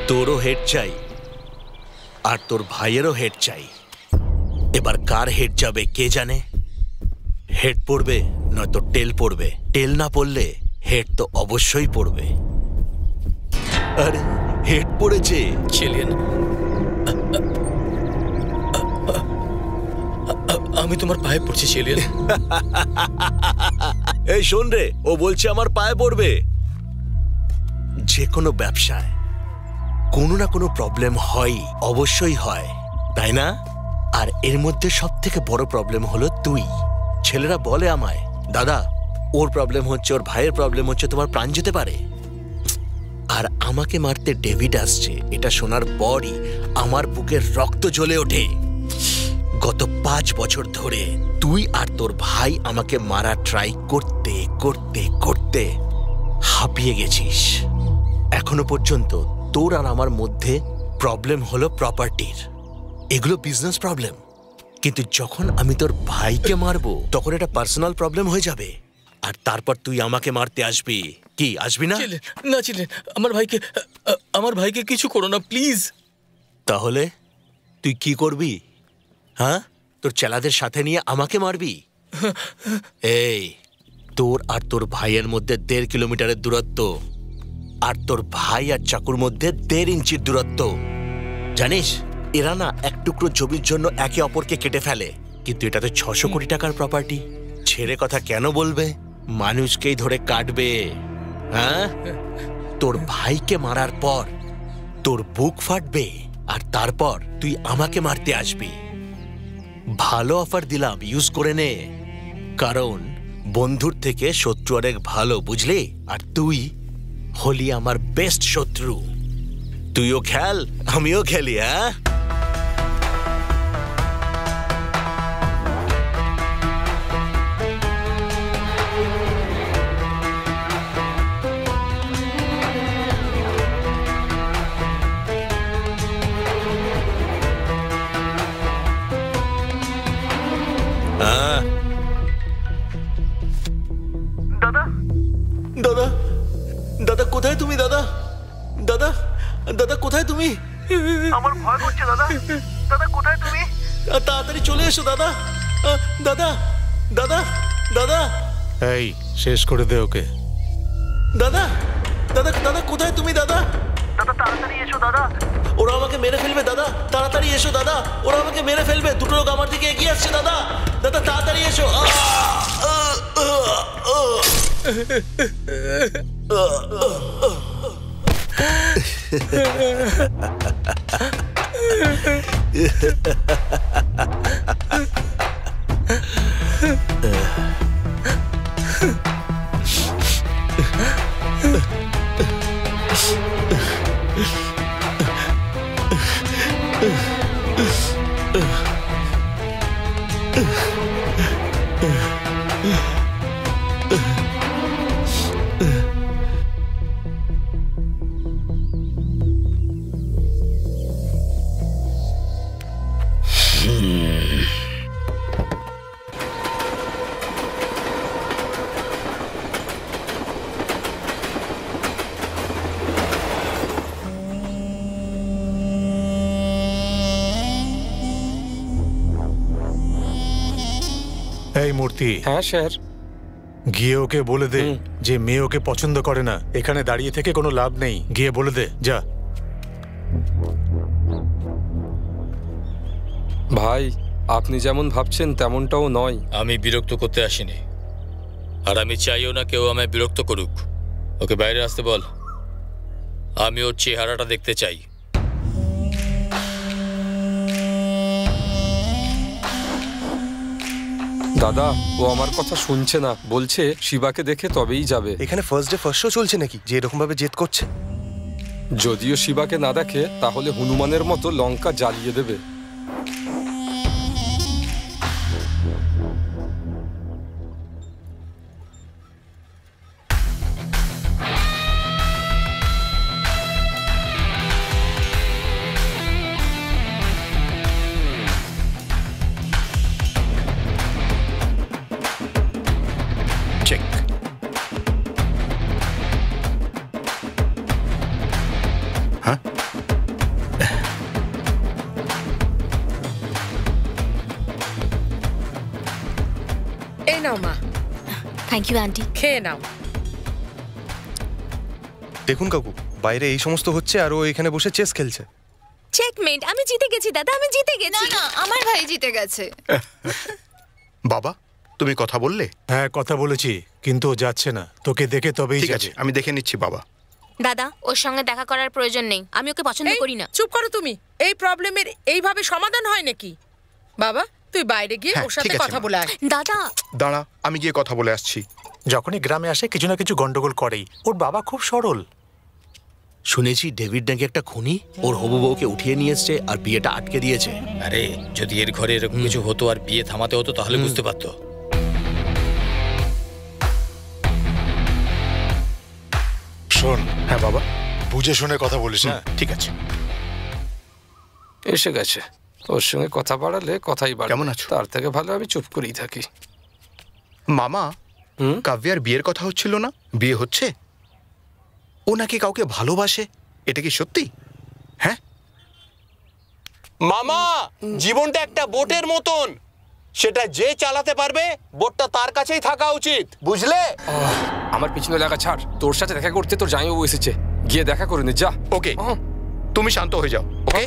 তোরও হেড চাই আর তোর ভাইয়েরও হেড চাই। এবার কার হেড যাবে কে জানে। হেড পড়বে নয়তো টেল পড়বে। টেল না পড়লে হেড তো অবশ্যই পড়বে। আরে হেড পড়েছে। চিলিয়ান, আমি তোমার পায়ে পড়ছি চিলিয়ান। এই শোন রে, ও বলছে আমার পায়ে পড়বে। যে কোনো ব্যবসায় কোনো না কোনো প্রবলেম হয়, অবশ্যই হয়, তাই না? আর এর মধ্যে সব থেকে বড় প্রবলেম হলো তুই। ছেলেরা বলে আমায়, দাদা ওর প্রবলেম হচ্ছে, ওর ভাইয়ের প্রবলেম হচ্ছে, তোমার প্রাণ যেতে পারে। আর আমাকে মারতে ডেভিড আসছে, এটা শোনার পরই আমার বুকের রক্ত জ্বলে ওঠে। গত 5 বছর ধরে তুই আর তোর ভাই আমাকে মারা ট্রাই করতে করতে করতে হাঁপিয়ে গেছিস। এখনো পর্যন্ত তোর আর আমার মধ্যে প্রবলেম হলো প্রপার্টির, এগুলো বিজনেস প্রবলেম। কিন্তু যখন আমি তোর ভাইকে মারবো তখন এটা পার্সোনাল প্রবলেম হয়ে যাবে। আর তারপর তুই আমাকে মারতে আসবি, কি আসবি না? না চিলেন, আমার ভাইকে কিছু করো না প্লিজ। তাহলে তুই কি করবি? হ্যাঁ, তোর চেলাদের সাথে নিয়ে আমাকে মারবি? এই, তোর আর তোর ভাইয়ের মধ্যে 1.5 কিলোমিটারের দূরত্ব, আর তোর ভাই আর চাকুর মধ্যে 1.5 ইঞ্চির দূরত্ব। জানিস এরা না এক টুকরো জমির জন্য একে অপরকে কেটে ফেলে, কিন্তু এটা তো 600 কোটি টাকার প্রপার্টি। ছেড়ে কথা কেন বলবে? মানুষকেই ধরে কাটবে। হ্যাঁ, তোর ভাইকে মারার পর তোর বুক ফাটবে, আর তারপর তুই আমাকে মারতে আসবি। ভালো অফার দিলাম, ইউজ করে নে। কারণ বন্ধুর থেকে শত্রু অনেক ভালো, বুঝলি? আর তুই হলি আমার বেস্ট শত্রু। তুইও খেল, আমিও খেলি। হ্যাঁ, দাদা দাদা কোথায় তুমি? দাদা দাদা দাদা কোথায় তুমি? আমার ভয় করছে দাদা। দাদা কোথায় তুমি? তাড়াতাড়ি চলে এসো দাদা। দাদা দাদা দাদা, এই শেষ করে দে ওকে। দাদা দাদা দাদা কোথায় তুমি? দাদা দাদা তাড়াতাড়ি এসো দাদা। ওরা আমাকে মেরে ফেলবে। দাদা তাড়াতাড়ি এসো দাদা, ওরা আমাকে মেরে ফেলবে। দুটো লোক আমার দিকে এগিয়ে আসছে। দাদা দাদা তাড়াতাড়ি এসো। এই মূর্তি, হ্যাঁ স্যার। গিয়ে ওকে বলে দে যে মেয়ে ওকে পছন্দ করে না। এখানে দাঁড়িয়ে থেকে কোনো লাভ নেই, গিয়ে বলে দে, যা। ভাই আপনি যেমন ভাবছেন তেমনটাও নয়। আমি বিরক্ত করতে আসিনি, আর আমি চাইও না কেউ আমায় বিরক্ত করুক। ওকে বাইরে আসতে বল, আমি ওর চেহারাটা দেখতে চাই। দাদা ও আমার কথা শুনছে না, বলছে শিবাকে দেখে তবেই যাবে। এখানে ফার্স্ট ডে ফার্স্ট শো চলছে নাকি যে এরকম ভাবে জেদ করছে? যদিও শিবাকে না দেখে তাহলে হনুমানের মতো লঙ্কা জ্বালিয়ে দেবে। হ্যাঁ এই নাও মা, থ্যাংক ইউ আন্টি। খেয়ে নাও। দেখুন কাকু, বাইরে এই সমস্ত হচ্ছে আর ও এখানে বসে চেস খেলছে। চেকমেট, আমি জিতে গেছি দাদা, আমি জিতে গেছি। না আমার ভাই জিতে গেছে। বাবা, তুমি কথা বললে? হ্যাঁ, কথা বলেছি, কিন্তু ও যাচ্ছে না। তোকে দেখে তবেই ঠিক আছে, যাবে। আমি দেখে নিচ্ছি বাবা। দাদা, ওর সঙ্গে দেখা করার প্রয়োজন নেই, আমি ওকে পছন্দ এই, করি না। চুপ করো তুমি। এই প্রবলেমের এইভাবে সমাধান হয় নাকি? বাবা, তুই বাইরে গিয়ে হ্যাঁ, ওর সাথে ঠিক আছে, কথা মা। বলে আয়। দাদা, দাঁড়া, আমি গিয়ে কথা বলে আসছি। যখনই গ্রামে আসে কিছু না কিছু গন্ডগোল করেই। ওর বাবা খুব সরল। শুনেছি ডেভিড নাকি একটা খুনি ওর হবু বউকে উঠিয়ে নিয়ে এসছে আর বিয়েটা আটকে দিয়েছে। আরে যদি এর ঘরে এরকম কিছু হতো আর বিয়ে থামাতে হতো তাহলে বুঝতে পারতো। শোন, হ্যাঁ বাবা, বুঝে শুনে কথা বলিস। হ্যাঁ, ঠিক আছে। এসে গেছে, ওর সঙ্গে কথা বাড়ালে কথাই বাড়ে। কেমন আছো? তার থেকে ভালো আমি চুপ করেই থাকি। মামা, কাব্যার বিয়ের কথা হচ্ছিল না? বিয়ে হচ্ছে? ও নাকি কাউকে ভালোবাসে, এটা কি সত্যি? হ্যাঁ মামা, জীবনটা একটা বোটের মতন, সেটা যে চালাতে পারবে বোটটা তার কাছেই থাকা উচিত, বুঝলে? আমার পিছনে লাগা ছাড়, তোর সাথে দেখা করতে তোর জামাইবাবু এসেছে, গিয়ে দেখা করে নে যা। ওকে, তুমি শান্ত হয়ে যাও। ওকে।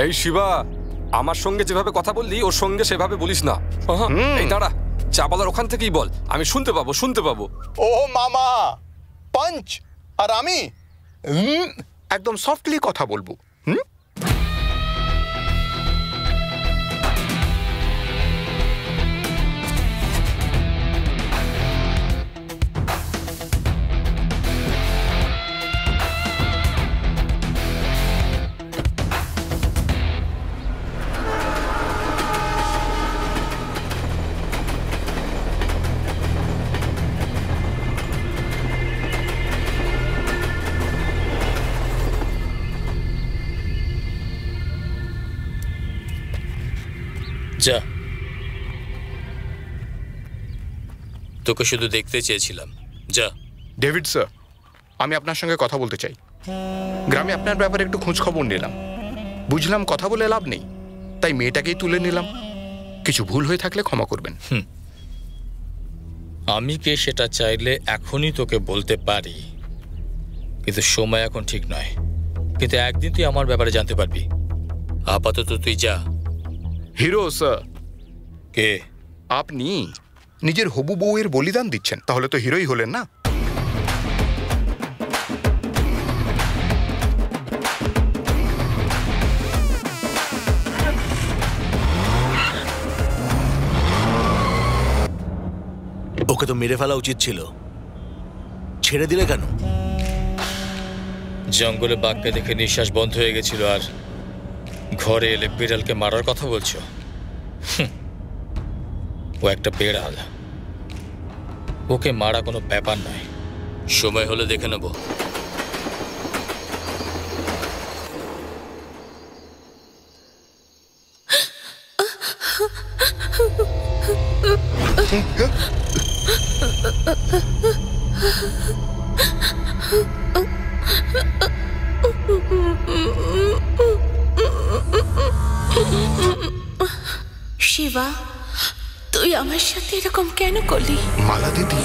এই শিবা, আমার সঙ্গে যেভাবে কথা বললি ওর সঙ্গে সেভাবে বলিস না। এই দাঁড়া, যা বলার ওখান থেকেই বল, আমি শুনতে পাবো। ও মামা, পাঞ্চ। আর আমি একদম সফটলি কথা বলবো। যা, তোকে শুধু দেখতে চেয়েছিলাম, যা। ডেভিড স্যার, আমি আপনার সঙ্গে কথা বলতে চাই। গ্রামে আপনার ব্যাপারে একটু খোঁজ খবর নিলাম, বুঝলাম কথা বলে লাভ নেই, তাই মেয়েটাকেই তুলে নিলাম। কিছু ভুল হয়ে থাকলে ক্ষমা করবেন। আমি কে সেটা চাইলে এখনই তোকে বলতে পারি, কিন্তু সময় এখন ঠিক নয়। কিন্তু একদিন তুই আমার ব্যাপারে জানতে পারবি। আপাতত তুই যা। Hero sir. কে? আপনি নিজের হবু বউয়ের বলিদান দিচ্ছেন, তাহলে তো হিরোই হলেন না? ওকে তো মেরে ফেলা উচিত ছিল, ছেড়ে দিলে কেন? জঙ্গলে বাঘকে দেখে নিঃশ্বাস বন্ধ হয়ে গেছিল, আর ঘরে এলে বিড়ালকে মারার কথা বলছো? ও একটা বেড়াল, ওকে মারা কোনো ব্যাপার নয়। সময় হলে দেখে নেব। শিবা, তুই আমার সাথে এরকম কেন করলি? মালা দিদি,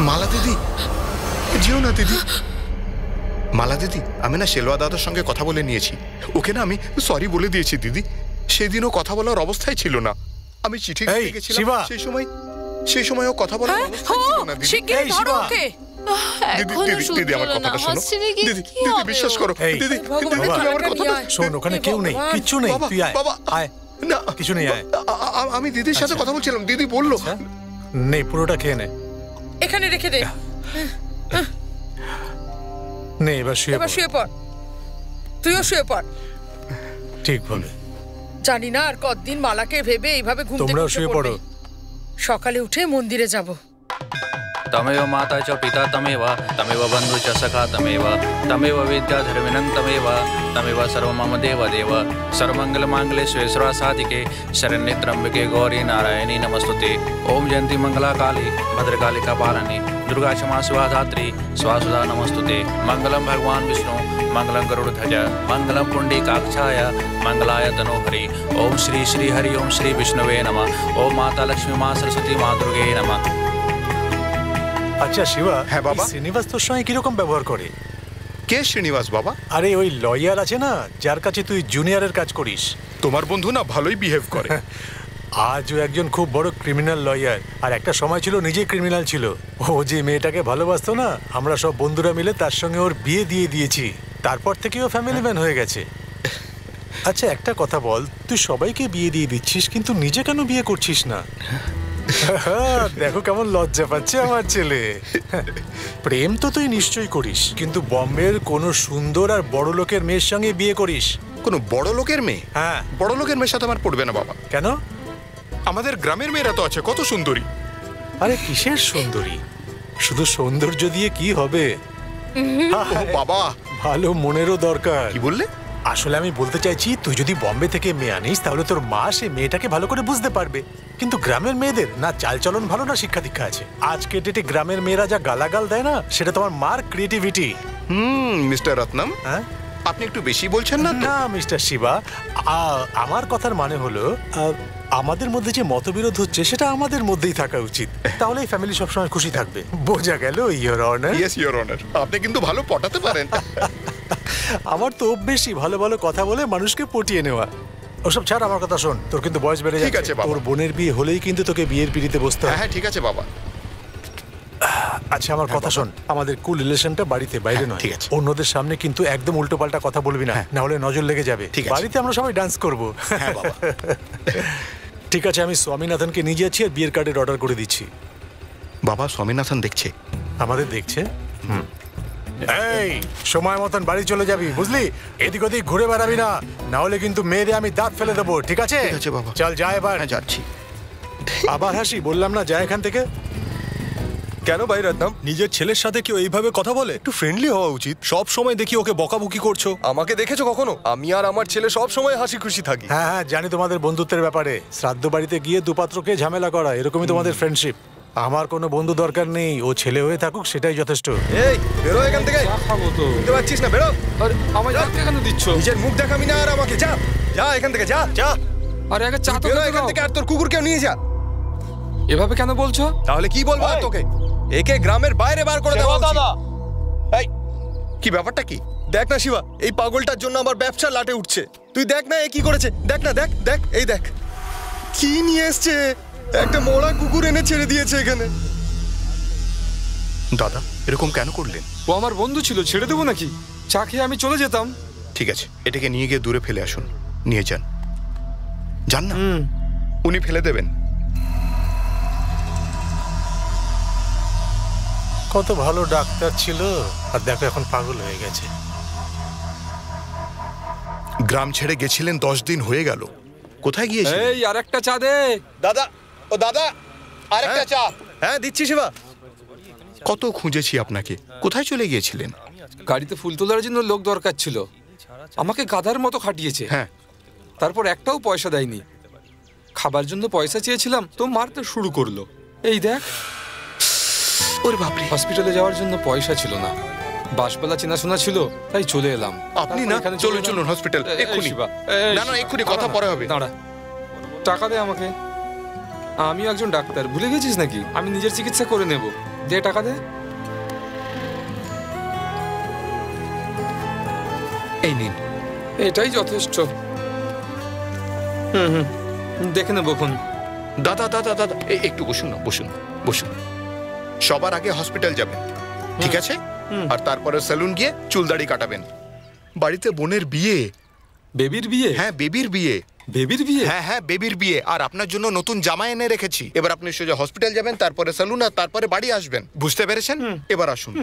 মালা দিদি, যেও না দিদি। মালা দিদি, আমি না শেলওয়া দাদার সঙ্গে কথা বলে নিয়েছি, ওকে না আমি সরি বলে দিয়েছি দিদি। সেদিনও কথা বলার অবস্থায় ছিল না, আমি চিঠি লিখে গেছিলাম, সেই সময় ও কথা বলার অবস্থায় ছিল না দিদি। দিদি আমার কথাটা শোনো, দিদি বিশ্বাস করো, দিদি তুমি আমার কথাটা শোন। ওখানে কেউ নেই, কিচ্ছু নেই, তুই আয়। আয় না, কিছু নেই, আয়। আমি দিদির সাথে কথা বলছিলাম, দিদি বললো নেই, পুরোটা খেয়ে নে। এখানে রেখে দে। নে, এবার শুয়ে পড়। তুইও শুয়ে পড়। ঠিক বলে। জানি না আর কতদিন মালাকে ভেবে এইভাবে ঘুম থেকে তোমরাও শুয়ে পড়ো। সকালে উঠে মন্দিরে যাব। तमेव माता च पिता तमेव तमेव बन्धु च सखा तमेव तमेव विद्याधर्मिणं तमेव तमेव सर्वं मम देव सर्वमङ्गलमाङ्गल्ये शिवे सर्वासाधिके शरण्ये त्र्यम्बके गौरी नारायणी नमस्तुते। ओम जयंती मंगला काली भद्रकाली कपालिनी दुर्गा क्षमा शिवा धात्री स्वासुधा नमस्तुते। मंगलम भगवान विष्णु मंगलम गरुड़ध्वज मंगलम पुंडरीकाक्षाय मंगलाय तनोहरि। ओम श्री श्री हरि ओम श्री विष्णुवे नमः। ओम माता लक्ष्मी माँ सरस्वती माँ दुर्गे नमः। আচ্ছা শিবা, হ্যাঁ বাবা। শ্রীনিবাস তোর সঙ্গে কিরকম ব্যবহার করে? কে শ্রীনিবাস বাবা? আরে ওই লয়ার আছে না, যার কাছে তুই জুনিয়রের কাজ করিস। তোমার বন্ধু না ভালোই বিহেভ করে। আজ ও একজন খুব বড় ক্রিমিনাল লয়ার, আর একটা সময় ছিল নিজে ক্রিমিনাল ছিল। ও যে মেয়েটাকে ভালোবাসতো না, আমরা সব বন্ধুরা মিলে তার সঙ্গে ওর বিয়ে দিয়ে দিয়েছি। তারপর থেকে ও ফ্যামিলি ম্যান হয়ে গেছে। আচ্ছা একটা কথা বল, তুই সবাইকে বিয়ে দিয়ে দিচ্ছিস কিন্তু নিজে কেন বিয়ে করছিস না? দেখো কেমন লজ্জা পাচ্ছে আমার ছেলে। প্রেম তো তুই নিশ্চয়ই করিস, কিন্তু বম্বের কোনো সুন্দর আর বড় লোকের মেয়ের সঙ্গে বিয়ে করিস। কোনো বড় লোকের মেয়ে? হ্যাঁ। বড় লোকের মেয়ের সাথে আমার পড়বে না বাবা। কেন? আমাদের গ্রামের মেয়েরা তো আছে কত সুন্দরী। আরে কিসের সুন্দরী? শুধু সৌন্দর্য দিয়ে কি হবে? ও বাবা, ভালো মনেরও দরকার। কি বললে? আসলে আমি বলতে চাইছি, তুই যদি বম্বে থেকে মেয়ে আনিস তাহলে তোর মা সে মেয়েটাকে ভালো করে বুঝতে পারবে। কিন্তু গ্রামের মেয়েদের না চালচলন ভালো না শিক্ষা দীক্ষা আছে। আজকে ডেটে গ্রামের মেয়েরা যা গালাগাল দেয় না, সেটা তোমার মার ক্রিয়েটিভিটি। মিস্টার রত্নম, হ্যাঁ আপনি একটু বেশি বলছেন না? না মিস্টার শিবা, আমার কথার মানে হলো আমাদের মধ্যে যে মতবিরোধ হচ্ছে সেটা আমাদের মধ্যেই থাকা উচিত, তাহলে এই ফ্যামিলি সবসময় খুশি থাকবে। বোঝা গেল your honour? Yes your honour. আপনি কিন্তু ভালো পটাতে পারেন। আমার তো অভ্যেসই ভালো ভালো কথা বলে মানুষকে পটিয়ে নেওয়া। ওসব ছাড়, আমার কথা শোন। তোর কিন্তু বয়স বেড়ে ঠিক আছে যাচ্ছে। বাবা। তোর বোনের বিয়ে হলেই কিন্তু তোকে বিয়ের পিড়িতে বসতে হবে। হ্যাঁ ঠিক আছে বাবা। আচ্ছা আমার কথা শোন, আমাদের কুল রিলেশনটা বাড়িতে, বাইরে নয়। ঠিক আছে। অন্যদের সামনে কিন্তু একদম উল্টোপাল্টা কথা বলবি না, না হলে নজর লেগে যাবে। ঠিক আছে। বাড়িতে আমরা সবাই ডান্স করব। হ্যাঁ বাবা। ঠিক আছে, আমি স্বামীনাথনকে নিয়ে যাচ্ছি আর বিয়ের কার্ডের অর্ডার করে দিচ্ছি। বাবা স্বামীনাথন দেখছে? আমাদের দেখছে? এই সময় মতন বাড়ি চলে যাবি, বুঝলি? এদিক ওদিক ঘুরে বেড়াবি না, না হলে কিন্তু মেয়েরে আমি দাঁত ফেলে দেবো। ঠিক আছে? ঠিক আছে বাবা। চল যা এবার। হ্যাঁ যাচ্ছি। আবার হাসি, বললাম না যা এখান থেকে। কেন ভাই রত্নম, নিজের ছেলের সাথে কেউ এইভাবে কথা বলে? একটু ফ্রেন্ডলি হওয়া উচিত। সব সময় দেখি ওকে বকাবকি করছো। আমাকে দেখেছো কখনো? আমি আর আমার ছেলে সব সময় হাসি খুশি থাকি। হ্যাঁ হ্যাঁ জানি তোমাদের বন্ধুত্বের ব্যাপারে। শ্রাদ্ধ বাড়িতে গিয়ে দুপাত্রকে ঝামেলা করা, এরকমই তোমাদের ফ্রেন্ডশিপ। আমার কোনো বন্ধু দরকার নেই, ও ছেলে হয়ে থাকুক সেটাই যথেষ্ট। এই বেরো এখান থেকে। খাবো তো। বুঝতে পারছিস না? বেরো। আরে আমায় চা কেন দিচ্ছ? নিজের মুখ দেখাবি না আর আমাকে। যা যা এখান থেকে, যা যা। আরে আগে চা তো বেরো খেতে এখান দাও। থেকে, আর তোর কুকুরকেও নিয়ে যা। এভাবে কেন বলছো? তাহলে কি বলবো আর তোকে? একে গ্রামের বাইরে বার করে দেওয়া উচিত। এই কি ব্যাপারটা কি? দেখ না শিবা, এই পাগলটার জন্য আমার ব্যবসা লাটে উঠছে। তুই দেখ না এ কি করেছে। দেখ না, দেখ দেখ, এই দেখ কি নিয়ে এসছে। একটা মরা কুকুর এনে ছেড়ে দিয়েছে এখানে। দাদা এরকম কেন করলেন? ও আমার বন্ধু ছিল, ছেড়ে দেবো নাকি? চা খেয়ে আমি চলে যেতাম। ঠিক আছে, এটাকে নিয়ে গিয়ে দূরে ফেলে আসুন। নিয়ে যান, যান না। উনি ফেলে দেবেন। কত ভালো ডাক্তার ছিল, আর দেখো এখন পাগল হয়ে গেছে। গ্রাম ছেড়ে গেছিলেন, 10 দিন হয়ে গেল। কোথায় গিয়েছিলেন? এই আরেকটা চা দে। দাদা, ও দাদা, আরেকটা চা। হ্যাঁ দিচ্ছি শিবা। কত খুঁজেছি আপনাকে, কোথায় চলে গিয়েছিলেন? গাড়িতে ফুল তোলার জন্য লোক দরকার ছিল, আমাকে গাধার মতো খাটিয়েছে। হ্যাঁ, তারপর একটাও পয়সা দেয়নি। খাবার জন্য পয়সা চেয়েছিলাম তো মারতে শুরু করলো। এই দেখ, ওরে বাপরে। হসপিটালে যাওয়ার জন্য পয়সা ছিল না, বাসবেলা চেনাশোনা ছিল, তাই চলে এলাম। আপনি না, চলুন চলুন হসপিটাল এক্ষুনি। না না এক্ষুনি, কথা পরে হবে। দাঁড়া, টাকা দে আমাকে। আমিও একজন ডাক্তার, ভুলে গেছিস নাকি? আমি নিজের চিকিৎসা করে নেব। দে টাকা দে। এই নিন। এটাই যথেষ্ট। দেখে নেবো খন। দাদা দাদা দাদা, একটু বসুন না, বসুন বসুন। সবার আগে হসপিটাল যাবেন, ঠিক আছে? আর তারপরে সেলুন গিয়ে চুল দাড়ি কাটাবেন। বাড়িতে বোনের বিয়ে। বেবির বিয়ে? হ্যাঁ বেবির বিয়ে। বেবির বিয়ে? হ্যাঁ হ্যাঁ বেবির বিয়ে। আর আপনার জন্য নতুন জামা এনে রেখেছি। এবার আপনি সোজা হসপিটাল যাবেন, তারপরে সেলুন, আর তারপরে বাড়ি আসবেন। বুঝতে পেরেছেন? এবার আসুন,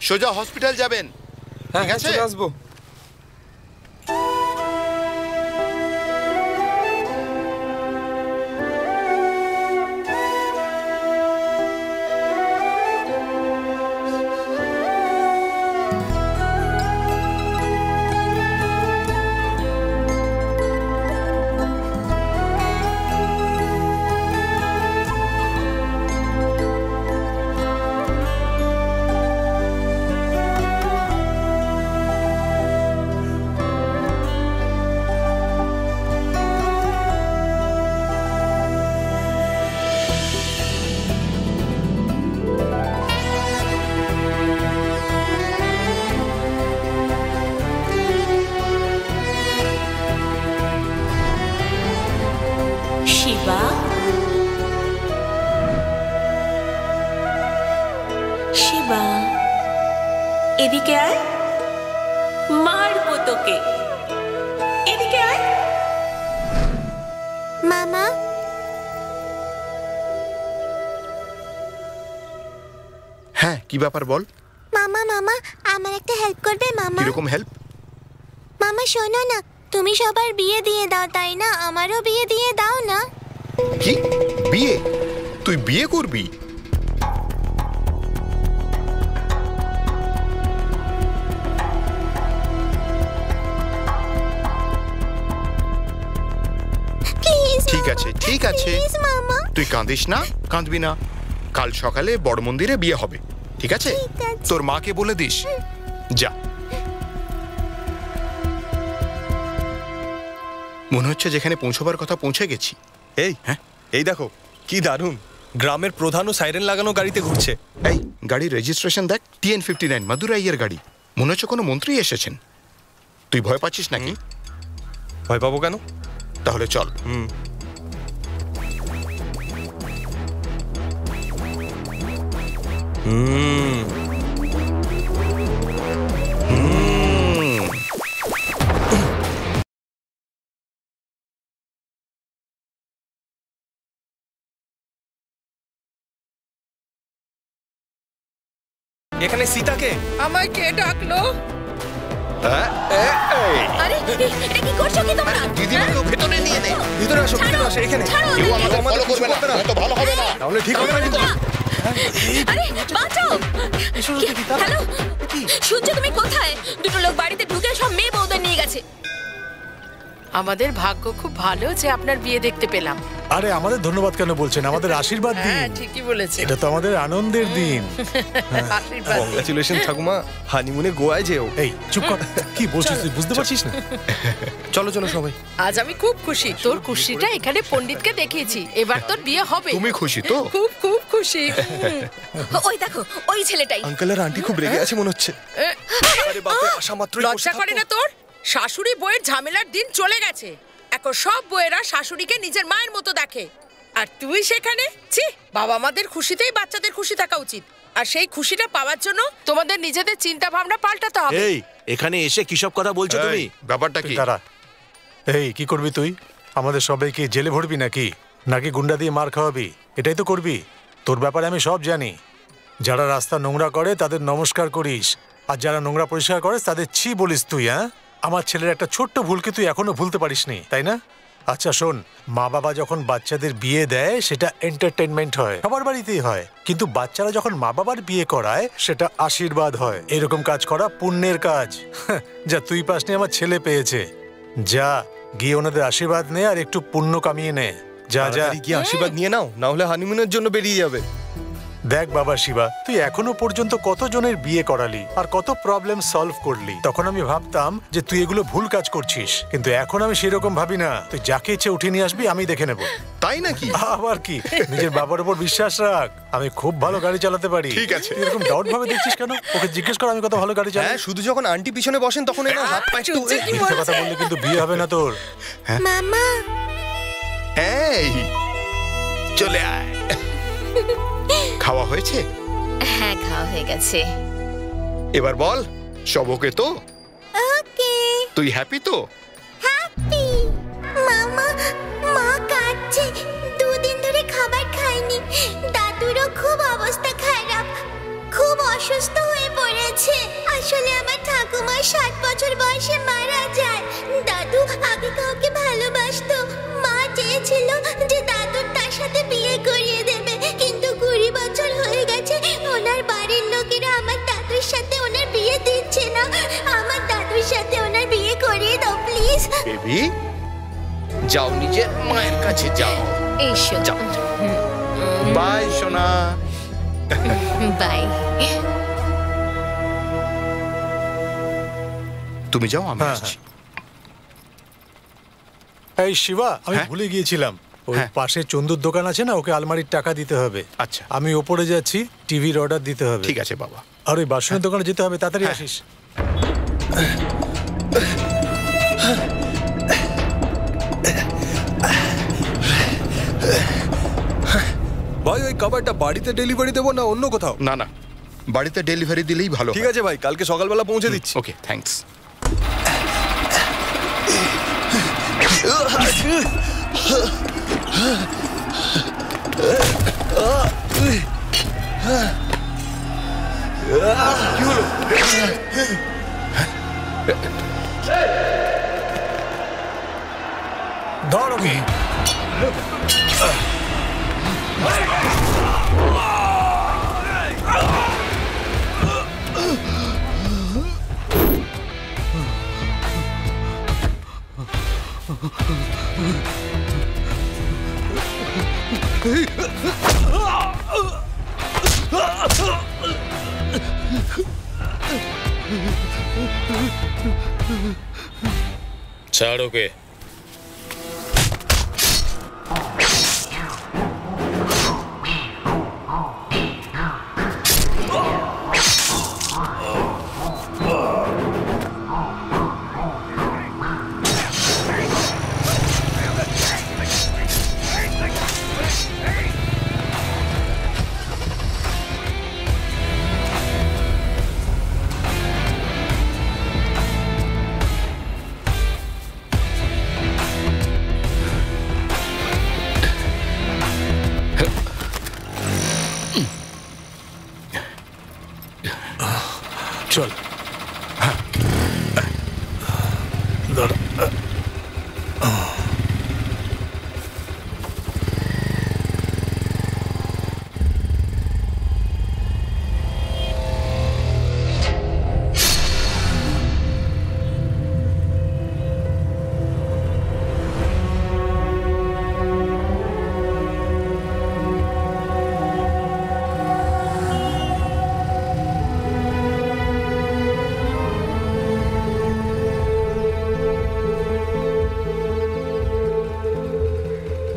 সোজা হসপিটাল যাবেন। ঠিক আছে, আসবো। এদিকে আয়, মারবো তোকে। এদিকে আয়। মামা, হ্যাঁ কি ব্যাপার বল। মামা মামা আমার একটা হেল্প করবে মামা? কিরকম হেল্প? মামা শোনো না, তুমি সবার বিয়ে দিয়ে দাও তাই না? আমারও বিয়ে দিয়ে দাও না। কি বিয়ে? তুই বিয়ে করবি? প্লিজ ঠিক আছে ঠিক আছে, প্লিজ মামা। তুই কাঁদিস না, কাঁদবি না। কাল সকালে বড় মন্দিরে বিয়ে হবে, ঠিক আছে? ঠিক আছে। তোর মাকে বলে দিস। যা। মনে হচ্ছে যেখানে পৌঁছবার কথা পৌঁছে গেছি। এই হ্যাঁ, এই দেখো কি দারুণ, গ্রামের প্রধানও সাইরেন লাগানো গাড়িতে ঘুরছে। এই গাড়ির রেজিস্ট্রেশন দেখ, TN59 মাদুরাইয়ের গাড়ি। মনে হচ্ছে কোনো মন্ত্রী এসেছেন। তুই ভয় পাচ্ছিস নাকি? ভয় পাবো কেন? তাহলে চল। এখানে সীতাকে আমায় কে ডাকলো? আরে এটা কি করছো কি তোমরা? দিদিমাকে ভেতরে নিয়ে নে। ভিতরে আসো, ভিতরে আসো। এখানে কেউ আমাদের ফলো করবে না, তো ভালো হবে না। তাহলে ঠিক হবে না কিন্তু। আরে বাঁচাও। হ্যালো, শুনছো তুমি কোথায়? দুটো লোক বাড়িতে ঢুকে সব মেয়ে বউদের নিয়ে গেছে। আমাদের ভাগ্য খুব ভালো যে আপনার বিয়ে দেখতে পেলাম। আরে আমাদের ধন্যবাদ কেন বলছেন? আমাদের আশীর্বাদ দিন। হ্যাঁ ঠিকই বলেছে। এটা তো আমাদের আনন্দের দিন। আশীর্বাদ দিন। কংগ্রাচুলেশন ঠাকুমা, হানিমুনে গোয়ায় যেও। এই চুপ কর, কি বলছিস তুই? বুঝতে পারছিস না? চলো চলো সবাই। আজ আমি খুব খুশি। তোর খুশিটা এখানে পণ্ডিতকে দেখিয়েছি। এবার তোর বিয়ে হবে। তুমি খুশি তো? খুব খুব খুশি। ওই দেখো, ওই ছেলেটাই। আঙ্কেল আর আন্টি খুব রেগে আছে মনে হচ্ছে। আরে বাপরে, আসা মাত্রই লজ্জা করে না তোর? শাশুড়ি বউয়ের ঝামেলার দিন চলে গেছে। এখন সব বউয়েরা শাশুড়িকে নিজের মায়ের মতো দেখে, আর তুই সেখানে। ছি, বাবা মাদের খুশিতেই বাচ্চাদের খুশি থাকা উচিত। আর সেই খুশিটা পাওয়ার জন্য তোমাদের নিজেদের চিন্তা ভাবনা পাল্টাতে হবে। এই এখানে এসে কিসব কথা বলছো তুমি? ব্যাপারটা কি? দাঁড়া। এই কি করবি তুই? আমাদের সবাইকে জেলে ভরবি নাকি? নাকি গুন্ডা দিয়ে মার খাওয়াবি? এটাই তো করবি। তোর ব্যাপারে আমি সব জানি। যারা রাস্তা নোংরা করে তাদের নমস্কার করিস, আর যারা নোংরা পরিষ্কার করে তাদের ছি বলিস তুই। হ্যাঁ, আমার ছেলের একটা ছোট্ট ভুলকে তুই এখনো ভুলতে পারিসনি, তাই না? আচ্ছা শোন, মা বাবা যখন বাচ্চাদের বিয়ে দেয় সেটা এন্টারটেনমেন্ট হয়, সবার বাড়িতেই হয়। কিন্তু বাচ্চারা যখন মা বাবার বিয়ে করায় সেটা আশীর্বাদ হয়। এরকম কাজ করা পুণ্যের কাজ। যা তুই পাসনি, আমার ছেলে পেয়েছে। যা গিয়ে ওনাদের আশীর্বাদ নে আর একটু পুণ্য কামিয়ে নে। যা যা গিয়ে আশীর্বাদ নিয়ে নাও, না হলে হানিমুনের জন্য বেরিয়ে যাবে। দেখ বাবা শিবা, তুই এখনো পর্যন্ত কতজনের বিয়ে করালি আর কত প্রবলেম সলভ করলি। তখন আমি ভাবতাম যে তুই এগুলো ভুল কাজ করছিস, কিন্তু এখন আমি সেরকম ভাবি না। তুই যাকে ইচ্ছে উঠিয়ে নিয়ে আসবি, আমি দেখে নেব। তাই নাকি? আবার কি, নিজের বাবার উপর বিশ্বাস রাখ। আমি খুব ভালো গাড়ি চালাতে পারি। ঠিক আছে। তুই এরকম ডাউট ভাবে দেখছিস কেন? ওকে জিজ্ঞেস কর আমি কত ভালো গাড়ি চালাই। হ্যাঁ, শুধু যখন আন্টি পিছনে বসেন তখন এর হাত পা একটু মিথ্যে কথা বললে কিন্তু বিয়ে হবে না তোর। মামা, এই চলে আয়। খাওয়া হয়েছে? হ্যাঁ, খাওয়া হয়ে গেছে। এবার বল, সব ওকে তো? ওকে। তুই হ্যাপি তো? হ্যাপি। মামা, মা কাঁদছে, দুদিন ধরে খাবার খায়নি। দাদুরও খুব অবস্থা খারাপ, খুব অসুস্থ হয়ে পড়েছে। আসলে আমার ঠাকুমা 60 বছর বয়সে মারা যায়। দাদু আগে কাউকে ভালোবাসতো। মা চেয়েছিল যে দাদুর তার সাথে বিয়ে করিয়ে দেবে, কিন্তু 20 বছর হয়ে গেছে ওনার বাড়ির লোকেরা আমার দাদুর সাথে ওনার বিয়ে দিচ্ছে না। আমার দাদুর সাথে ওনার বিয়ে করিয়ে দাও প্লিজ। বেবি, যাও নিজের মায়ের কাছে যাও। এসো। যাও। বাই সোনা। বাই। তুমি যাও, আমি হ্যাঁ, আসছি। এই শিবা, আমি হ্যাঁ? ভুলে গিয়েছিলাম। ওই হ্যাঁ। পাশে চন্দুর দোকান আছে না, ওকে আলমারির টাকা দিতে হবে। আচ্ছা। আমি ওপরে যাচ্ছি, টিভির অর্ডার দিতে হবে। ঠিক আছে বাবা। আর ওই বাসনের দোকানে যেতে হবে, তাড়াতাড়ি আসিস। ভাই, ওই খাবারটা বাড়িতে ডেলিভারি দেবো না অন্য কোথাও? না না, বাড়িতে ডেলিভারি দিলেই ভালো। ঠিক আছে ভাই, কালকে সকালবেলা পৌঁছে দিচ্ছি। ওকে, থ্যাঙ্কস। কি হলো? ধর ওকে। ছাড় ওকে। চল। দাঁড়া।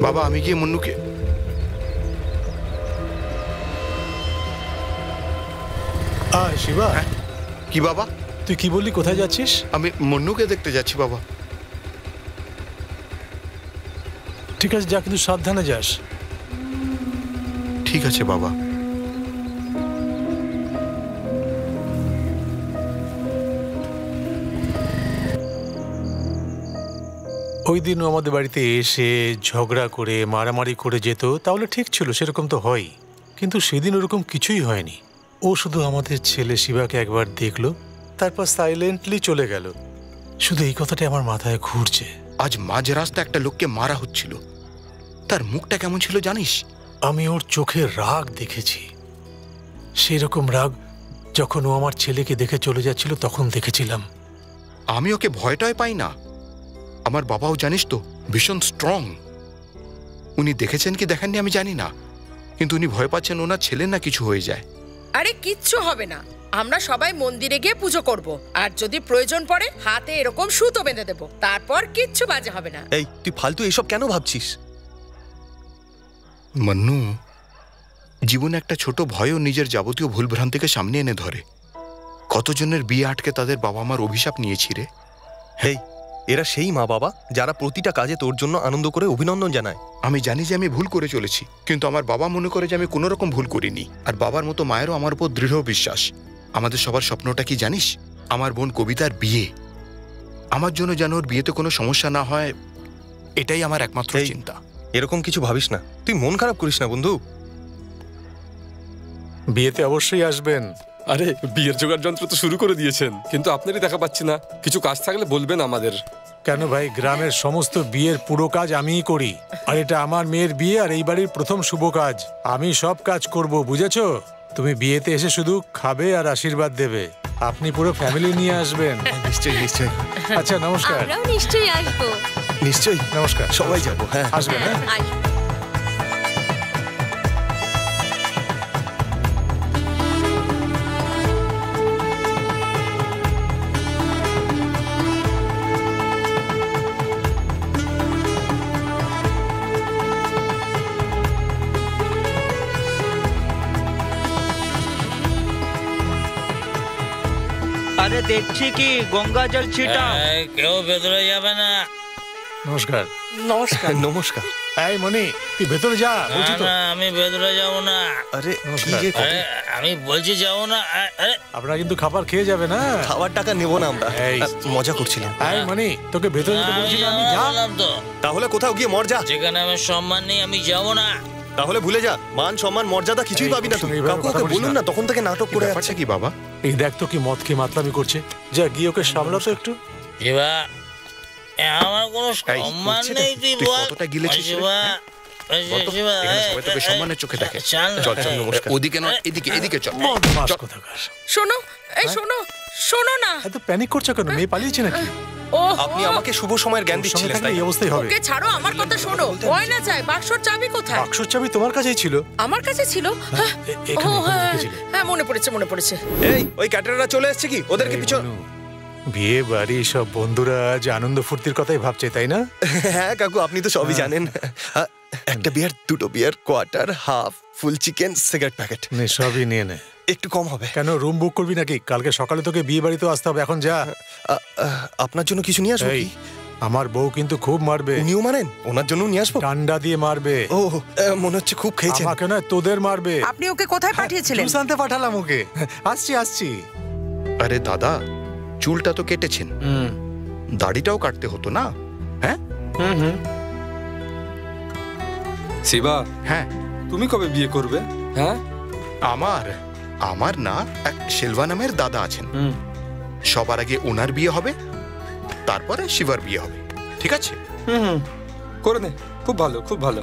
বাবা, আমি গিয়ে মুন্নুকে শিবা। কি বাবা? তুই কি বললি, কোথায় যাচ্ছিস? আমি মুন্নুকে দেখতে যাচ্ছি বাবা। ঠিক আছে, যা, কিন্তু সাবধানে যাস। ঠিক আছে বাবা। ওই দিন ও আমাদের বাড়িতে এসে ঝগড়া করে মারামারি করে যেত, তাহলে ঠিক ছিল, সেরকম তো হয়। কিন্তু সেদিন ওরকম কিছুই হয়নি। ও শুধু আমাদের ছেলে শিবাকে একবার দেখলো, তারপর সাইলেন্টলি চলে গেল। শুধু এই কথাটা আমার মাথায় ঘুরছে। আজ মাঝ রাস্তা একটা লোককে মারা হচ্ছিল, তার মুখটা কেমন ছিল জানিস? আমি ওর চোখে রাগ দেখেছি, সেই রকম রাগ যখন ও আমার ছেলেকে দেখে চলে যাচ্ছিল তখন দেখেছিলাম। আমি ওকে ভয়টাই পাই না। আমার বাবাও জানিস তো ভীষণ স্ট্রং। উনি দেখেছেন কি দেখেননি আমি জানি না, কিন্তু উনি ভয় পাচ্ছেন ওনার ছেলে না কিছু হয়ে যায়। আরে কিচ্ছু হবে না, আমরা সবাই মন্দিরে গিয়ে পুজো করব, আর যদি প্রয়োজন পড়ে হাতে এরকম সুতো বেঁধে দেব, তারপর কিচ্ছু বাজে হবে না। এই, তুই ফালতু এসব কেন ভাবছিস? মন্নু, জীবনে একটা ছোট ভয়ও নিজের যাবতীয় ভুলভ্রান্তিকে সামনে এনে ধরে। কতজনের বিয়ে আটকে তাদের বাবা মার অভিশাপ নিয়েছি রে। হেই, এরা সেই মা বাবা যারা প্রতিটা কাজে তোর জন্য আনন্দ করে অভিনন্দন জানায়। আমি জানি যে আমি ভুল করে চলেছি, কিন্তু আমার বাবা মনে করে যে আমি কোনো রকম ভুল করিনি। আর বাবার মতো মায়েরও আমার উপর দৃঢ় বিশ্বাস। আমাদের সবার স্বপ্নটা কি জানিস? আমার বোন কবিতার বিয়ে। আমার জন্য যেন ওর বিয়েতে কোনো সমস্যা না হয়, এটাই আমার একমাত্র চিন্তা। এরকম কিছু ভাবিস না, তুই মন খারাপ করিস না বন্ধু। বিয়েতে অবশ্যই আসবেন। আরে বিয়ের জোগাড় যন্ত্র তো শুরু করে দিয়েছেন, কিন্তু আপনারই দেখা পাচ্ছি না। কিছু কাজ থাকলে বলবেন আমাদের। কেন ভাই, গ্রামের সমস্ত বিয়ের পুরো কাজ আমিই করি। আর এটা আমার মেয়ের বিয়ে আর এই বাড়ির প্রথম শুভ কাজ। আমি সব কাজ করব, বুঝেছো? তুমি বিয়েতে এসে শুধু খাবে আর আশীর্বাদ দেবে। আপনি পুরো ফ্যামিলি নিয়ে আসবেন। নিশ্চয়ই নিশ্চয়ই। আচ্ছা, নমস্কার। আমরাও নিশ্চয়ই আসবো। নিশ্চয়ই, নমস্কার। সবাই যাবো। হ্যাঁ, আসবেন। হ্যাঁ, আসবো। আরে দেখছি কি গঙ্গা জল ছিটা। কেউ ভেতরে যাবে না। নমস্কার। নমস্কার। নমস্কার। এই মনি, তুই ভেতরে যা, বলছি তো। না, আমি ভেতরে যাব না। আরে নমস্কার। আরে, আমি বলছি যাবো না। আরে আপনারা কিন্তু খাবার খেয়ে যাবে না। খাবার টাকা নেব না আমরা, এই। মজা করছিলাম। এই মনি, তোকে ভেতরে যেতে বলছি না আমি, যা। বললাম তো, তাহলে কোথাও গিয়ে মর যা। যেখানে আমার সম্মান নেই আমি যাব না। তাহলে ভুলে যা, মান সম্মান মর্যাদা কিছুই এই, পাবি না তুই। এইভাবে কাউকে কথা ওকে বলিস বলুন না। না, তখন থেকে নাটক করে ব্যাপারটা যাচ্ছে। কি বাবা? এই দেখ তো কি মদ খেয়ে মাতলামি করছে। যা গিয়ে ওকে সামলা তো একটু। শিবা, আমার কোনো এই, সম্মান হচ্ছেটা নেই, কি? তুই তুই বল। কতটা গিলেছিস রে? শিবা, বল তো, শিবা, এখানে সবাই তোকে সম্মানের চোখে দেখে। চল না, চল চল, এই, ওদিকে নয়, এদিকে এদিকে চল। বদমাশ চল। কোথাকার। শোনো, এই শোনো, শোনো না। এত প্যানিক করছো কেন? মেয়ে পালিয়েছে নাকি? ও আপনি আমাকে শুভ সময়ের জ্ঞান সঙ্গে দিচ্ছিলেন, থাকলে তাই এই না? অবস্থাই হবে। ওকে ছাড়ো, আমার কথা শোনো। গয়না চাই, বাক্সর চাবি কোথায়? বাক্সর চাবি তোমার কাছেই ছিল। আমার কাছে ছিল। হ্যাঁ, এখানে, ও, এখানে হ্যাঁ, রেখেছিলে। হ্যাঁ, মনে পড়েছে, মনে পড়েছে। এই, ওই ক্যাটারাররা চলে এসেছে কি? ওদেরকে এই পিছন। মনু, বিয়ে বাড়ি সব বন্ধুরা আজ আনন্দ ফুর্তির কথাই ভাবছে, তাই না? হ্যাঁ কাকু, আপনি তো সবই জানেন। একটা বিয়ার, দুটো beer, quarter, half, full chicken, cigarette packet. নে, সবই নিয়ে নে। একটু কম হবে। কেন, রুম বুক করবি নাকি? কালকে সকালে তোকে বিয়ে বাড়িতেও আসতে হবে। এখন যা। আপনার জন্য কিছু নিয়ে আসবো এই, কি? আমার বউ কিন্তু খুব মারবে। উনিও মানেন? ওনার জন্য নিয়ে আসবো? ডান্ডা দিয়ে মারবে। ও, মনে হচ্ছে খুব খেয়েছেন। আমাকে নয়, তোদের মারবে। আপনি ওকে কোথায় পাঠিয়েছিলেন? জুস আনতে পাঠালাম ওকে। আসছি আসছি। আরে দাদা, চুলটা তো কেটেছেন, দাড়িটাও কাটতে হতো না? হ্যাঁ শিবা, হ্যাঁ। তুমি কবে বিয়ে করবে? হ্যাঁ, আমার আমার না এক শেলভা নামের দাদা আছেন। সবার আগে ওনার বিয়ে হবে, তারপরে শিবার বিয়ে হবে। ঠিক আছে করে নে। খুব ভালো, খুব ভালো।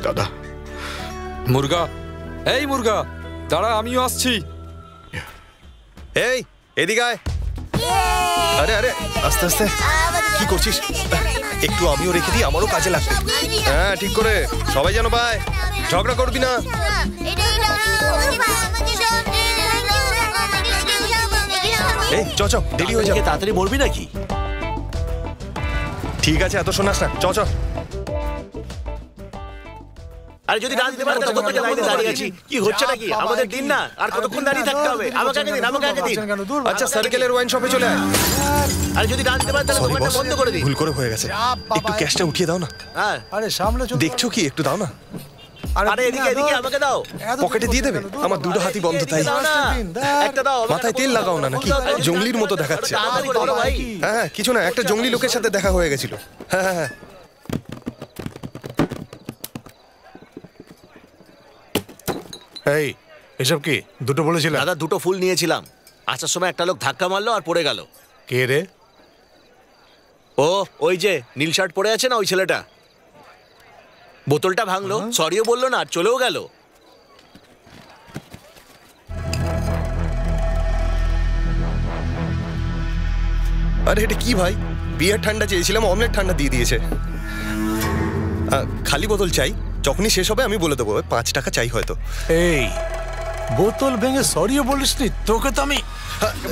দাদা। মুরগা, এই মুরগা, দাঁড়া, আমিও আসছি। এই, এদিকে আয়। আরে আরে, আস্তে আস্তে। কি করছিস? একটু আমিও রেখে দিই, আমারও কাজে লাগবে। হ্যাঁ, ঠিক করে। সবাই যেন পায়। ঝগড়া করবি না। এই, চ চ, দেরি হয়ে যাবে। তাড়াতাড়ি মরবি নাকি? ঠিক আছে, এত শোনাস না, চ চ। আরে যদি না দিতে পারে তখন থেকে লাইনে দাঁড়িয়ে আছি। কি হচ্ছে নাকি? আমাদের দিন না, আর কতক্ষণ দাঁড়িয়ে থাকতে হবে? আমাকে আগে দিন, আমাকে আগে দিন। আচ্ছা, সার্কেলের ওয়াইন শপে চলে আয়। আরে যদি না দিতে পারে তাহলে সরি দোকানটা বস, বন্ধ করে দিন। ভুল করে হয়ে গেছে। একটু ক্যাশটা উঠিয়ে দাও না। হ্যাঁ, আরে সামলে চল। দেখছো কি? একটু দাও না। আরে এদিকে এদিকে আমাকে দাও। পকেটে দিয়ে দেবে? আমার দুটো হাতই বন্ধ, তাই। দাও না, একটা দাও। মাথায় তেল লাগাও না নাকি? জঙ্গলির মতো দেখাচ্ছে। তাড়াতাড়ি করো ভাই। হ্যাঁ, কিছু না, একটা জঙ্গলি লোকের সাথে দেখা হয়ে গেছিল। হ্যাঁ হ্যাঁ হ্যাঁ। এই, এসব কি? দুটো বলেছিলাম। দাদা, দুটো ফুল নিয়েছিলাম। আসার সময় একটা লোক ধাক্কা মারলো আর পড়ে গেল। কে রে? ও, ওই যে নীল শার্ট পরে আছে না, ওই ছেলেটা। বোতলটা ভাঙলো, সরিও বললো না, আর চলেও গেল। আরে এটা কি ভাই? বিয়ার ঠান্ডা চেয়েছিলাম, অমলেট ঠান্ডা দিয়ে দিয়েছে। খালি বোতল চাই, যখনই শেষ হবে আমি বলে দেবো। 5 টাকা চাই হয়তো। এই, বোতল ভেঙে সরিও বলিসনি? তোকে তো আমি।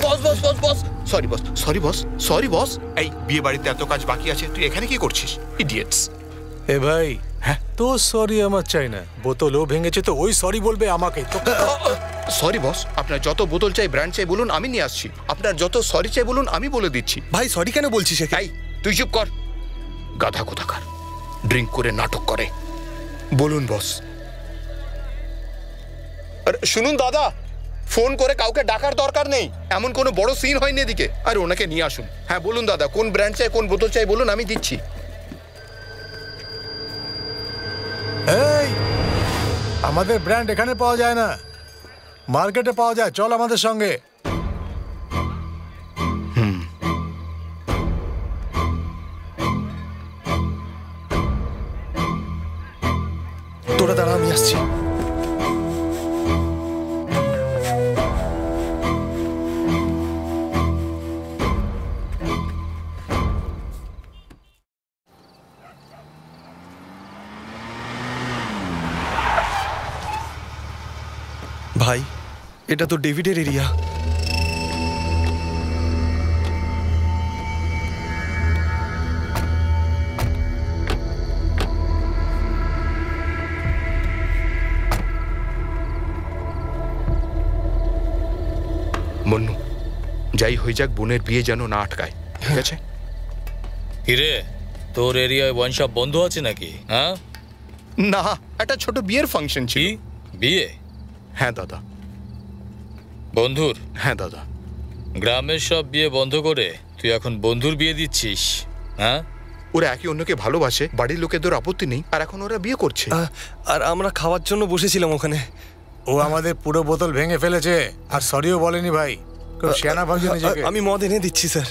Boss boss boss boss, sorry boss, sorry boss, sorry boss. এই বিয়ে বাড়িতে এত কাজ বাকি আছে, তুই এখানে কি করছিস? ইডিয়েটস। এ ভাই, হ্যাঁ তো সরি আমার চাই না। বোতলও ভেঙেছে তো ওই সরি বলবে আমাকে। সরি বস, আপনার যত বোতল চাই, ব্র্যান্ড চাই বলুন, আমি নিয়ে আসছি। আপনার যত সরি চাই বলুন, আমি বলে দিচ্ছি। ভাই সরি কেন বলছিস? এই, তুই চুপ কর। গাধা কোথাকার, ড্রিঙ্ক করে নাটক করে। বলুন বস। আরে শুনুন দাদা, ফোন করে কাউকে ডাকার দরকার নেই, এমন কোনো বড় সিন হয়নি এদিকে। আর ওনাকে নিয়ে আসুন। হ্যাঁ বলুন দাদা, কোন ব্র্যান্ড চাই, কোন বোতল চাই বলুন, আমি দিচ্ছি। এই, আমাদের ব্র্যান্ড এখানে পাওয়া যায় না, মার্কেটে পাওয়া যায়। চল আমাদের সঙ্গে। তোরা দাঁড়া, আমি আসছি। ভাই, এটা তো ডেভিডের এরিয়া। মন্নু, যাই হয়ে যাক, বোনের বিয়ে যেন না আটকায়, ঠিক আছে? কিরে, তোর এরিয়ায় ওয়াইন শপ বন্ধ আছে নাকি? হ্যাঁ না, একটা ছোট বিয়ের ফাংশন ছিল। বিয়ে? হ্যাঁ দাদা। বন্ধুর? হ্যাঁ দাদা। গ্রামের সব বিয়ে বন্ধ করে তুই এখন বন্ধুর বিয়ে দিচ্ছিস? হ্যাঁ, ওরা একে অন্যকে ভালোবাসে, বাড়ির লোকেদের আপত্তি নেই, আর এখন ওরা বিয়ে করছে। আর আমরা খাওয়ার জন্য বসেছিলাম ওখানে। ও আমাদের পুরো বোতল ভেঙে ফেলেছে আর সরিও বলেনি ভাই। খুব শিয়ানা ভাবছে নিজেকে। আমি মদ এনে দিচ্ছি স্যার।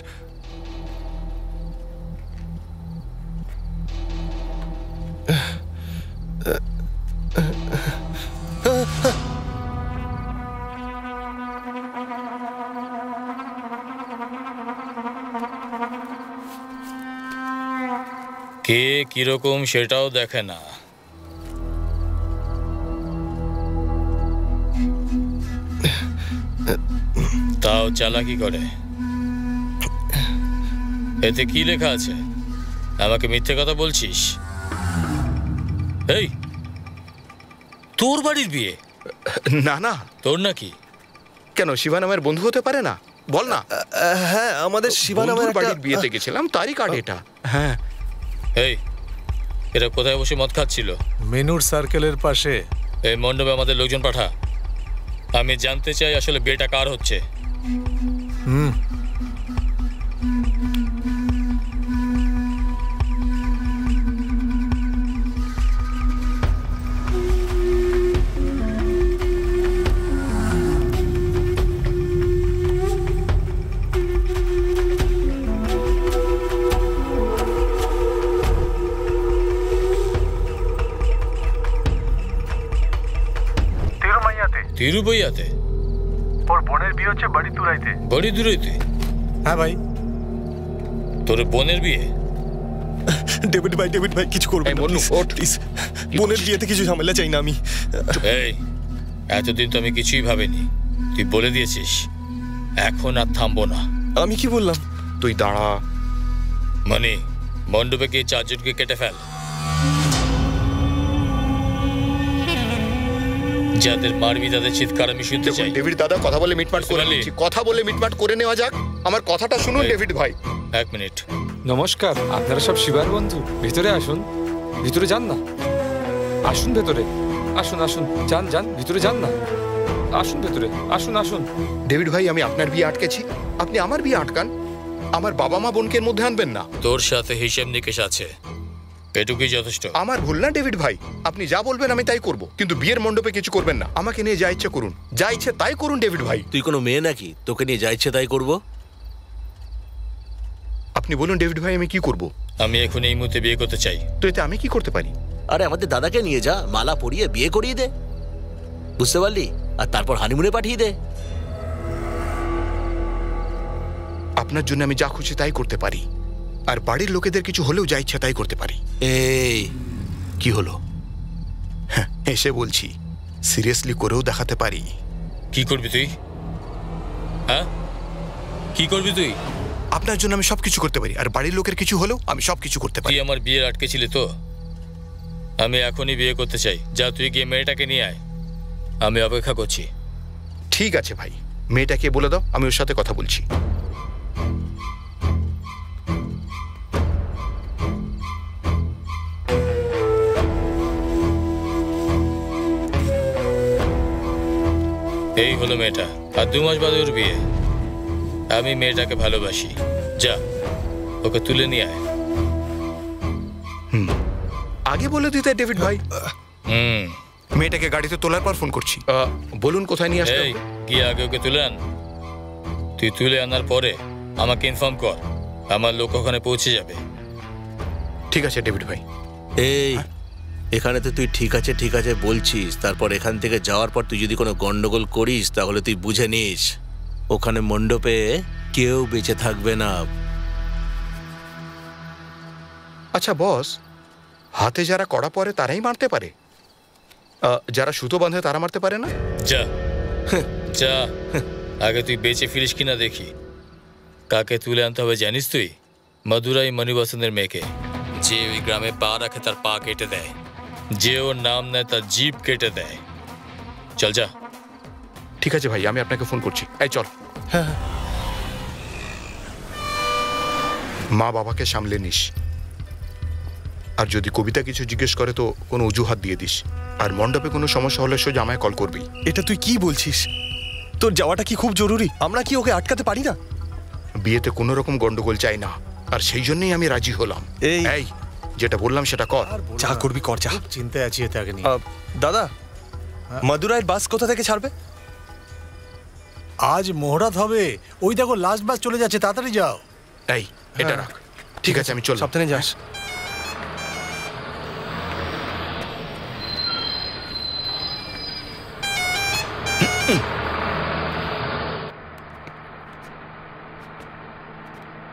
কে কিরকম সেটাও দেখে না। তাও চালাকি করে। এতে কি লেখা আছে? আমাকে মিথ্যে কথা বলছিস? এই, তোর বাড়ির বিয়ে? না না। তোর নাকি? কেন, শিবা নামের বন্ধু হতে পারে না? বল না। হ্যাঁ, আমাদের শিবা নামের বাড়ির বিয়েতে গেছিলাম, তারই কার্ড এটা। হ্যাঁ। এই, এরা কোথায় বসে মদ খাচ্ছিল? মেনুর সার্কেলের পাশে। এই মণ্ডপে আমাদের লোকজন পাঠা। আমি জানতে চাই আসলে বিয়েটা কার হচ্ছে। তিরুবইয়াতে? ওর বোনের বিয়ে হচ্ছে বাড়ি তুরাইতে। বাড়ি তুরাইতে? হ্যাঁ ভাই। তোর বোনের বিয়ে? ডেভিড ভাই কিছু করবেন না প্লিজ। বোনের বিয়েতে কিছু ঝামেলা চাই না আমি। এই, এতদিন তো আমি কিছুই ভাবিনি, তুই বলে দিয়েছিস। এখন আর থামবো না। আমি কি বললাম? তুই দাঁড়া। মানে মণ্ডপে গিয়ে 4 জনকে কেটে ফেল, যাদের মারবি তাদের চিৎকার আমি শুনতে চাই। ডেভিড দাদা, কথা বলে মিটমাট করে নিচ্ছি। কথা বলে মিটমাট করে নেওয়া যাক। আমার কথাটা শুনুন ডেভিড ভাই। 1 মিনিট। নমস্কার, আপনারা সব শিবার বন্ধু। ভিতরে আসুন। ভিতরে যান না। আসুন ভেতরে। আসুন আসুন, যান ভিতরে যান না। আসুন ভেতরে, আসুন। ডেভিড ভাই, আমি আপনার বিয়ে আটকেছি, আপনি আমার বিয়ে আটকান। আমার বাবা মা বোনকে মধ্যে আনবেন না। তোর সাথে হিসেব নিকেশ আছে, এটুকুই যথেষ্ট। আমার ভুল না ডেভিড ভাই, আপনি যা বলবেন আমি তাই করব, কিন্তু বিয়ের মণ্ডপে কিছু করবেন না। আমাকে নিয়ে যা ইচ্ছে করুন, যা ইচ্ছে তাই করুন ডেভিড ভাই। তুই কোনো মেয়ে নাকি তোকে নিয়ে যা ইচ্ছে তাই করব? আপনি বলুন ডেভিড ভাই, আমি কি করব? আমি এখন এই মুহূর্তে বিয়ে করতে চাই। তো এতে আমি কি করতে পারি? আরে আমাদের দাদাকে নিয়ে যা, মালা পরিয়ে বিয়ে করিয়ে দে, বুঝতে পারলি? আর তারপর হানিমুনে পাঠিয়ে দে। আপনার জন্য আমি যা খুশি তাই করতে পারি, আর বাড়ির লোকেদের কিছু হলেও যা ইচ্ছা তাই করতে পারি। এই কি হলো? হ্যাঁ, এসে বলছি, সিরিয়াসলি করেও দেখাতে পারি। কি করবি তুই? হ্যাঁ, কি করবি তুই? আপনার জন্য আমি সবকিছু করতে পারি, আর বাড়ির লোকের কিছু হলেও আমি সবকিছু করতে পারি। তুই আমার বিয়ে আটকে ছিলি তো? আমি এখনই বিয়ে করতে চাই। যা, তুই গিয়ে মেয়েটাকে নিয়ে আয়, আমি অপেক্ষা করছি। ঠিক আছে ভাই, মেয়েটাকে বলে দাও আমি ওর সাথে কথা বলছি। এই হলো মেয়েটা, আর 2 মাস বাদে ওর বিয়ে। আমি মেয়েটাকে ভালোবাসি। যা, ওকে তুলে নিয়ে আয়। আগে বলে দিতে ডেভিড ভাই। হুম, মেয়েটাকে গাড়িতে তোলার পর ফোন করছি। বলুন কোথায় নিয়ে আসতে? গিয়ে আগে ওকে তুলে আন। তুই তুলে আনার পরে আমাকে ইনফর্ম কর, আমার লোক ওখানে পৌঁছে যাবে। ঠিক আছে ডেভিড ভাই। এই এখানে তো তুই ঠিক আছে বলছিস, তারপর এখান থেকে যাওয়ার পর তুই যদি কোনো গন্ডগোল করিস তাহলে তুই বুঝে নিস ওখানে মণ্ডপে কেউ বেঁচে থাকবে না। আচ্ছা বস, হাতে যারা কড়া পরে তারাই মারতে পারে, যারা সুতো বাঁধে তারা মারতে পারে না? যা যা, আগে তুই বেঁচে ফিরিস কিনা দেখি। কাকে তুলে আনতে হবে জানিস তুই? মধুরাই মণিবসনের মেয়েকে। যে ওই গ্রামে পা রাখে তার পা কেটে দেয়, যে ওর নাম নেয় তার জিভ কেটে দেয়। চল যা। ঠিক আছে ভাই, আমি আপনাকে ফোন করছি। এই চল। মা বাবাকে সামলে নিস। আর যদি কবিতা কিছু জিজ্ঞেস করে তো কোনো অজুহাত দিয়ে দিস। আর মণ্ডপে কোনো সমস্যা হলে সোজা আমায় কল করবি। এটা তুই কি বলছিস? তোর যাওয়াটা কি খুব জরুরি? আমরা কি ওকে আটকাতে পারি না? বিয়েতে কোনো রকম গন্ডগোল চাই না, আর সেই জন্যই আমি রাজি হলাম। এই যেটা বললাম সেটা কর। যা করবি কর, যা। চিন্তায় আছি এতে আগে নিয়ে। দাদা, মাদুরাইয়ের বাস কোথা থেকে ছাড়বে? আজ মোহরাত হবে, ওই দেখো লাস্ট বাস চলে যাচ্ছে, তাড়াতাড়ি যাও। এই এটা রাখ। ঠিক আছে, আমি চল। সাবধানে যাস।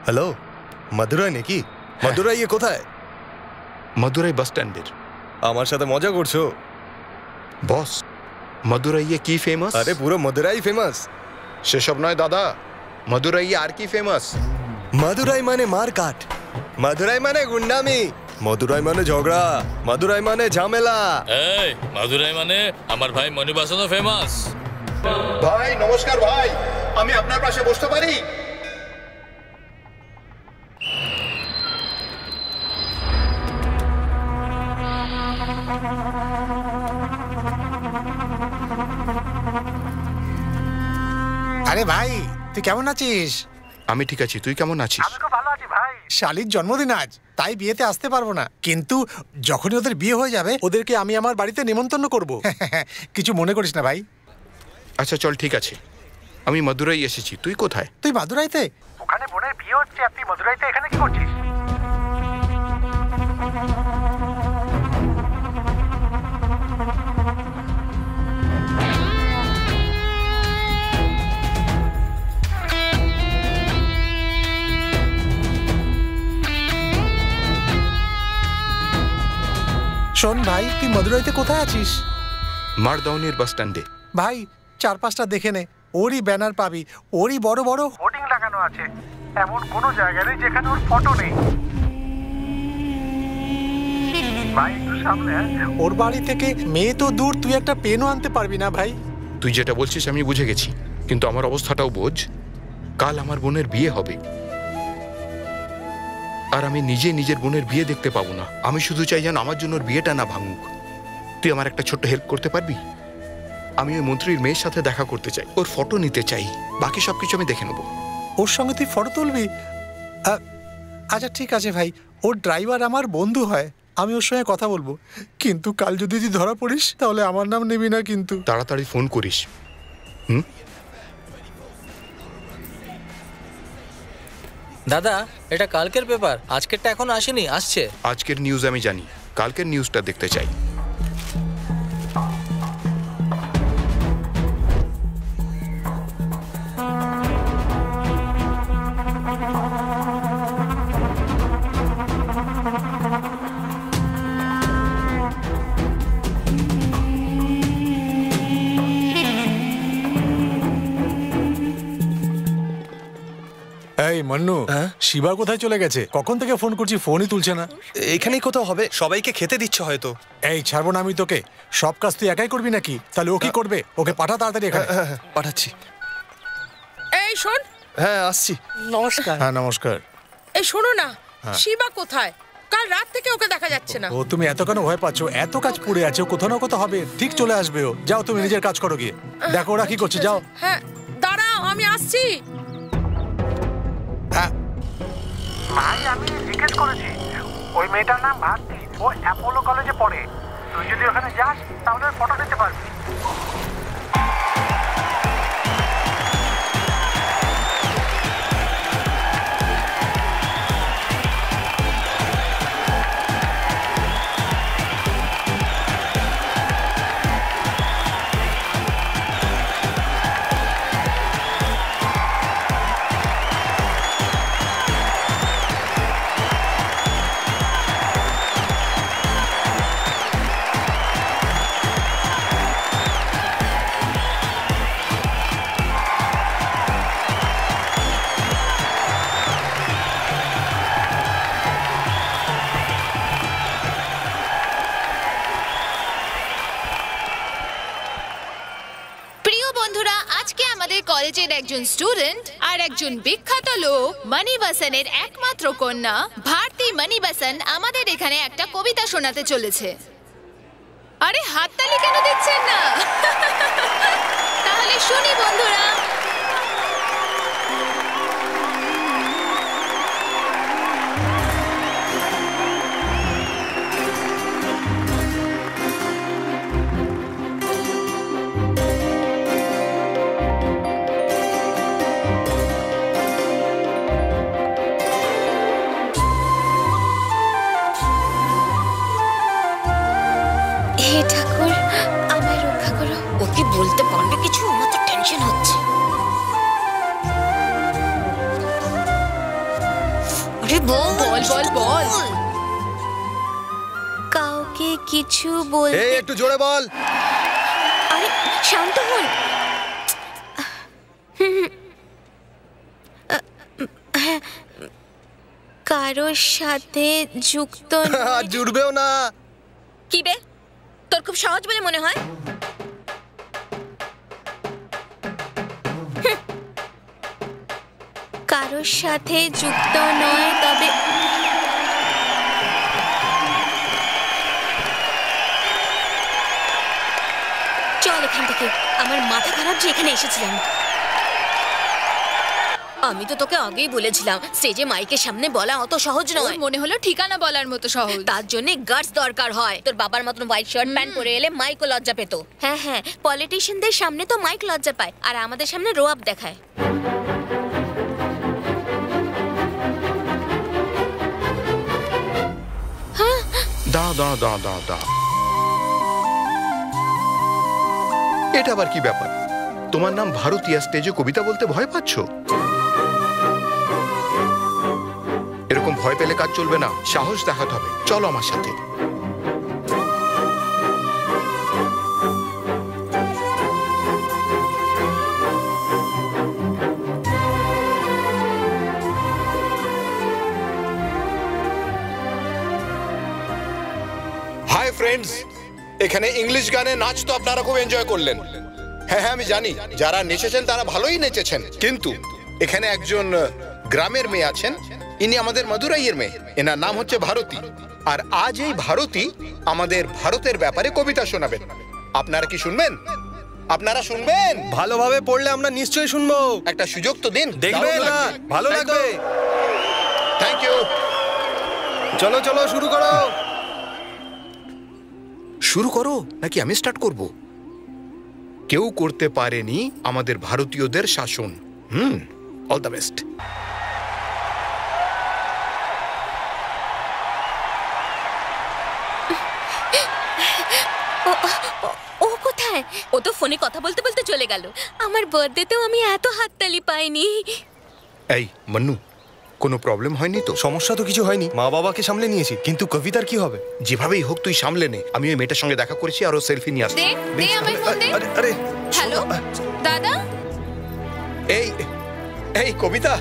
হ্যালো, মাদুরাই নাকি? মাদুরাই কোথায়? মাদুরাই বাস স্ট্যান্ডের। আমার সাথে মজা করছো? বস, মাদুরাইয়ে কি ফেমাস? আরে পুরো মাদুরাই ফেমাস। সেসব নয় দাদা, মাদুরাইয়ে আর কি ফেমাস? মাদুরাই মানে মারকাট, মাদুরাই মানে গুন্ডামি, মাদুরাই মানে ঝগড়া, মাদুরাই মানে ঝামেলা। এই মাদুরাই মানে আমার ভাই মনিবাসনও ফেমাস। ভাই নমস্কার ভাই, আমি আপনার পাশে বসতে পারি? আরে ভাই, তুই কেমন আছিস? আমি ঠিক আছি, তুই কেমন আছিস? আমি খুব ভালো আছি ভাই। শালির জন্মদিন আজ, তাই বিয়েতে আসতে পারবো না, কিন্তু যখনই ওদের বিয়ে হয়ে যাবে ওদেরকে আমি আমার বাড়িতে নিমন্ত্রণ করব। কিছু মনে করিস না ভাই। আচ্ছা চল, ঠিক আছে। আমি মাদুরাই এসেছি, তুই কোথায়? তুই মাদুরাইতে? ওখানে বোনের বিয়ে হচ্ছে, আপনি মদুরাইতে এখানে কি করছিস? শোন ভাই, তুই মাদুরাইতে কোথায় আছিস? মারদাউনির বাস স্ট্যান্ডে। ভাই 4-5টা দেখে নে, ওরই ব্যানার পাবি, ওরই বড় বড় হোর্ডিং লাগানো আছে। এমন কোনো জায়গা নেই যেখানে ওর ফটো নেই। ভাই একটু সামনে। ওর বাড়ি থেকে মেয়ে তো দূর, তুই একটা পেনও আনতে পারবি না ভাই। তুই যেটা বলছিস আমি বুঝে গেছি, কিন্তু আমার অবস্থাটাও বোঝ। কাল আমার বোনের বিয়ে হবে, আর আমি নিজে নিজের বোনের বিয়ে দেখতে পাবো না। আমি শুধু চাই যেন আমার জন্য ওর বিয়েটা না ভাঙুক। তুই আমার একটা ছোট্ট হেল্প করতে পারবি? আমি ওই মন্ত্রীর মেয়ের সাথে দেখা করতে চাই, ওর ফটো নিতে চাই। বাকি সবকিছু আমি দেখে নেবো। ওর সঙ্গে তুই ফটো তুলবি? আচ্ছা ঠিক আছে ভাই, ওর ড্রাইভার আমার বন্ধু হয়, আমি ওর সঙ্গে কথা বলবো। কিন্তু কাল যদি তুই ধরা পড়িস তাহলে আমার নাম নিবি না কিন্তু। তাড়াতাড়ি ফোন করিস। দাদা, এটা কালকের পেপার, আজকেরটা এখন আসেনি, আসছে। আজকের নিউজ আমি জানি, কালকের নিউজটা দেখতে চাই। এই মান্নু, শিবা কোথায় চলে গেছে? কখন থেকে ফোন করছি, ফোনই তুলছে না। এখানেই কোথাও হবে, সবাইকে খেতে দিচ্ছ হয়তো। এই ছাড়বো না আমি তোকে, সব কাজ তুই একাই করবি নাকি? তাহলে ও কি করবে? ওকে পাঠা তাড়াতাড়ি এখানে। পাঠাচ্ছি। এই শোন। হ্যাঁ আসছি। নমস্কার। হ্যাঁ নমস্কার। এই শোনো না, হ্যাঁ। শিবা কোথায়? কাল রাত থেকে ওকে দেখা যাচ্ছে না। ও তুমি এত কেন ভয় পাচ্ছ? এত কাজ পড়ে আছে, ও কোথাও না কোথাও হবে, ঠিক চলে আসবে ও। যাও তুমি নিজের কাজ করো গিয়ে, দেখো ওরা কি করছে, যাও। হ্যাঁ দাঁড়াও, আমি আসছি। ভাই আমি জিজ্ঞেস করেছি, ওই মেয়েটার নাম ভারতী, ও অ্যাপোলো কলেজে পড়ে। তুই যদি ওখানে যাস তাহলে ফটো নিতে পারবি। বন্ধুরা, আজকে আমাদের কলেজের একজন স্টুডেন্ট আর একজন বিখ্যাত লোক মণিবাসনের একমাত্র কন্যা ভারতী মণিবাসন আমাদের এখানে একটা কবিতা শোনাতে চলেছে। আরে হাততালি কেন দিচ্ছেন না? তাহলে শুনি বন্ধুরা। হে ঠাকুর, আমায় রক্ষা করো। ওকে বলতে পারবে কিছু? আমার তো টেনশন হচ্ছে। আরে বল বল বল। কাউকে কিছু বল। এই একটু জোরে বল। আরে শান্ত হন। কারোর সাথে যুক্ত জুড়বেও না। কি বে, তোর খুব সহজ বলে মনে হয়? কারোর সাথে যুক্ত নয়, তবে চল এখান থেকে। আমার মাথা খারাপ যে এখানে এসেছিলাম। আমি তো তোকে আগেই বলেছিলাম স্টেজে মাইকের সামনে বলা অত সহজ নয়। মনে হলো ঠিকানা বলার মতো সহজ। তার জন্য গার্ডস দরকার হয়। তোর বাবার মতন হোয়াইট শার্ট প্যান্ট পরে এলে মাইকও লজ্জা পেত। হ্যাঁ হ্যাঁ, পলিটিশিয়ানদের সামনে তো মাইক লজ্জা পায়, আর আমাদের সামনে রোয়াব দেখায়। দা দা দা দা দা, এটা আবার কি ব্যাপার? তোমার নাম ভারতী, স্টেজে কবিতা বলতে ভয় পাচ্ছ? এরকম ভয় পেলে কাজ চলবে না, সাহস দেখাতে হবে। চলো আমার সাথে। হাই ফ্রেন্ডস, এখানে ইংলিশ গানে নাচ তো আপনারা খুব এনজয় করলেন। হ্যাঁ হ্যাঁ, আমি জানি যারা নেচেছেন তারা ভালোই নেচেছেন, কিন্তু এখানে একজন গ্রামের মেয়ে আছেন। ইনি আমাদের মাদুরাইয়ের মেয়ে। এনার নাম হচ্ছে ভারতী। আর আজ এই ভারতী আমাদের ভারতের ব্যাপারে কবিতা শোনাবেন। আপনারা কি শুনবেন? আপনারা শুনবেন? ভালোভাবে পড়লে আমরা নিশ্চয়ই শুনবো। একটা সুযোগ তো দিন। দেখবেন না, ভালো লাগবে। Thank you. চলো চলো, শুরু করো। শুরু করো নাকি আমি স্টার্ট করব? কেউ করতে পারেনি আমাদের ভারতীয়দের শাসন। All the best. ও কোথায়? ও তো ফোনে কথা বলতে বলতে চলে গেল। আমার বার্থডেতেও আমি এত হাততালি পাইনি। এই মন্নু, কোনো প্রবলেম হয়নি তো? সমস্যা তো কিছু হয়নি, মা বাবাকে সামলে নিয়েছি, কিন্তু কবিতার কি হবে? যেভাবেই হোক তুই সামলে নে। আমি ওই মেয়েটার সঙ্গে দেখা করেছি আর ও সেলফি নিয়ে আসছে। দে আমায় ফোন দে। আরে হ্যালো দাদা। এই এই কবিতা,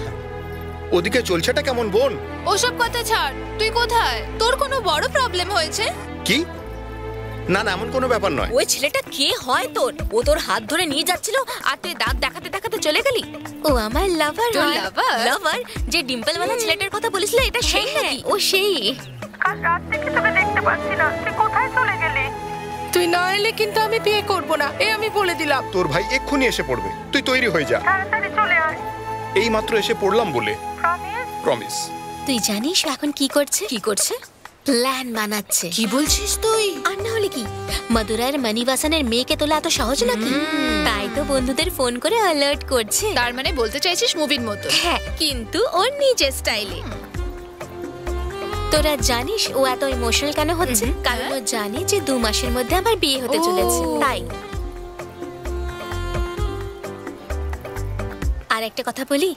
ওদিকে চলছেটা কেমন বোন? ওসব কথা ছাড়, তুই কোথায়? তোর কোনো বড় প্রবলেম হয়েছে? কি? না না, এমন কোনো ব্যাপার নয়। ওই ছেলেটা কে হয় তোর? ও তোর হাত ধরে নিয়ে যাচ্ছিল আর তুই দাগ দেখাতে দেখাতে চলে গেলি। ও আমার লাভার। লাভার? যে ডিম্পলওয়ালা ছেলেটার কথা বলেছিল, এটা সেই নাকি? ও সেই। কাল রাত থেকে তোকে দেখতে পাচ্ছি না, তুই কোথায় চলে গেলি? তুই না এলে কিন্তু আমি বিয়ে করব না, আমি বলে দিলাম। তোর ভাই এক্ষুনি এসে পড়বে, তুই তৈরি হয়ে যা। তাড়াতাড়ি চলে আয়। এই মাত্র এসে পড়লাম বলে। প্রমিস। তুই জানিস এখন কি করছে? কি করছে? প্ল্যান বানাচ্ছে। কি বলছিস তুই? আর না হলে কি, মাদুরাইয়ের মণিবাসনের মেয়েকে তোলা এত সহজ নাকি? তাই তো বন্ধুদের ফোন করে অ্যালার্ট করছে। তার মানে বলতে চাইছিস মুভির মতো? হ্যাঁ, কিন্তু ওর নিজের স্টাইলে। তোরা জানিস ও এত ইমোশনাল কেন হচ্ছে? কারণ ও জানে যে 2 মাসের মধ্যে আমার বিয়ে হতে চলেছে, তাই। আর একটা কথা বলি,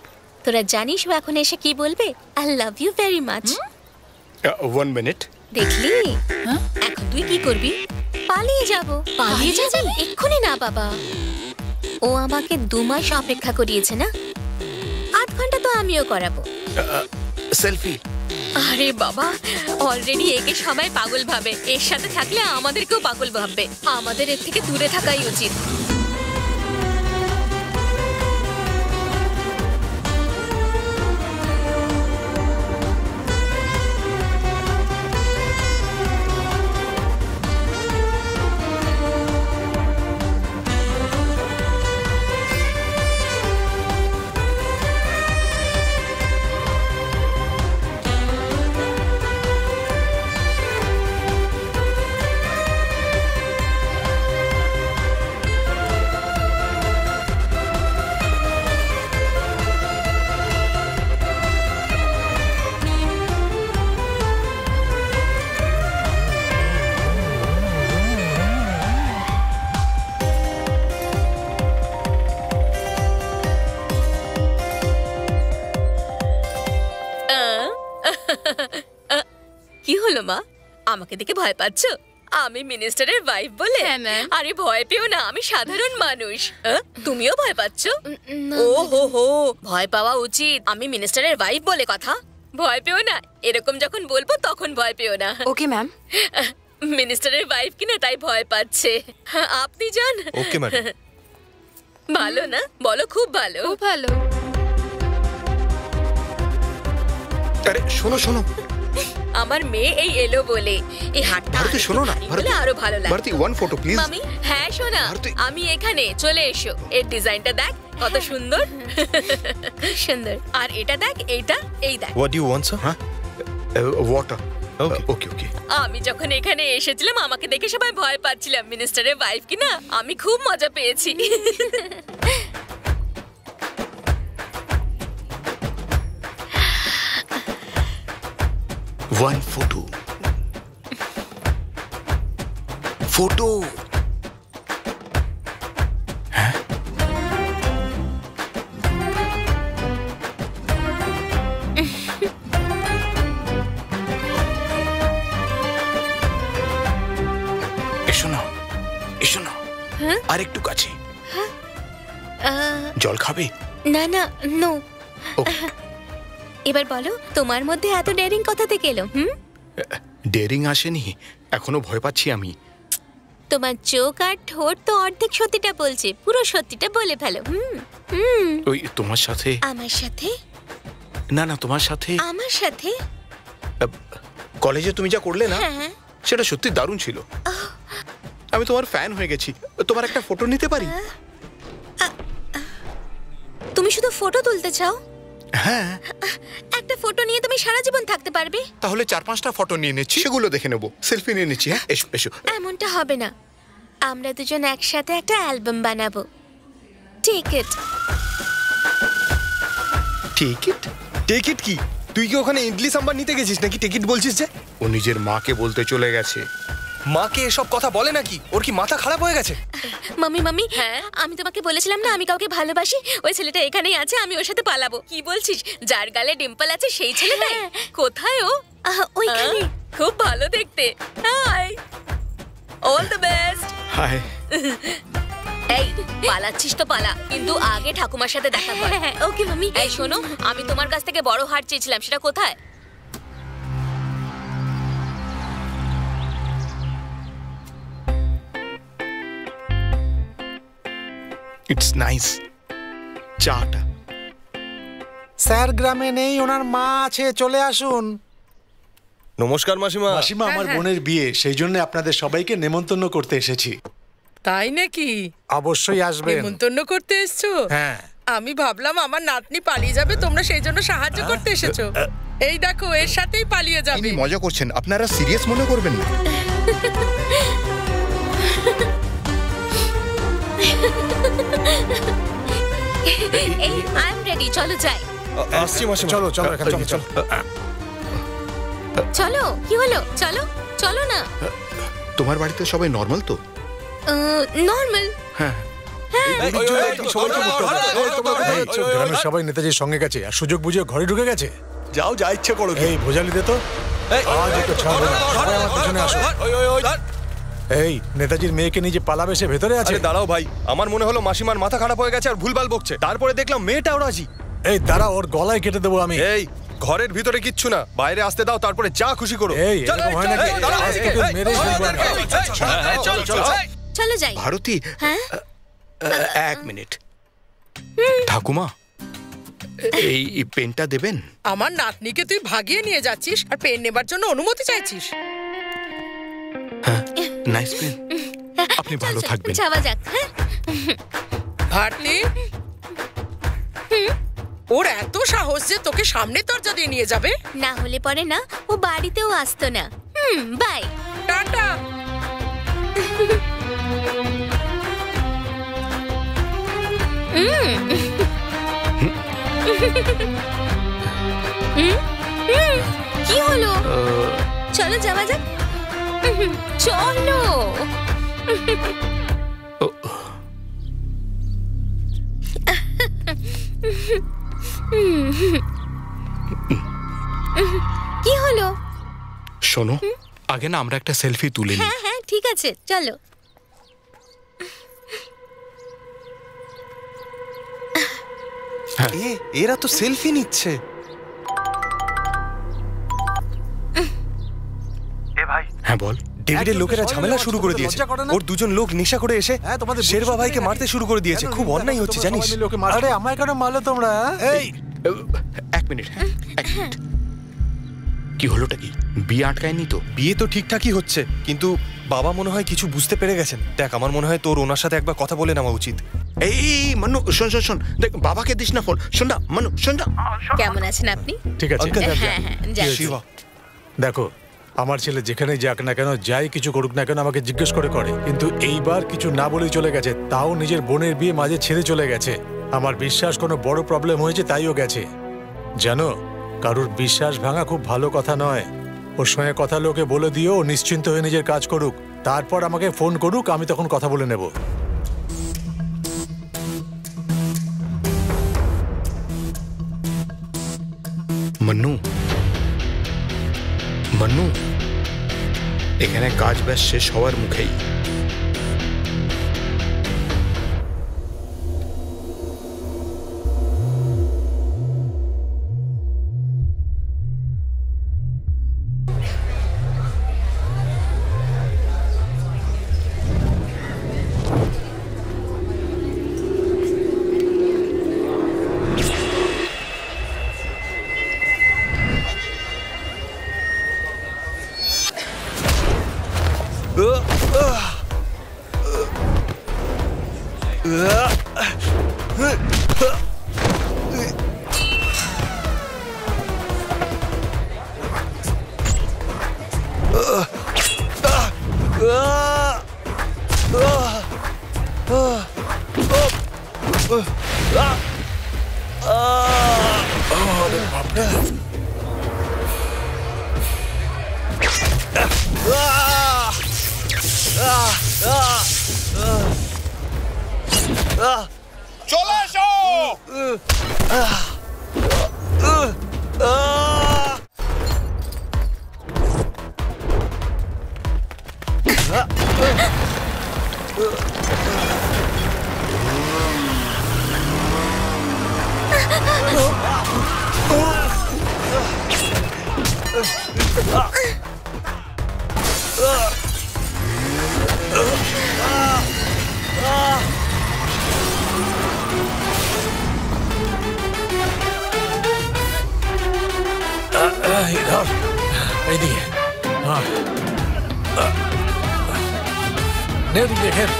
তোরা জানিস ও এখন এসে কি বলবে? I love you very much. 1 minute. দেখলি? এখন তুই কি করবি? পালিয়ে যাব। পালিয়ে যাবি? এক্ষুনি না বাবা, ও আমাকে 2 মাস অপেক্ষা করিয়েছে না, 8 ঘন্টা তো আমিও করাবো। সেলফি। আরে বাবা, অলরেডি একে সবাই পাগল ভাবে, এর সাথে থাকলে আমাদেরকেও পাগল ভাববে। আমাদের এর থেকে দূরে থাকাই উচিত। হলো মা? আমাকে দেখে ভয় পাচ্ছ? আমি মিনিস্টারের ওয়াইফ বলে? আরে ভয় পেও না, আমি সাধারণ মানুষ। তুমিও ভয় পাচ্ছ? ও হো হো, ভয় পাওয়া উচিত। আমি মিনিস্টারের ওয়াইফ বলে কথা। ভয় পেও না, এরকম যখন বলবো তখন ভয় পেও না। Okay ma'am. মিনিস্টারের ওয়াইফ কিনা তাই ভয় পাচ্ছে। আপনি যান। Okay madam. ভালো না? বলো খুব ভালো। খুব ভালো। আরে শোনো শোনো, আমার মেয়ে এই এলো বলে এই হাতটা ভারতী শোনো না, বলে আরো ভালো লাগে। Bharati one photo please. মামি, হ্যাঁ শোনা, আমি এখানে চলে এসো। এর ডিজাইনটা দেখ কত সুন্দর। সুন্দর। আর এটা দেখ, এইটা, এই দেখ। What do you want sir? হ্যাঁ, ওয়াটার। Okay okay. আমি যখন এখানে এসেছিলাম আমাকে দেখে সবাই ভয় পাচ্ছিলাম। মিনিস্টারের ওয়াইফ কি না, আমি খুব মজা পেয়েছি। One photo. ফটো। হ্যাঁ, এসো না, এসো না, আর একটু কাছে। জল খাবে? না না, নো। এবার বলো, তোমার মধ্যে এত ডেয়ারিং কথা থেকে এলো? ডেরিং আসেনি, এখনো ভয় পাচ্ছি আমি। তোমার চোখ আর ঠোঁট তো অর্ধেক সত্যিটা বলছে, পুরো সত্যিটা বলে ফেলো। ওই তোমার সাথে। আমার সাথে? না না, তোমার সাথে। আমার সাথে? কলেজে তুমি যা করলে না, হ্যাঁ। সেটা সত্যি দারুণ ছিল। আমি তোমার ফ্যান হয়ে গেছি। তোমার একটা ফটো নিতে পারি? তুমি শুধু ফটো তুলতে চাও? হ্যাঁ। একটা ফটো নিয়ে তুমি সারা জীবন থাকতে পারবে? তাহলে 4-5টা ফটো নিয়ে নিচ্ছি, সেগুলো দেখে নেবো, সেলফি নিয়ে নিচ্ছি। হ্যাঁ, এসো এসো। এমনটা হবে না, আমরা দুজন একসাথে একটা অ্যালবাম বানাবো। টিকিট। টিকিট? টিকিট কি? তুই কি ওখানে ইডলি সাম্বার নিতে গেছিস নাকি টিকিট বলছিস যে? ও নিজের মাকে বলতে চলে গেছে। মাকে এসব কথা বলে নাকি? ওর কি মাথা খারাপ হয়ে গেছে? মাম্মি মাম্মি, হ্যাঁ আমি তোমাকে বলেছিলাম না আমি কাউকে ভালোবাসি। ওই ছেলেটা এখানেই আছে, আমি ওর সাথে পালাবো। কি বলছিস? যার গালে ডিম্পল আছে সেই ছেলেটা? কোথায় ও? ওইখানে। খুব ভালো দেখতে। Hi, all the best. Hi. এই পালাচ্ছিস তো পালা, কিন্তু আগে ঠাকুমার সাথে দেখা কর। ওকে মাম্মি। এই শোনো, আমি তোমার কাছ থেকে বড় হার চেয়েছিলাম, সেটা কোথায়? It's nice. চাটা। স্যার গ্রামে নেই, ওনার মা আছে, চলে আসুন। নমস্কার মাসিমা। মাসিমা, আমার বোনের বিয়ে, সেই জন্য আপনাদের সবাইকে নেমন্তন্ন করতে এসেছি। তাই নাকি? অবশ্যই আসবেন। নেমন্তন্ন করতে এসছো? হ্যাঁ। আমি ভাবলাম আমার নাতনি পালিয়ে যাবে, তোমরা সেই জন্য সাহায্য করতে এসেছো। এই দেখো, এর সাথেই পালিয়ে যাবে। ইনি মজা করছেন, আপনারা সিরিয়াস মনে করবেন না। এই আই এম রেডি, চলো যাই। আসছি মাসিমা। চলো চলো, এখানে চলো চলো। চলো, কি হলো? চলো চলো না। তোমার বাড়িতে সবাই নর্মাল তো? নর্মাল। হ্যাঁ। গ্রামের সবাই নেতাজির সঙ্গে গেছে আর সুযোগ বুঝে ঘরে ঢুকে গেছে। যাও, যা ইচ্ছে করো। এই ভোজালি দে তো। আজ একটু ছাড়বো না, সবাই আমার পিছনে আসো। এই নেতাজির মেয়েকে নিয়ে যে পালাবে সে ভেতরে আছে। দাঁড়াও ভাই, আমার মনে হলো মাসিমার মাথা খারাপ হয়ে গেছে আর ভুলভাল বকছে। তারপরে দেখলাম মেয়েটাও রাজি। এই দাঁড়া, ওর গলায় কেটে দেবো আমি। এই ঘরের ভিতরে কিচ্ছু না, বাইরে আসতে দাও, তারপরে যা খুশি করো। এই এরকম হয় নাকি? আজ তোকে মেরেই ফেলবো আমি। চলো চলো চলো যাই। ভারতী, হ্যাঁ, 1 মিনিট। ঠাকুমা, এই পেনটা দেবেন? আমার নাতনিকে তুই ভাগিয়ে নিয়ে যাচ্ছিস আর পেন নেবার জন্য অনুমতি চাইছিস? হ্যাঁ, নাইস পেন। আপনি ভালো থাকবেন। যাওয়া যাক। ভারতী, ওর এত সাহস যে তোকে সামনে দরজা দিয়ে নিয়ে যাবে? না হলে পরে না, ও বাড়িতেও আসতো না। বাই। টাটা। কি হলো? চলো যাওয়া যাক। চলো। কি হলো? শোনো, আগে না আমরা একটা সেলফি তুলে নিই। হ্যাঁ হ্যাঁ ঠিক আছে, চলো। এরা তো সেলফি নিচ্ছে। হ্যাঁ বল। ডেভিডের লোকেরা ঝামেলা শুরু করে দিয়েছে। ওর দুজন লোক নেশা করে এসে শেরবা ভাইকে মারতে শুরু করে দিয়েছে। খুব অন্যায় হচ্ছে জানিস। আরে আমায় কেন মারলো তোমরা? এই এক মিনিট, এক মিনিট। কি হলোটা কি? বিয়ে আটকায়নি তো? বিয়ে তো ঠিকঠাকই হচ্ছে, কিন্তু বাবা মনে হয় কিছু বুঝতে পেরে গেছেন। দেখ, আমার মনে হয় তোর ওনার সাথে একবার কথা বলে নেওয়া উচিত। এই মান্নু, শোন শোন শোন, দেখ বাবাকে দিস না ফোন। শোন না মান্নু, শোন না। কেমন আছেন আপনি? ঠিক আছে। হ্যাঁ হ্যাঁ যাচ্ছি। দেখো, আমার ছেলে যেখানে যাক না কেন, যাই কিছু করুক না কেন, আমাকে জিজ্ঞেস করে, কিন্তু এইবার কিছু না বলেই চলে গেছে। তাও নিজের বোনের বিয়ে মাঝে ছেড়ে চলে গেছে। আমার বিশ্বাস কোনো বড় প্রবলেম হয়েছে তাইও গেছে। জানো, কারুর বিশ্বাস ভাঙা খুব ভালো কথা নয়। ওর সঙ্গে কথা লোকে বলে দিও, ও নিশ্চিন্ত হয়ে নিজের কাজ করুক, তারপর আমাকে ফোন করুক, আমি তখন কথা বলে নেব। মান্নু, মান্নু, এখানে কাজ ব্যাস শেষ হওয়ার মুখেই। চলে এসো। এইদিকে দেখেন।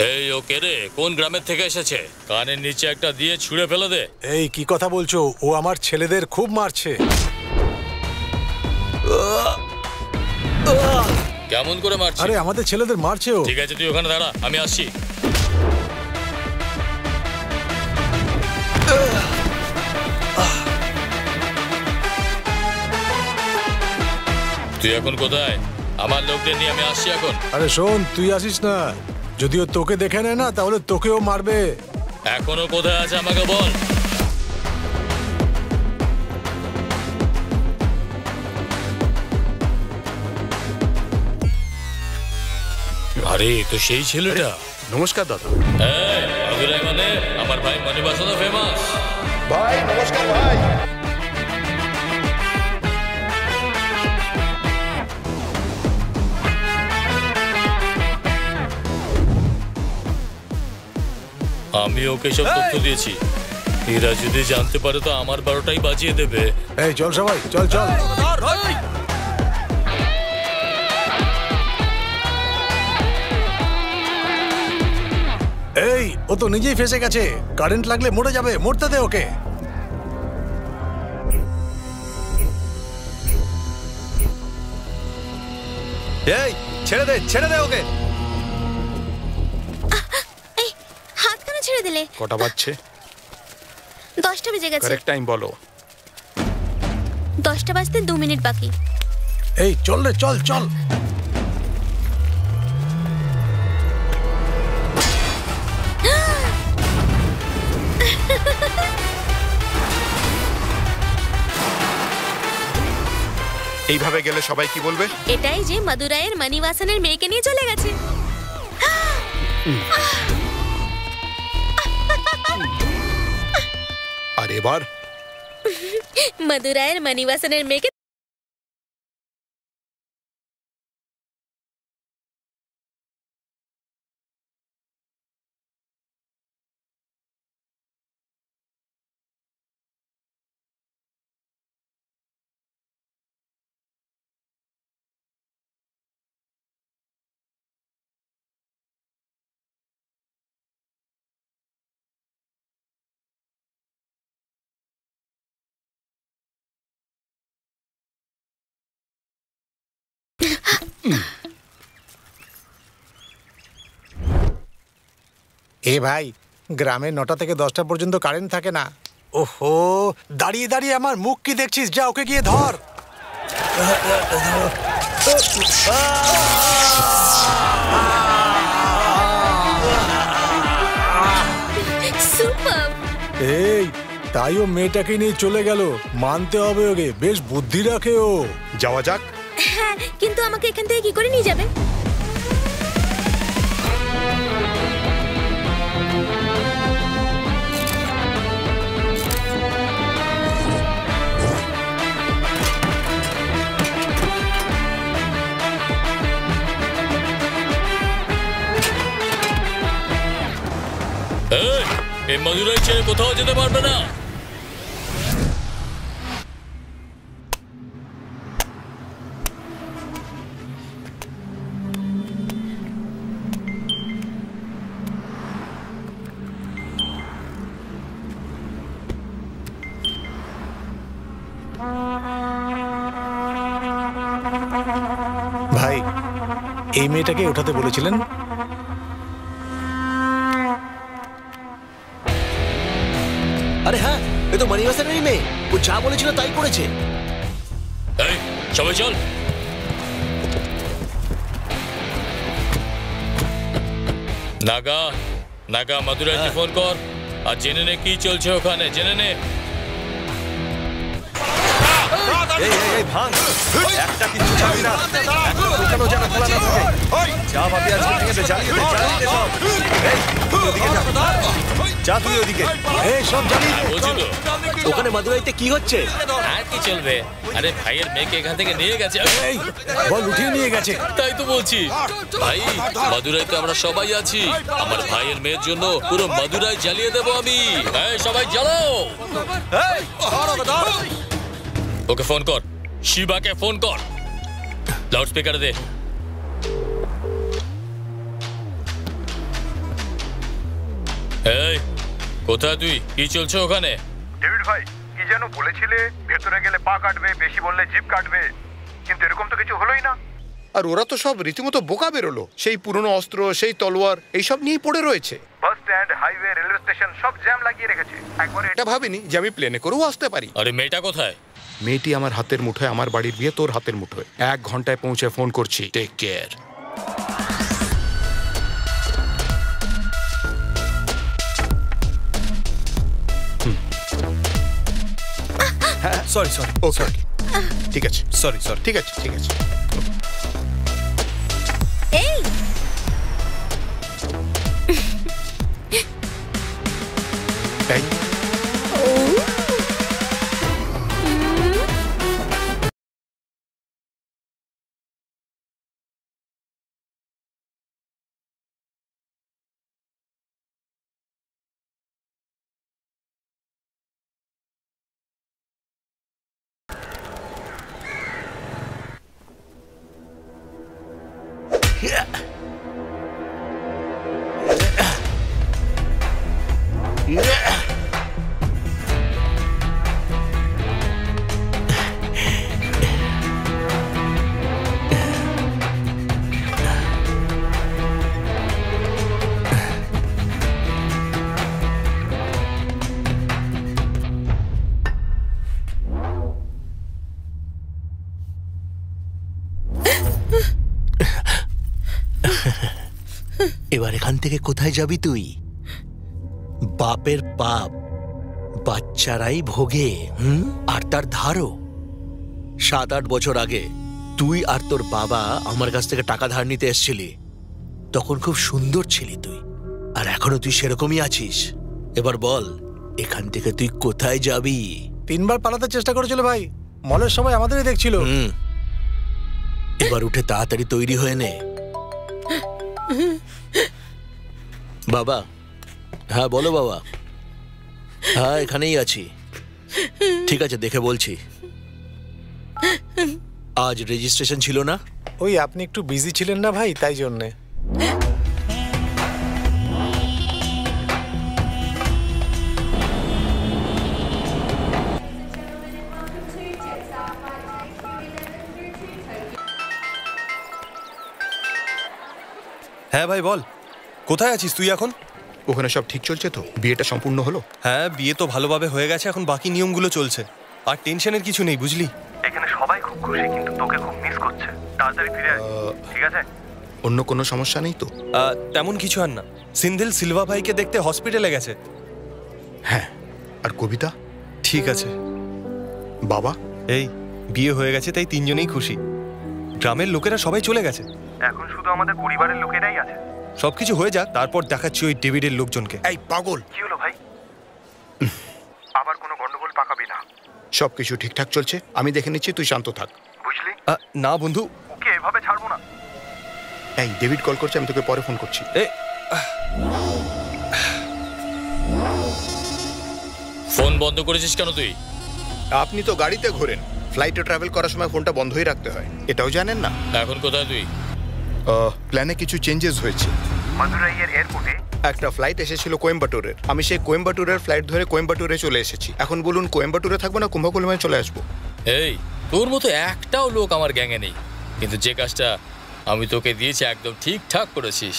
এই ওকে রে, কোন গ্রামের থেকে এসেছে? কানের নিচে একটা দিয়ে ছুঁড়ে ফেলে দে। এই কি কথা বলছো? ও আমার ছেলেদের খুব মারছে। কেমন করে মারছে? আরে আমাদের ছেলেদের মারছে ও। ঠিক আছে, তুই ওখানে দাঁড়া, আমি আসছি। তুই এখন কোথায়? আমার লোকদের নিয়ে আমি আসছি এখন। আরে শোন, তুই আসিস না। যদিও তোকে দেখে নেয় না, তাহলে তোকেও মারবে। এখনো কোথায় আছে আমাকে বল। আরে তো সেই ছেলেটা। নমস্কার দাদা। মধুরাই মানে আমার ভাই মনিবাসনও ফেমাস। ভাই নমস্কার ভাই। আমি ওকে সব তথ্য দিয়েছি। এরা যদি জানতে পারে তো আমার 12টাই বাজিয়ে দেবে। এই চল সবাই, চল চল। এই ও তো নিজেই ফেসে গেছে। কারেন্ট লাগলে মরে যাবে, মরতে দে ওকে। এই ছেড়ে দে, ছেড়ে দে ওকে। হাত কেন ছেড়ে দিলে? কটা বাজছে? 10টা বেজে গেছে। কারেক্ট টাইম বলো। 10টা বাজতে 2 মিনিট বাকি। এই চল রে, চল চল। এইভাবে গেলে সবাই কি বলবে? এটাই যে মাদুরাইয়ের মনিবাসনের মেয়েকে নিয়ে চলে গেছে। আর এবার মাদুরাইয়ের মনিবাসনের মেয়েকে এ ভাই, গ্রামে 9টা থেকে 10টা পর্যন্ত কারেন্ট থাকে না। ওহো, দাঁড়িয়ে দাঁড়িয়ে আমার মুখ কি দেখছিস? যা ওকে গিয়ে ধর। এই, তাই ও মেয়েটাকে নিয়ে চলে গেল। মানতে হবে ওকে, বেশ বুদ্ধি রাখে ও। যাওয়া যাক। হ্যাঁ, কিন্তু আমাকে এখান থেকে কি করে নিয়ে যাবে? এই মাদুরাই ছেড়ে কোথাও যেতে পারবে না। ভাই, এই মেয়েটাকে ওঠাতে বলেছিলেন? আরে হ্যাঁ, এ তো মনিবাসনেরই মেয়ে। ও যা বলেছিল তাই করেছে। এই, সবাই চল। নাগা, নাগা মাদুরাইকে ফোন কর আর জেনে নে কি চলছে ওখানে, জেনে নে। ভাঙ, একটা কিছু ছাড়বি না, কোনো জায়গা খোলা না থাকে। যা ভাবি আজকে থেকে জ্বালিয়ে দে, জ্বালিয়ে দে সব। এই, তুই ওদিকে যা, তুই ওদিকে। এই সব জ্বালিয়ে দে। বলছি তো, ওখানে মাদুরাইতে কি হচ্ছে? আর কি চলবে? আরে ভাইয়ের মেয়েকে এখান থেকে নিয়ে গেছে। এই, বল উঠিয়ে নিয়ে গেছে। তাই তো বলছি ভাই, মাদুরাইতে আমরা সবাই আছি। আমার ভাইয়ের মেয়ের জন্য পুরো মাদুরাই জ্বালিয়ে দেবো আমি। এই, সবাই জ্বালাও। ওকে ফোন কর, শিবাকে ফোন কর, লাউড স্পিকারে দে। এই, কোথায় তুই? কি চলছে ওখানে? ডেভিড ভাই, কি যেন বলেছিলে ভেতরে গেলে পা কাটবে, বেশি বললে জিভ কাটবে, কিন্তু এরকম তো কিছু হলোই না। আর ওরা তো সব রীতিমতো বোকা বেরোলো। সেই পুরনো অস্ত্র, সেই তলোয়ার, এইসব নিয়েই পড়ে রয়েছে। Bus stand, highway, railway station সব জ্যাম লাগিয়ে রেখেছে। একবার এটা ভাবিনি যে আমি প্লেনে করেও আসতে পারি। আরে মেয়েটা কোথায়? মেয়েটি আমার হাতের মুঠোয়, আমার বাড়ির বিয়ে তোর হাতের মুঠোয়। 1 ঘন্টায় পৌঁছে ফোন করছি। Take care. Sorry sorry, okay, ঠিক আছে, সরি সরি, ঠিক আছে, ঠিক আছে। এই, এই, এবার এখান থেকে কোথায় যাবি তুই? বাপের পাপ বাচ্চারাই ভোগে, আর তার ধারও। 7-8 বছর আগে তুই আর তোর বাবা আমার কাছ থেকে টাকা ধার নিতে এসেছিলি। তখন খুব সুন্দর ছিলি তুই, আর এখনো তুই সেরকমই আছিস। এবার বল, এখান থেকে তুই কোথায় যাবি? 3 বার পালাতে চেষ্টা করেছিল ভাই, মলের সবাই আমাদেরই দেখছিল। এবার উঠে তাড়াতাড়ি তৈরি হয়ে নে। বাবা, হ্যাঁ বলো বাবা। হ্যাঁ এখানেই আছি। ঠিক আছে, দেখে বলছি। আজ রেজিস্ট্রেশন ছিল না? ওই আপনি একটু বিজি ছিলেন না ভাই, তাই জন্যে। হ্যাঁ ভাই বল, কোথায় আছিস তুই এখন? ওখানে সব ঠিক চলছে তো? বিয়েটা সম্পূর্ণ হলো? হ্যাঁ, বিয়ে তো ভালোভাবে হয়ে গেছে, এখন বাকি নিয়মগুলো চলছে। আর টেনশনের কিছু নেই, বুঝলি? এখানে সবাই খুব খুশি, কিন্তু তোকে খুব মিস করছে। তাড়াতাড়ি ফিরে আয়, ঠিক আছে? অন্য কোনো সমস্যা নেই তো? তেমন কিছু আর না। সিন্ধিল সিলভা ভাইকে দেখতে হসপিটালে গেছে। হ্যাঁ, আর কবিতা? ঠিক আছে। বাবা? এই বিয়ে হয়ে গেছে, তাই 3 জনেই খুশি। গ্রামের লোকেরা সবাই চলে গেছে, এখন শুধু আমাদের পরিবারের লোকেরাই আছে। সবকিছু হয়ে যাক, তারপর দেখাচ্ছি ওই ডেভিডের লোকজনকে। এই পাগল! কি হলো ভাই? আবার কোনো গন্ডগোল পাকাবি না। সবকিছু ঠিকঠাক চলছে, আমি দেখে নিচ্ছি, তুই শান্ত থাক, বুঝলি? না বন্ধু, ওকে এভাবে ছাড়বো না। এই ডেভিড কল করছে, আমি তোকে পরে ফোন করছি। ফোন বন্ধ করেছিস কেন তুই? আপনি তো গাড়িতে ঘোরেন, ফ্লাইটে ট্রাভেল করার সময় ফোনটা বন্ধই রাখতে হয়, এটাও জানেন না? এখন কোথায় তুই? প্ল্যানে কিছু চেঞ্জেস হয়েছে। মাদুরাইয়ের এয়ারপোর্টে একটা ফ্লাইট এসেছিল কোয়েম্বাটুরের, আমি সেই কোয়েম্বাটুরের ফ্লাইট ধরে কোয়েম্বাটুরে চলে এসেছি। এখন বলুন, কোয়েম্বাটুরে থাকবো না কুম্ভকোণমে চলে আসবো? এই তোর মতো একটাও লোক আমার গ্যাংয়ে নেই, কিন্তু যে কাজটা আমি তোকে দিয়েছি একদম ঠিকঠাক করেছিস।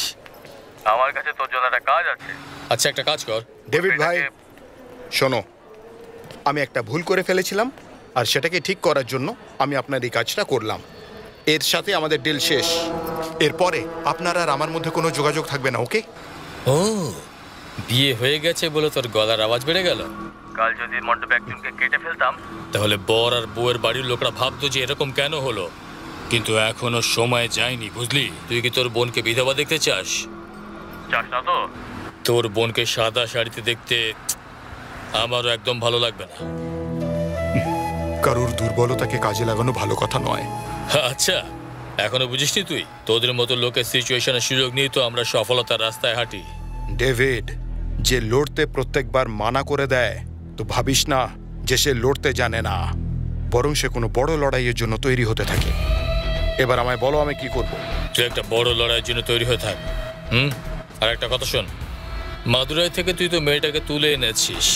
আমার কাছে তোর জন্য একটা কাজ আছে। আচ্ছা, একটা কাজ কর। ডেভিড ভাই শোনো, আমি একটা ভুল করে ফেলেছিলাম, আর সেটাকে ঠিক করার জন্য আমি আপনার এই কাজটা করলাম। এর সাথে আমাদের ডিল শেষ। এরপরে আপনার আর আমার মধ্যে কোনো যোগাযোগ থাকবে না, ওকে? ও, বিয়ে হয়ে গেছে বলে তোর গলার আওয়াজ বেড়ে গেল? কাল যদি মণ্ডপে একজনকে কেটে ফেলতাম, তাহলে বর আর বউয়ের বাড়ির লোকরা ভাবতো যে এরকম কেন হলো। কিন্তু এখনো সময় যায়নি, বুঝলি? তুই কি তোর বোনকে বিধবা দেখতে চাস? চাস না তো? তোর বোনকে সাদা শাড়িতে দেখতে আমারও একদম ভালো লাগবে না। কারুর দুর্বলতাকে কাজে লাগানো ভালো কথা নয়। আচ্ছা, এখনো বুঝিসনি তুই? তোদের মতো লোকের সিচুয়েশনের সুযোগ নিয়ে তো আমরা সফলতার রাস্তায় হাঁটি। ডেভিড, যে লড়তে প্রত্যেকবার মানা করে দেয়, তো ভাবিস না যে সে লড়তে জানে না, বরং সে কোনো বড় লড়াইয়ের জন্য তৈরি হতে থাকে। এবার আমায় বলো, আমি কি করব? তুই একটা বড় লড়াইয়ের জন্য তৈরি হয়ে থাক। আর একটা কথা শোন, মাদুরাই থেকে তুই তো মেয়েটাকে তুলে এনেছিস,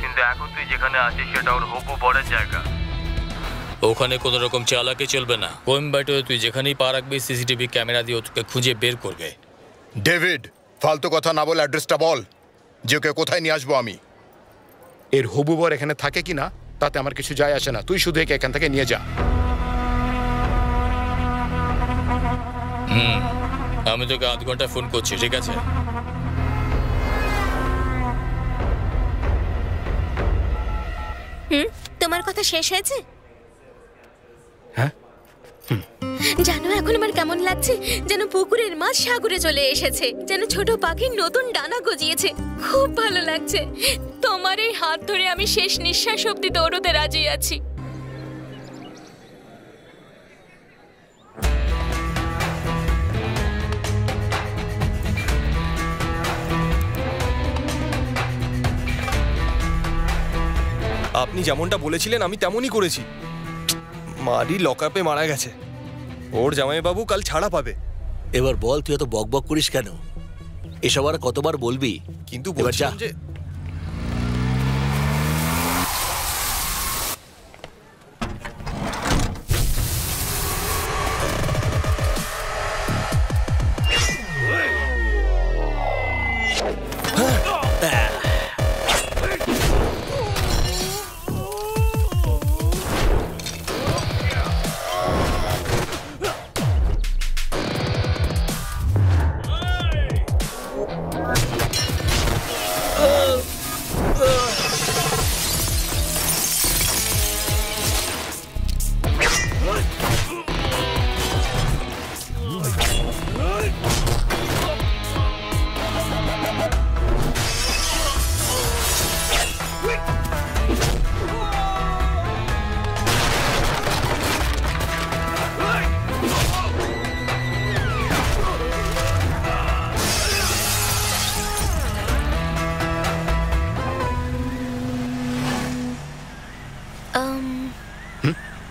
কিন্তু এখন তুই যেখানে আছিস সেটা ওর হবু বরের জায়গা। ওখানে কোনো রকম চালাকি চলবে না। কোয়েম্বাটোরে তুই যেখানেই পা রাখবি, সিসিটিভি ক্যামেরা দিয়ে তোকে খুঁজে বের করবে। ডেভিড, ফালতু কথা না বলে অ্যাড্রেসটা বল, যে ওকে কোথায় নিয়ে আসবো আমি। এর হবু বর এখানে থাকে কিনা তাতে আমার কিছু যায় আসে না, তুই শুধু একে এখান থেকে নিয়ে যা। আমি তোকে 0.5 ঘন্টা ফোন করছি, ঠিক আছে? তোমার কথা শেষ হয়েছে? হ্যাঁ। জানো এখন আমার কেমন লাগছে? যেন পুকুরের মাছ সাগরে চলে এসেছে, যেন ছোট পাখির নতুন ডানা গজিয়েছে। খুব ভালো লাগছে। তোমার এই হাত ধরে আমি শেষ নিঃশ্বাস অব্দি দৌড়তে রাজি আছি। আপনি যেমনটা বলেছিলেন আমি তেমনই করেছি। মারি লকআপে মারা গেছে, ওর জামাইবাবু কাল ছাড়া পাবে। এবার বল, তুই এত বকবক করিস কেন? এসব আর কতবার বলবি? কিন্তু এবার যা। যে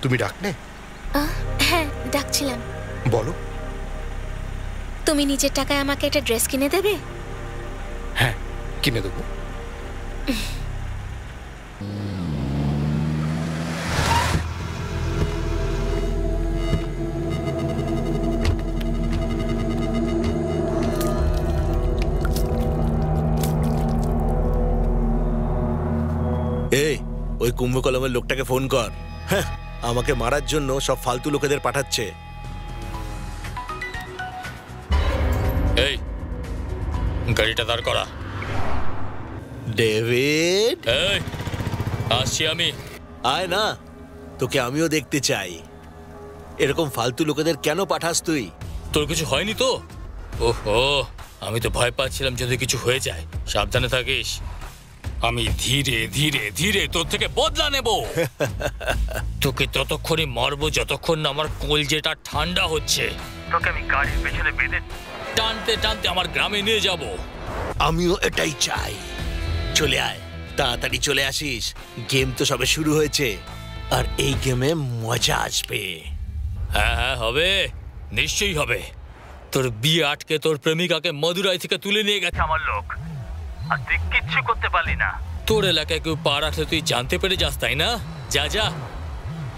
তুমি ডাকলে? হ্যাঁ, ডাকছিলাম। বলো। তুমি নিজের টাকায় আমাকে একটা ড্রেস কিনে দেবে? হ্যাঁ, কিনে দেবো। এই, ওই কুম্ভকলমের লোকটাকে ফোন কর। হ্যাঁ, আমাকে মারার জন্য সব ফালতু লোকেদের পাঠাচ্ছে। এই, গাড়িটা দাঁড় করা। ডেভিড, এই, আসছি আমি। আয় না, তোকে আমিও দেখতে চাই। এরকম ফালতু লোকেদের কেন পাঠাস তুই? তোর কিছু হয়নি তো? ওহো, আমি তো ভয় পাচ্ছিলাম যদি কিছু হয়ে যায়। সাবধানে থাকিস। আমি ধীরে ধীরে ধীরে তোর থেকে বদলা নেব। তোকে ততক্ষণই মারবো যতক্ষণ না আমার কলজেটা ঠান্ডা হচ্ছে। তোকে আমি গাড়ির পেছনে বেঁধে টানতে টানতে আমার গ্রামে নিয়ে যাব। আমিও এটাই চাই। চলে আয়, তাড়াতাড়ি চলে আসিস। গেম তো সবে শুরু হয়েছে, আর এই গেমে মজা আসবে। হ্যাঁ হ্যাঁ, হবে, নিশ্চয়ই হবে। তোর বিয়ে আটকে তোর প্রেমিকাকে মদুরাই থেকে তুলে নিয়ে গেছে আমার লোক, আর তুই কিচ্ছু করতে পারলি না। তোর এলাকায় কেউ পা রাখলে তুই জানতে পেরে যাস, তাই না? যা যা,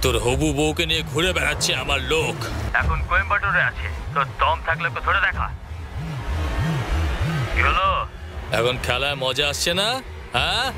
তোর হবু বউকে নিয়ে ঘুরে বেড়াচ্ছে আমার লোক। এখন কোয়েম্বাটোরে আছে, তোর দম থাকলে ওকে ধরে দেখা। কি হলো? এখন খেলায় মজা আসছে না? হ্যাঁ,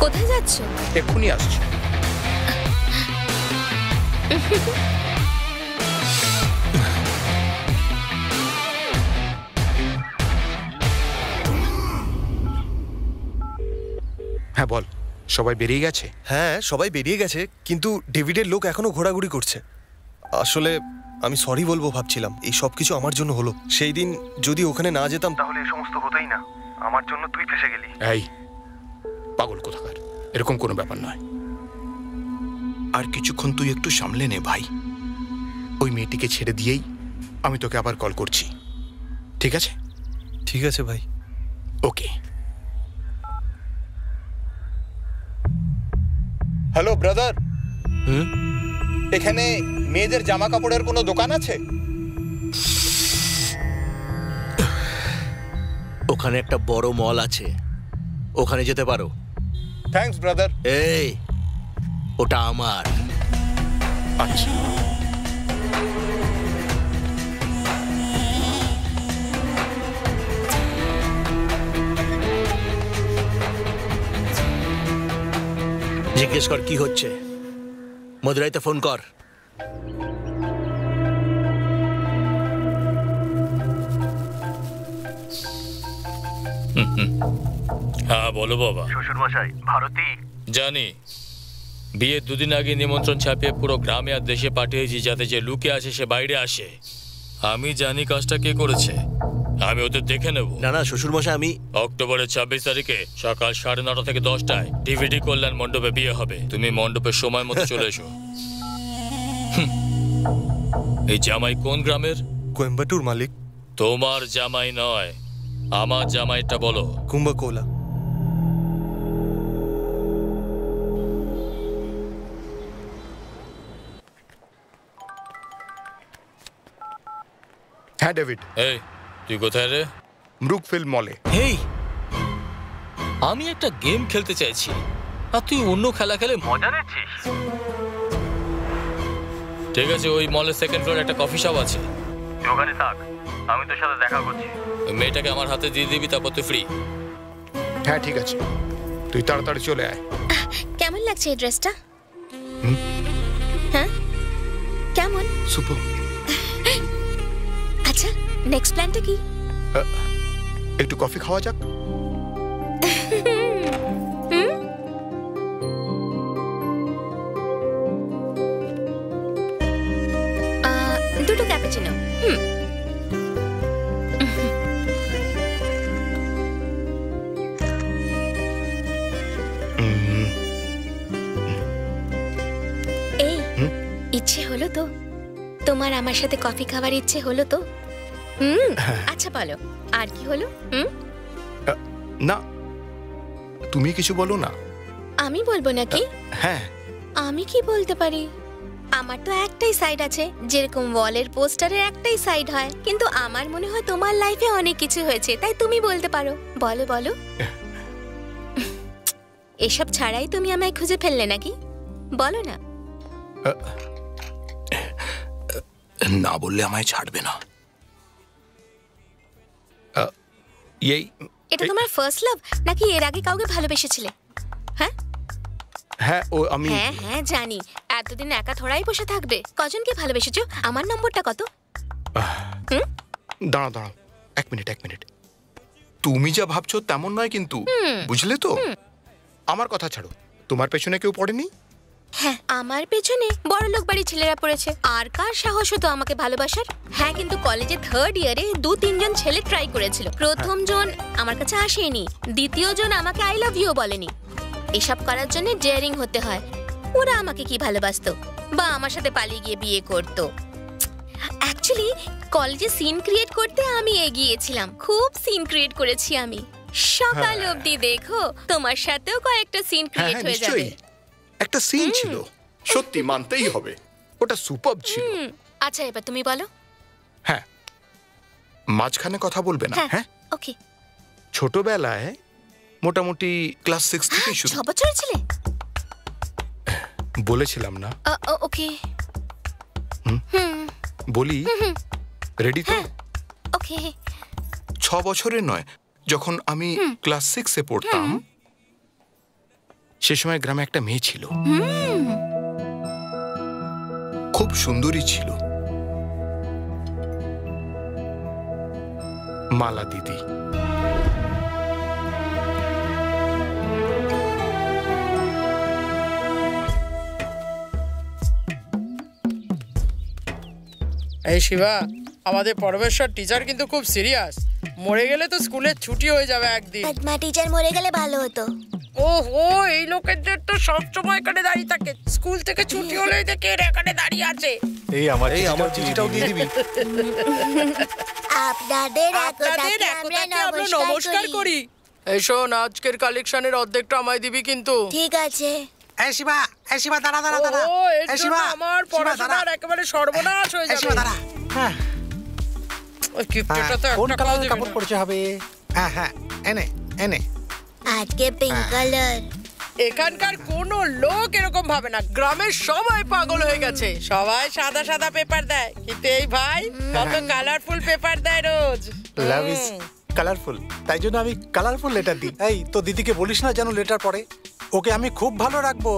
কোথায় যাচ্ছ? এক্ষুনি আসছি। হ্যাঁ বল, সবাই বেরিয়ে গেছে? হ্যাঁ, সবাই বেরিয়ে গেছে, কিন্তু ডেভিডের লোক এখনো ঘোরাঘুরি করছে। আসলে আমি সরি বলবো ভাবছিলাম, এই সব কিছু আমার জন্য হলো। সেই দিন যদি ওখানে না যেতাম তাহলে এই সমস্ত হতোই না। আমার জন্য তুই ফেসে গেলি। এই পাগল কোথাকার, এরকম কোনো ব্যাপার নয়। আর কিছুক্ষণ তুই একটু সামলে নে ভাই। ওই মেয়েটিকে ছেড়ে দিয়েই আমি তোকে আবার কল করছি, ঠিক আছে? ঠিক আছে ভাই। ওকে। হ্যালো ব্রাদার, এখানে মেয়েদের জামা কাপড়ের কোনো দোকান আছে? ওখানে একটা বড় মল আছে, ওখানে যেতে পারো। Thanks brother. এই, ওটা আমার। আচ্ছা, জিজ্ঞেস কর কি হচ্ছে। মদুরাইতে ফোন কর। হ্যাঁ বলো বাবা। শ্বশুর মশাই, ভারতী জানি, বিয়ের দুদিন আগে নিমন্ত্রণ ছাপিয়ে পুরো গ্রামে আর দেশে পাঠিয়েছি যাতে যে লুকে আসে সে বাইরে আসে। আমি জানি কাজটা কে করেছে, আমি ওদের দেখে নেব। না না শ্বশুর মশাই, আমি অক্টোবরের 26 তারিখে সকাল 9:30 থেকে 10টায় ডিভিডি কল্যাণ মণ্ডপে বিয়ে হবে। তুমি মণ্ডপের সময় মতো চলে এসো। এই জামাই কোন গ্রামের? কোয়েম্বাটুর মালিক। তোমার জামাই নয়, আমার জামাইটা বলো। কুম্ভকোলা। হ্যাঁ ডেভিড। এই, তুই কোথায় রে? ব্রুকফিল্ড মলে। এই, আমি একটা গেম খেলতে চাইছি আর তুই অন্য খেলা খেলে মজা নিচ্ছিস। ঠিক আছে, ওই মলের সেকেন্ড ফ্লোরে একটা কফি শপ আছে, তুই ওখানে থাক, আমি তোর সাথে দেখা করছি। ওই মেয়েটাকে আমার হাতে দিয়ে দিবি, তারপর তুই ফ্রি। হ্যাঁ ঠিক আছে, তুই তাড়াতাড়ি চলে আয়। কেমন লাগছে এই ড্রেসটা? হ্যাঁ, কেমন? সুপার। আচ্ছা, নেক্সট প্ল্যানটা কি? একটু কফি খাওয়া যাক। দুটো ক্যাপুচিনো। তোমার আমার সাথে কফি খাবার ইচ্ছে হলো তো? আচ্ছা বলো, আর কি হলো? না, তুমি কিছু বলো না। আমি বলবো নাকি? হ্যাঁ। আমি কি বলতে পারি? আমার তো একটাই সাইড আছে, যেরকম ওয়ালের পোস্টারের একটাই সাইড হয়, কিন্তু আমার মনে হয় তোমার লাইফে অনেক কিছু হয়েছে, তাই তুমি বলতে পারো। বলো বলো। এসব ছাড়াই তুমি আমায় খুঁজে ফেললে নাকি? বলো না। না বললে আমায় ছাড়বে না। এটা তোমার ফার্স্ট লাভ নাকি এর আগে কাউকে ভালোবেসেছিলে? হ্যাঁ, ও আমি হ্যাঁ হ্যাঁ জানি। এতদিন একা থোড়াই বসে থাকবে। কজনকে ভালোবেসেছো? আমার নম্বরটা কত? দাঁড়াও দাঁড়াও, এক মিনিট। তুমি যা ভাবছো তেমন নয় কিন্তু, বুঝলে তো? আমার কথা ছাড়ো, তোমার পেছনে কেউ পড়েনি? হ্যাঁ, আমার পেছনে বড়লোক বাড়ির ছেলেরা পড়েছে। আর কার সাহস হতো আমাকে ভালোবাসার? হ্যাঁ, কিন্তু কলেজে 3rd ইয়ারে 2-3 জন ছেলে ট্রাই করেছিল। প্রথম জন আমার কাছে আসেনি, দ্বিতীয় জন আমাকে আই লাভ ইউ বলেনি। এসব করার জন্য ডেয়ারিং হতে হয়। ওরা আমাকে কি ভালোবাসতো বা আমার সাথে পালিয়ে গিয়ে বিয়ে করতো? অ্যাকচুয়ালি কলেজে সিন ক্রিয়েট করতে আমি এগিয়েছিলাম। খুব সিন ক্রিয়েট করেছি আমি। সকাল অবধি দেখো, তোমার সাথেও কয়েকটা সিন ক্রিয়েট হয়ে যাবে। একটা সিন ছিল, সত্যি মানতেই হবে, ওটা সুপারব ছিল। আচ্ছা, এবার তুমি বলো। হ্যাঁ, মাঝখানে কথা বলবে না। হ্যাঁ, ওকে। ছোটবেলায় মোটামুটি ক্লাস 6 থেকে শুরু। 6 বছরের ছিলে? বলেছিলাম না? ওকে। বলি, রেডি তো? ওকে। 6 বছরের নয়, যখন আমি ক্লাস 6-এ পড়তাম, সে সময় গ্রামে একটা মেয়ে ছিল, খুব সুন্দরী ছিল, মালা দিদি। এই শিবা, আমাদের পরমেশ্বর টিচার কিন্তু খুব সিরিয়াস। মরে গেলে তো স্কুলের ছুটি হয়ে যাবে একদিন। পদ্মা টিচার মরে গেলে ভালো হতো। ওহো, এই লোকেদের তো সব সময় এখানে দাঁড়িয়ে থাকে। স্কুল থেকে ছুটি হলেই দেখে এখানে দাঁড়িয়ে আছে। এই আমার চিঠিটাও দিয়ে দিবি। আপনাদের আমরা নমস্কার করি। এই শোন, আজকের কালেকশনের অর্ধেকটা আমায় দিবি কিন্তু। ঠিক আছে। এই শিবা দাঁড়া। ও, এর জন্য আমার পড়াশোনার একেবারে সর্বনাশ হয়ে যাবে। শিবা দাঁড়া। হ্যাঁ, ওই কিপটেটা তো কোন একটা কালারের কাপড় পরতে হবে? হ্যাঁ, এনে। আজকে পিঙ্ক কালার। এখানকার কোনো লোক এরকম ভাবে না। গ্রামের সবাই পাগল হয়ে গেছে। সবাই সাদা সাদা পেপার দেয়, কিন্তু এই ভাই কত কালারফুল পেপার দেয় রোজ। লাভ ইজ কালারফুল, তাই জন্য আমি কালারফুল লেটার দিই। এই তো দিদিকে বলিস না যেন লেটার পড়ে। ওকে আমি খুব ভালো রাখবো।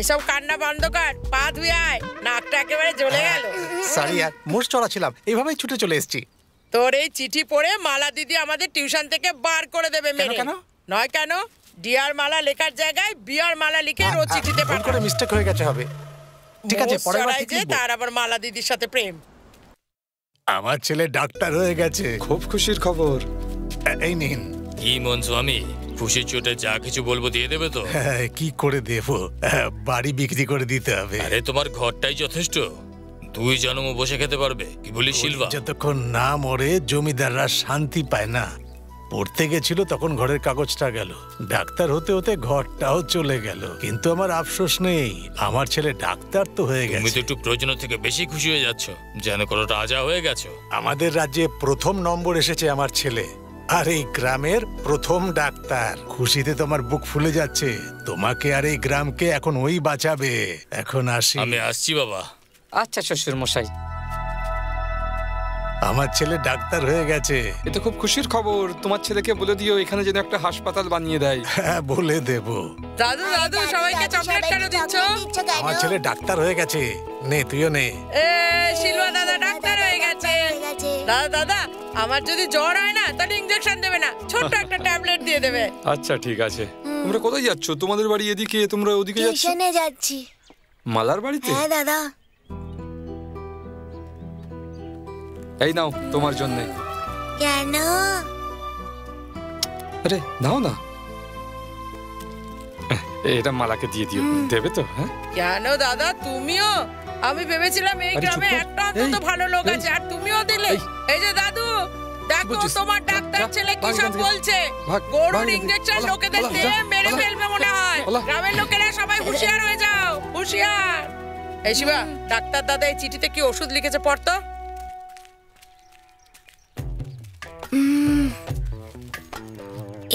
এসব কান্না বন্ধ কর, পা ধুয়ে আয়। নাকটা একেবারে জ্বলে গেল। সরি আর মোষ চড়া ছিলাম, এইভাবেই ছুটে চলে এসেছি। তোর এই চিঠি পড়ে মালা দিদি আমাদের টিউশন থেকে বার করে দেবে মেরে। নয় কেন, ডিয়ার মালা লেখার জায়গায় বিয়ার মালা লিখে রোজ চিঠিতে ভুল করে মিস্টেক হয়ে গেছে হবে। ঠিক আছে, পরের বার ঠিক লিখব। তার আবার মালা দিদির সাথে প্রেম। আমার ছেলে ডাক্তার হয়ে গেছে, খুব খুশির খবর। এই নিন। কি মন স্বামী, খুশির চোটে যা কিছু বলবো দিয়ে দেবে তো? কি করে দেব, বাড়ি বিক্রি করে দিতে হবে। আরে তোমার ঘরটাই যথেষ্ট, 2 জনমও বসে খেতে পারবে। কি বলিস শিলভা? যতক্ষণ না মরে জমিদাররা শান্তি পায় না। পড়তে গেছিল তখন ঘরের কাগজটা গেল, ডাক্তার হতে হতে ঘরটাও চলে গেল। কিন্তু আমার আফসোস নেই, আমার ছেলে ডাক্তার তো হয়ে গেছে। তুমি তো একটু প্রয়োজনের থেকে বেশি খুশি হয়ে যাচ্ছ, যেন কোনো রাজা হয়ে গেছো। আমাদের রাজ্যে প্রথম নম্বর এসেছে আমার ছেলে, আর এই গ্রামের প্রথম ডাক্তার। খুশিতে তোমার বুক ফুলে যাচ্ছে। তোমাকে আর এই গ্রামকে এখন ওই বাঁচাবে। এখন আসি। আমি আসছি বাবা। আচ্ছা শ্বশুর মশাই। আমার ছেলে ডাক্তার হয়ে গেছে। এটা খুব খুশির খবর। তোমার ছেলেকে বলে দিও এখানে যেন একটা হাসপাতাল বানিয়ে দেয়। হ্যাঁ, বলে দেব। দাদু সবাইকে চকলেট কেন দিচ্ছ? আমার ছেলে ডাক্তার হয়ে গেছে, নে তুইও নে। শিলুয়া দাদা ডাক্তার হয়ে গেছে। দাদা, আমার যদি জ্বর হয় না তাহলে ইনজেকশন দেবে না, ছোট্ট একটা ট্যাবলেট দিয়ে দেবে। আচ্ছা ঠিক আছে। তোমরা কোথায় যাচ্ছ? তোমাদের বাড়ি এদিকে, তোমরা ওদিকে যাচ্ছ? টিউশনে যাচ্ছি। মালার বাড়িতে? হ্যাঁ দাদা। এই নাও তোমার জন্য। কেন? আরে নাও না, এটা মালাকে দিয়ে দিও। দেবে তো? হ্যাঁ। কেন দাদা, তুমিও? আমি ভেবেছিলাম এই গ্রামে একটা অন্তত ভালো লোক আছে, আর তুমিও দিলে। এই যে দাদু, দেখো তোমার ডাক্তার ছেলে কি সব বলছে। গরুর ইনজেকশন লোকেদের দিয়ে মেরে ফেলবে মনে হয়। গ্রামের লোকেরা সবাই হুঁশিয়ার হয়ে যাও, হুঁশিয়ার। এই শিবা, ডাক্তার দাদা এই চিঠিতে কি ওষুধ লিখেছে পড়তো।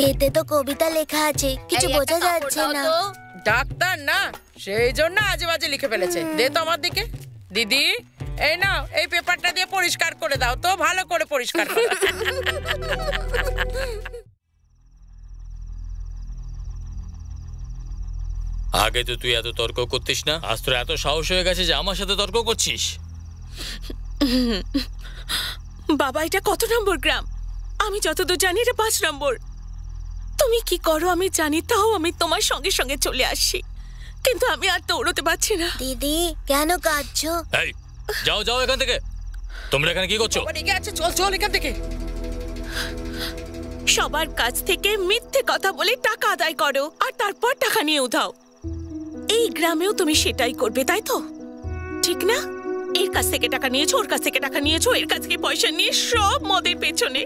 এতে তো কবিতা লেখা আছে, কিছু বোঝা যাচ্ছে না। ডাক্তার না, সেই জন্য আজে বাজে লিখে ফেলেছে। দে তো আমার দিকে। দিদি, এই নাও, এই পেপারটা দিয়ে পরিষ্কার করে দাও তো, ভালো করে পরিষ্কার করো। আগে তো তুই এত তর্ক করতিস না, আজ তোর এত সাহস হয়ে গেছে যে আমার সাথে তর্ক করছিস। বাবা, এটা কত নম্বর গ্রাম? আমি যতদূর জানি এটা 5 নম্বর। তুমি কি করো আমি জানি, তাও আমি তোমার সঙ্গে সঙ্গে চলে আসি, কিন্তু আমি আর দৌড়তে পারছি না। দিদি, কেন কাঁদছো? এই, যাও যাও এখান থেকে। তোমরা এখানে কি করছো? চল চল এখান থেকে। সবার কাছ থেকে মিথ্যে কথা বলে টাকা আদায় করো, আর তারপর টাকা নিয়ে উধাও। এই গ্রামেও তুমি সেটাই করবে, তাই তো? ঠিক না? এর কাছ থেকে টাকা নিয়েছো, ওর কাছ থেকে টাকা নিয়েছো, এর কাছ থেকে পয়সা নিয়ে সব মদের পেছনে।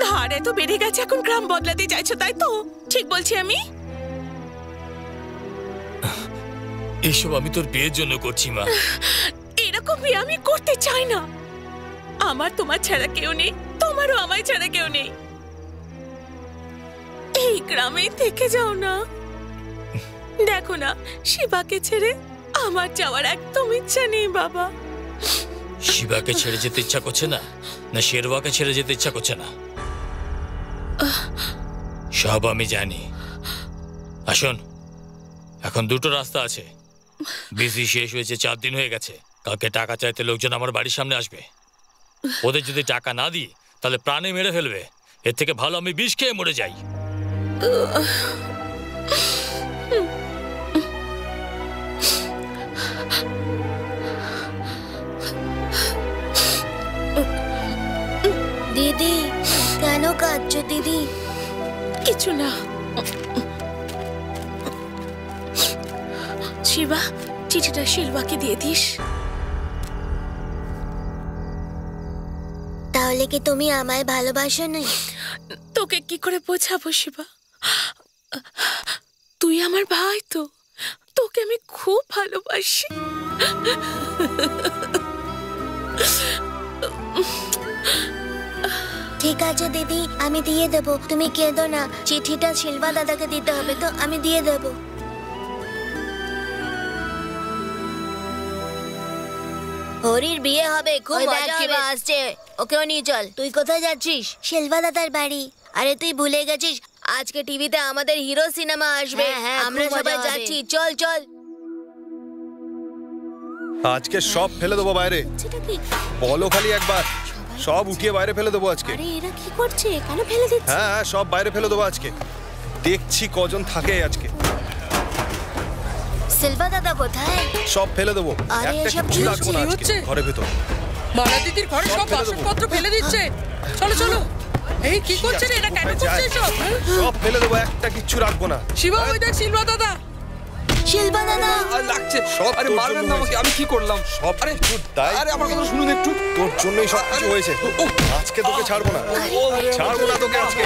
ধার এত বেড়ে গেছে, এখন গ্রাম বদলাতে চাইছো, তাই তো? ঠিক বলছি আমি? এইসব আমি তোর বিয়ের জন্য করছি মা। এরকম বিয়ে আমি করতে চাই না। আমার তোমার ছাড়া কেউ নেই, তোমারও আমায় ছাড়া কেউ নেই। এই গ্রামে থেকে যাও না। দেখো না, শিবাকে ছেড়ে আমার যাওয়ার একদম ইচ্ছা নেই বাবা। শিবাকে ছেড়ে যেতে ইচ্ছা করছে না, না শেরওয়াকে ছেড়ে যেতে ইচ্ছা করছে না? সব আমি জানি। আসুন, এখন দুটো রাস্তা আছে। বিসি শেষ হয়েছে, 4 দিন হয়ে গেছে। কালকে টাকা চাইতে লোকজন আমার বাড়ির সামনে আসবে। ওদের যদি টাকা না দিই তাহলে প্রাণে মেরে ফেলবে। এর থেকে ভালো আমি বিষ খেয়ে মরে যাই। দিদি, কেন কাঁদছো দিদি? কিছু না। শিবা, চিঠিটা শিলবাকে দিয়ে দিস। তাহলে কি তুমি আমায় ভালোবাসো না? তোকে কি করে বোঝাবো শিবা? তুই আমার ভাই তো, তোকে আমি খুব ভালোবাসি। ঠিক আছে দিদি, আমি দিয়ে দেবো, তুমি কেঁদো না। চিঠিটা শিলবা দাদাকে দিতে হবে তো, আমি দিয়ে দেবো। হরির বিয়ে হবে, খুব মজা হবে। আসছে, ওকেও নিয়ে চল। তুই কোথায় যাচ্ছিস? শিলবা দাদার বাড়ি। আরে তুই ভুলে গেছিস, আজকে টিভিতে আমাদের হিরো সিনেমা আসবে। আমরা সবাই যাচ্ছি, চল চল। আজকে সব ফেলে দেবো বাইরে। বলো খালি একবার, সব উঠিয়ে বাইরে ফেলে দেবো আজকে। আরে এরা কি করছে? কেন ফেলে দিচ্ছে? হ্যাঁ, সব বাইরে ফেলে দেবো আজকে। দেখছি কজন থাকে আজকে। শিলবা দাদা কোথায়? সব ফেলে দেবো, আরে একটা এসব কিছু রাখবো না আজকে ঘরের ভেতর। মালা দিদির ঘরে সব বাসনপত্র ফেলে দিচ্ছে। চলো চলো। এই কি করছে রে, এটা কেন করছে এসব? সব ফেলে দেবো, একটা কিছু রাখবো না। শিবা, ওই দেখ শিলবা দাদা। শিলবা দাদা লাগছে। আরে মারবেন না আমাকে, আমি কি করলাম? সব আরে তাই। আরে আমার কথা শুনুন একটু। তোর জন্যই সব কিছু হয়েছে। আজকে তোকে ছাড়বো না, ছাড়বো না তোকে আজকে।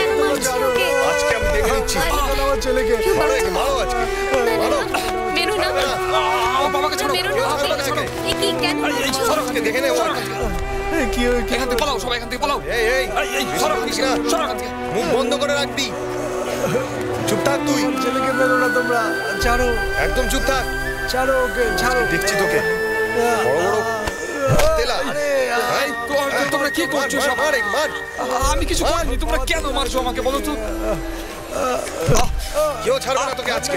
আজকে আমি দেখে নিচ্ছি আমার ছেলেকে। মারো আজকে, মারো। মেরু না, আমার বাবাকে ছাড়ো। মেরু না। এই কি কেন? সরো আজকে দেখে নেবো। কি হয়েছে? এখান থেকে পালাও, সবাই এখান থেকে পালাও। এই এই সরো এখান থেকে। মুখ বন্ধ করে রাখবি। চুপ থাক তুই। ছেলেকে মেরো না তোমরা, ছাড়ো। একদম চুপ থাক, ছাড়ো ওকে, ছাড়ো। দেখছি তোকে বড় বড় তেলা। তোমরা কি করছো সব? আমি কিছু করিনি, তোমরা কেন মারছো আমাকে বলো তো? কেউ ছাড়বে না তোকে আজকে,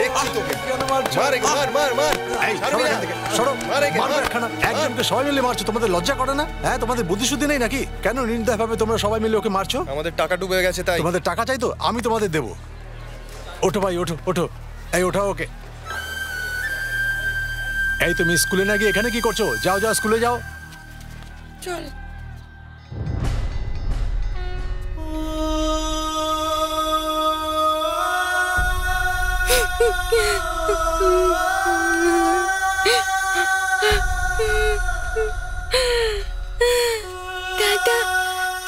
দেখছি তোকে। মার মার মার মার। ছাড়বি না থেকে, সরো। মার একে, মার। একজনকে সবাই মিলে মারছো, তোমাদের লজ্জা করে না? হ্যাঁ, তোমাদের বুদ্ধি শুদ্ধি নেই নাকি? কেন নির্দয় ভাবে তোমরা সবাই মিলে ওকে মারছো? আমাদের টাকা ডুবে গেছে তাই। তোমাদের টাকা চাই তো, আমি তোমাদের দেবো। ওঠো ভাই, ওঠো ওঠো। এই ওঠা ওকে। এই তুমি স্কুলে না গিয়ে এখানে কি করছো? যাও যাও, স্কুলে যাও। চল।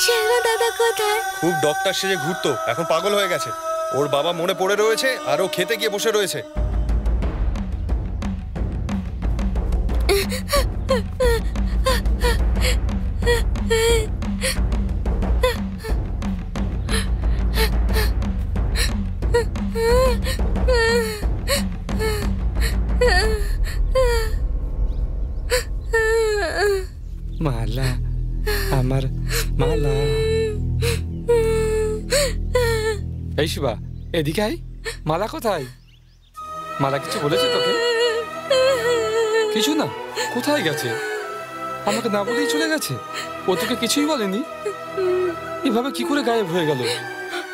শেলভা দাদা কোথায়? খুব ডক্টর সেজে ঘুরতো, এখন পাগল হয়ে গেছে। ওর বাবা মনে পড়ে রয়েছে আর ও খেতে গিয়ে বসে রয়েছে। মালা, আমার মালা। এই শিবা, এদিকে আয়। মালা কোথায়? মালা কিছু বলেছে তোকে? কিছু না? কোথায় গেছে? আমাকে না বলেই চলে গেছে? ও তোকে কিছুই বলেনি? এভাবে কি করে গায়েব হয়ে গেল?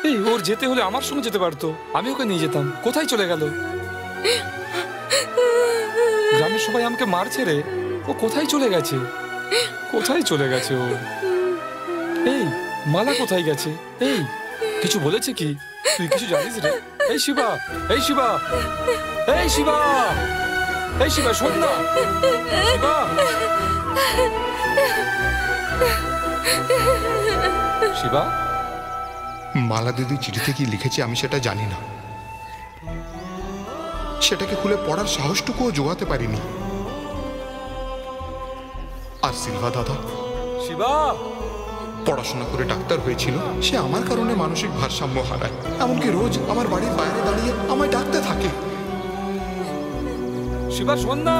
এই, ওর যেতে হলে আমার সঙ্গে যেতে পারতো, আমি ওকে নিয়ে যেতাম। কোথায় চলে গেল? গ্রামের সবাই আমাকে মারছে রে। ও কোথায় চলে গেছে? কোথায় চলে গেছে ও? এই, মালা কোথায় গেছে? এই, কিছু বলেছে কি? তুই কিছু জানিস রে? এই শিবা, এই শিবা, এই শিবা, এই শিবা, শোন না। শিবা, শিবা। মালা দিদি চিঠিতে কি লিখেছে আমি সেটা জানি না, সেটাকে খুলে পড়ার সাহসটুকুও জোগাতে পারিনি। আর সিলভা দাদা শিবা পড়াশোনা করে ডাক্তার হয়েছিল, সে আমার কারণে মানসিক ভারসাম্য হারায়। এমনকি রোজ আমার বাড়ির বাইরে দাঁড়িয়ে আমায় ডাকতে থাকে। শিবা, শোন না।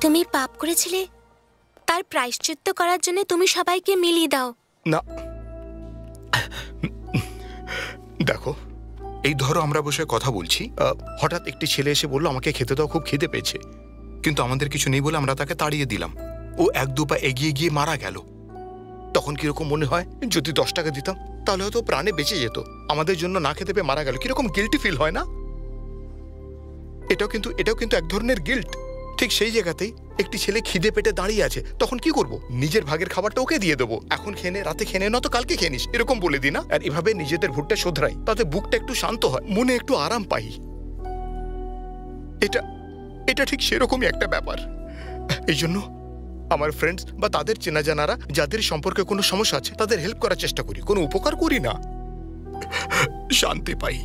তুমি পাপ করেছিলে, তার প্রায়শ্চিত্ত করার জন্য তুমি সবাইকে মিলিয়ে দাও। না, দেখো, এই ধরো আমরা বসে কথা বলছি, হঠাৎ একটি ছেলে এসে বললো আমাকে খেতে দাও, খুব খিদে পেয়েছে, কিন্তু আমাদের কিছু নেই বলে আমরা তাকে তাড়িয়ে দিলাম। ও এক দু পা এগিয়ে গিয়ে মারা গেল। তখন কিরকম মনে হয়? যদি 10 টাকা দিতাম তাহলে হয়তো প্রাণে বেঁচে যেত। আমাদের জন্য না খেতে পেয়ে মারা গেল, কিরকম গিল্টি ফিল হয় না? এটাও কিন্তু এক ধরনের গিল্ট। ঠিক সেই জায়গাতেই একটি ছেলে খিদে পেটে দাঁড়িয়ে আছে, তখন কি করব? নিজের ভাগের খাবারটা ওকে দিয়ে দেবো। এখন খেয়ে নে, রাতে খেয়ে নে, নয়তো কালকে খেয়ে নিস, এরকম বলে দিই না? আর এভাবে নিজেদের ভুটটা শোধরাই, তাতে বুকটা একটু শান্ত হয়, মনে একটু আরাম পাই। এটা ঠিক সেরকমই একটা ব্যাপার। এই জন্য আমার ফ্রেন্ডস বা তাদের চেনা জানারা যাদের সম্পর্কে কোনো সমস্যা আছে তাদের হেল্প করার চেষ্টা করি, কোনো উপকার করি না, শান্তি পাই।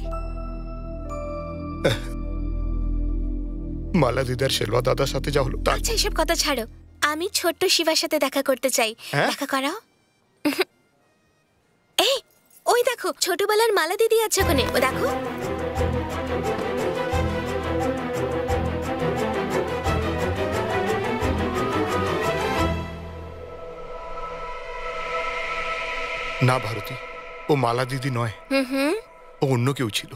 মালা দিদার শেলভা দাদার সাথে যা হলো। আচ্ছা, এসব কথা ছাড়ো, আমি ছোট্ট শিবার সাথে দেখা করতে চাই। দেখা করাও। এই, ওই দেখো, ছোটবেলার মালা দিদি আছে ওখানে, ও দেখো। না ভারতী, ও মালা দিদি নয়, ও অন্য কেউ ছিল।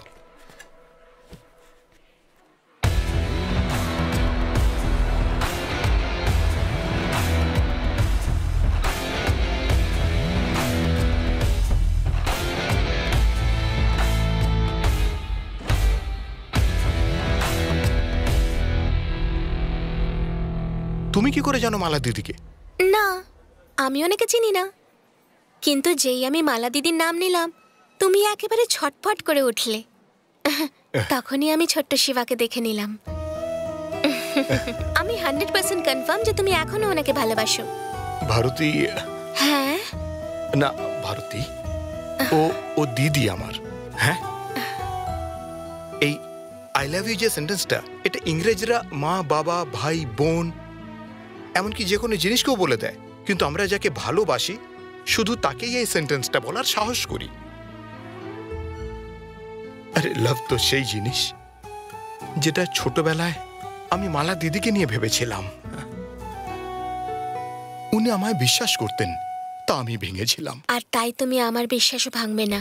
তুমি কি করে জানো মালা দিদিকে? না, আমি ওনাকে চিনি না, কিন্তু যেই আমি মালা দিদির নাম নিলাম তুমি একেবারে ছটফট করে উঠলে। তখনই আমি ছোট্ট শিবাকে দেখে নিলাম। আমি 100% কনফার্ম যে তুমি এখনো ওনাকে ভালোবাসো। ভারতী? হ্যাঁ। না ভারতী, ও দিদি আমার। হ্যাঁ, এই আই লাভ ইউ যে সেন্টেন্সটা, এটা ইংরেজরা মা, বাবা, ভাই, বোন, এমনকি যে কোনো জিনিসকেও বলে দেয়, কিন্তু আমরা যাকে ভালোবাসি শুধু তাকেই এই সেন্টেন্সটা বলার সাহস করি। আরে লাভ তো সেই জিনিস যেটা ছোটবেলায় আমি মালা দিদিকে নিয়ে ভেবেছিলাম। উনি আমায় বিশ্বাস করতেন, তা আমি ভেঙেছিলাম। আর তাই তুমি আমার বিশ্বাসও ভাঙবে না।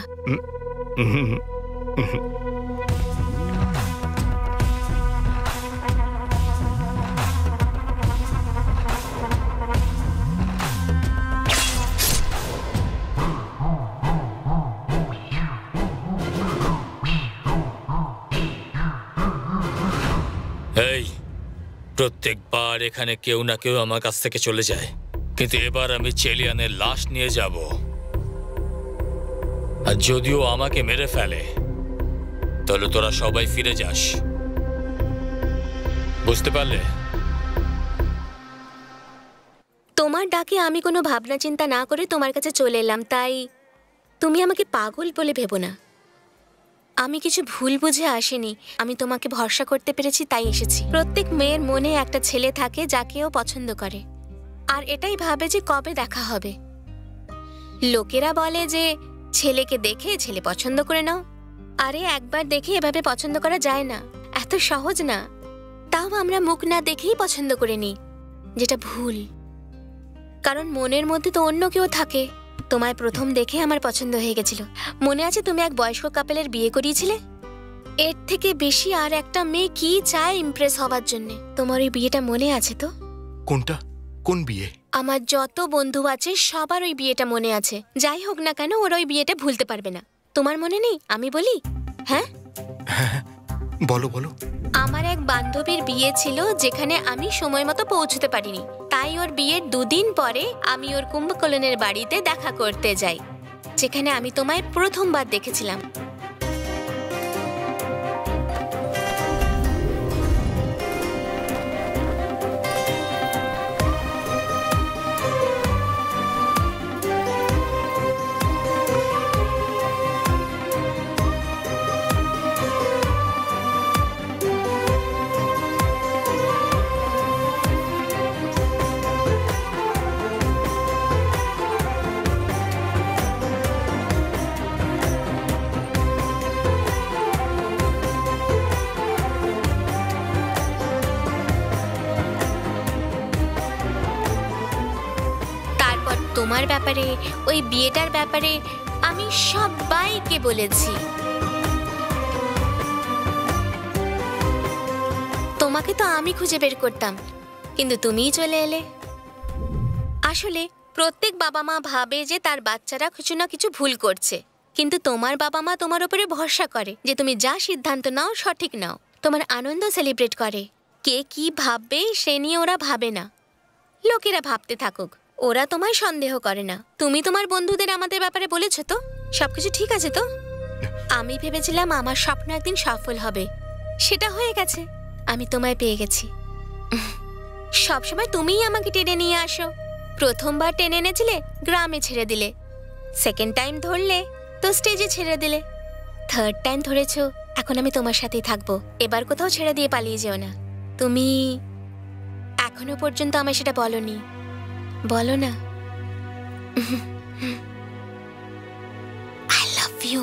এই, প্রত্যেকবার এখানে কেউ না কেউ আমার কাছ থেকে চলে যায়, কিন্তু এবার আমি চেলিয়ানের লাশ নিয়ে যাব। আর যদিও আমাকে মেরে ফেলে, তাহলে তোরা সবাই ফিরে যাস। বুঝতে পারলে? তোমার ডাকে আমি কোনো ভাবনা চিন্তা না করে তোমার কাছে চলে এলাম, তাই তুমি আমাকে পাগল বলে ভেবো না। আমি কিছু ভুল বুঝে আসিনি, আমি তোমাকে ভরসা করতে পেরেছি তাই এসেছি। প্রত্যেক মেয়ের মনে একটা ছেলে থাকে যাকে ও পছন্দ করে, আর এটাই ভাবে যে কবে দেখা হবে। লোকেরা বলে যে ছেলেকে দেখে ছেলে পছন্দ করে নাও। আরে একবার দেখে এভাবে পছন্দ করা যায় না, এত সহজ না। তাও আমরা মুখ না দেখেই পছন্দ করে নিই, যেটা ভুল। কারণ মনের মধ্যে তো অন্য কেউ থাকে। তোমায় প্রথম দেখে আমার পছন্দ হয়ে গেছিল। মনে আছে তুমি এক বয়স্ক কাপেলের বিয়ে করিয়েছিলে? এর থেকে বেশি আর একটা মেয়ে কি চায় ইমপ্রেস হওয়ার জন্য? তোমার ওই বিয়েটা মনে আছে তো? কোনটা? কোন বিয়ে? আমার যত বন্ধু আছে সবার ওই বিয়েটা মনে আছে। যাই হোক না কেন, ওরা ওই বিয়েটা ভুলতে পারবে না। তোমার মনে নেই? আমি বলি। হ্যাঁ, বলো বলো। আমার এক বান্ধবীর বিয়ে ছিল যেখানে আমি সময় মতো পৌঁছতে পারিনি, তাই ওর বিয়ের 2 দিন পরে আমি ওর কুম্ভকোণের বাড়িতে দেখা করতে যাই, যেখানে আমি তোমায় প্রথমবার দেখেছিলাম। তোমার ব্যাপারে, ওই বিয়েটার ব্যাপারে আমি সবাইকে বলেছি। তোমাকে তো আমি খুঁজে বের করতাম, কিন্তু তুমিই চলে এলে। আসলে প্রত্যেক বাবা মা ভাবে যে তার বাচ্চারা কিছু না কিছু ভুল করছে, কিন্তু তোমার বাবা মা তোমার উপরে ভরসা করে যে তুমি যা সিদ্ধান্ত নাও সঠিক নাও। তোমার আনন্দ সেলিব্রেট করে। কে কি ভাববে সে নিয়ে ওরা ভাবে না। লোকেরা ভাবতে থাকুক, ওরা তোমায় সন্দেহ করে না। তুমি তোমার বন্ধুদের আমাদের ব্যাপারে বলেছো তো? সবকিছু ঠিক আছে তো? আমি ভেবেছিলাম আমার স্বপ্ন একদিন সফল হবে, সেটা হয়ে গেছে। আমি তোমায় পেয়ে গেছি। সবসময় তুমিই আমাকে টেনে নিয়ে আসো। প্রথমবার টেনে এনেছিলে, গ্রামে ছেড়ে দিলে। সেকেন্ড টাইম ধরলে তো স্টেজে ছেড়ে দিলে। থার্ড টাইম ধরেছো, এখন আমি তোমার সাথেই থাকবো। এবার কোথাও ছেড়ে দিয়ে পালিয়ে যেও না। তুমি এখনো পর্যন্ত আমায় সেটা বলনি, বলো না। I love you.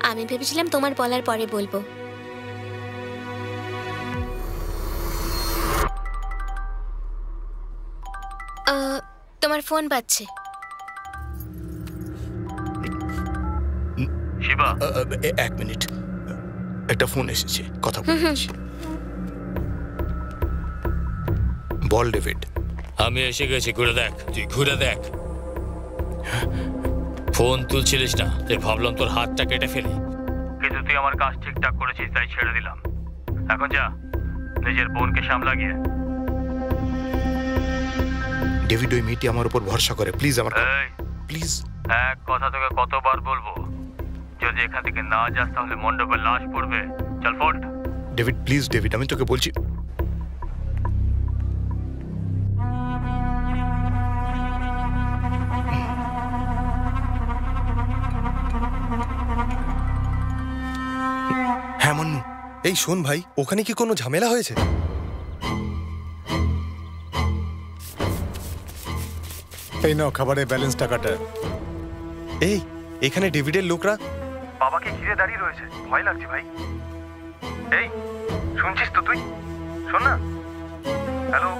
আমি ভেবেছিলাম তোমার বলার পরে বলবো। তোমার ফোন বাজছে। শিবা, 1 মিনিট, একটা ফোন এসেছে, কথা বলছি। বল ডেভিড। আমি এসে গেছি, ঘুরে দেখ। তুই ঘুরে দেখ। ফোন তুলছিলিস না, তাই ভাবলাম তোর হাতটা কেটে ফেলি, কিন্তু তুই আমার কাজ ঠিকঠাক করেছিস তাই ছেড়ে দিলাম। এখন যা, নিজের বোনকে সামলা গিয়ে। ডেভিড, ওই মেয়েটি আমার উপর ভরসা করে, প্লিজ আমার প্লিজ। এক কথা তোকে কতবার বলবো, যদি এখান থেকে না যাস তাহলে মণ্ডপে লাশ পড়বে। চল ফোট। ডেভিড প্লিজ, ডেভিড আমি তোকে বলছি। হ্যাঁ মন্নু, এই শোন ভাই, ওখানে কি কোনো ঝামেলা হয়েছে? এই নাও খাবারের ব্যালেন্স টাকাটা। এই এখানে ডেভিডের লোকরা বাবাকে ঘিরে দাঁড়িয়ে রয়েছে, ভয় লাগছে ভাই। এই শুনছিস তো তুই? শোন না। হ্যালো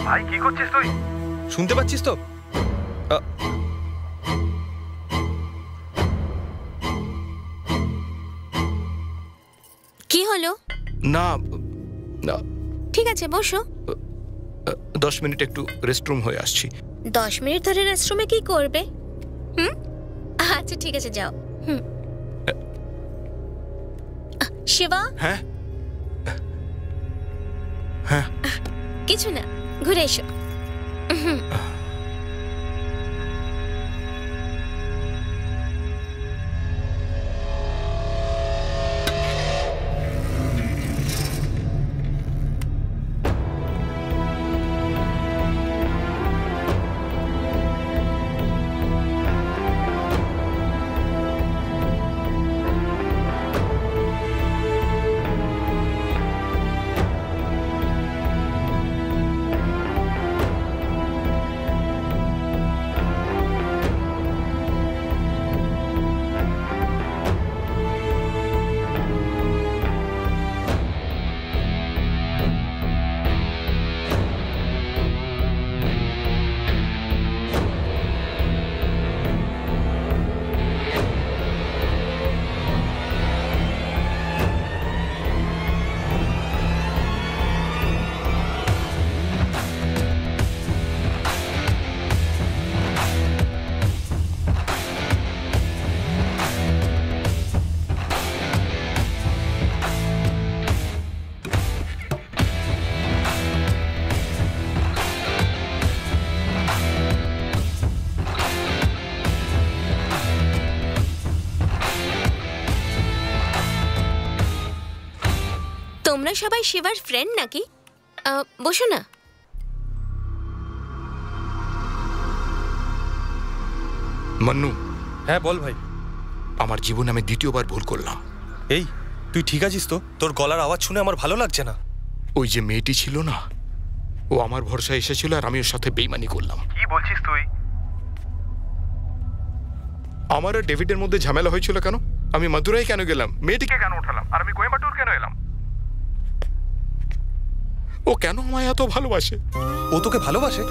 ভাই, কি করছিস তুই? শুনতে পাচ্ছিস তো? কি হলো? না না, ঠিক আছে বসো। 10 মিনিট একটু রেস্টরুম হয়ে আসছি। 10 মিনিট ধরে রেস্টরুমে কি করবে? আচ্ছা ঠিক আছে, যাও। শিবা। হ্যাঁ হ্যাঁ, কিছু না, ঘুরে এসো। তোমরা সবাই শিবার ফ্রেন্ড নাকি? বসো না। মান্নু। হ্যাঁ বল ভাই। আমার জীবনে আমি দ্বিতীয়বার ভুল করলাম। এই তুই ঠিক আছিস তো? তোর গলার আওয়াজ শুনে আমার ভালো লাগছে না। ওই যে মেয়েটি ছিল না, ও আমার ভরসায় এসেছিল আর আমি ওর সাথে বেইমানি করলাম। কি বলছিস তুই? আমার আর ডেভিডের মধ্যে ঝামেলা হয়েছিল কেন? আমি মাদুরাই কেন গেলাম? মেয়েটিকে কেন উঠালাম? আর আমি কোয়েম্বাটুর কেন এলাম? ও কেন আমায় এত ভালোবাসে? ও তোকে ভালোবাসে?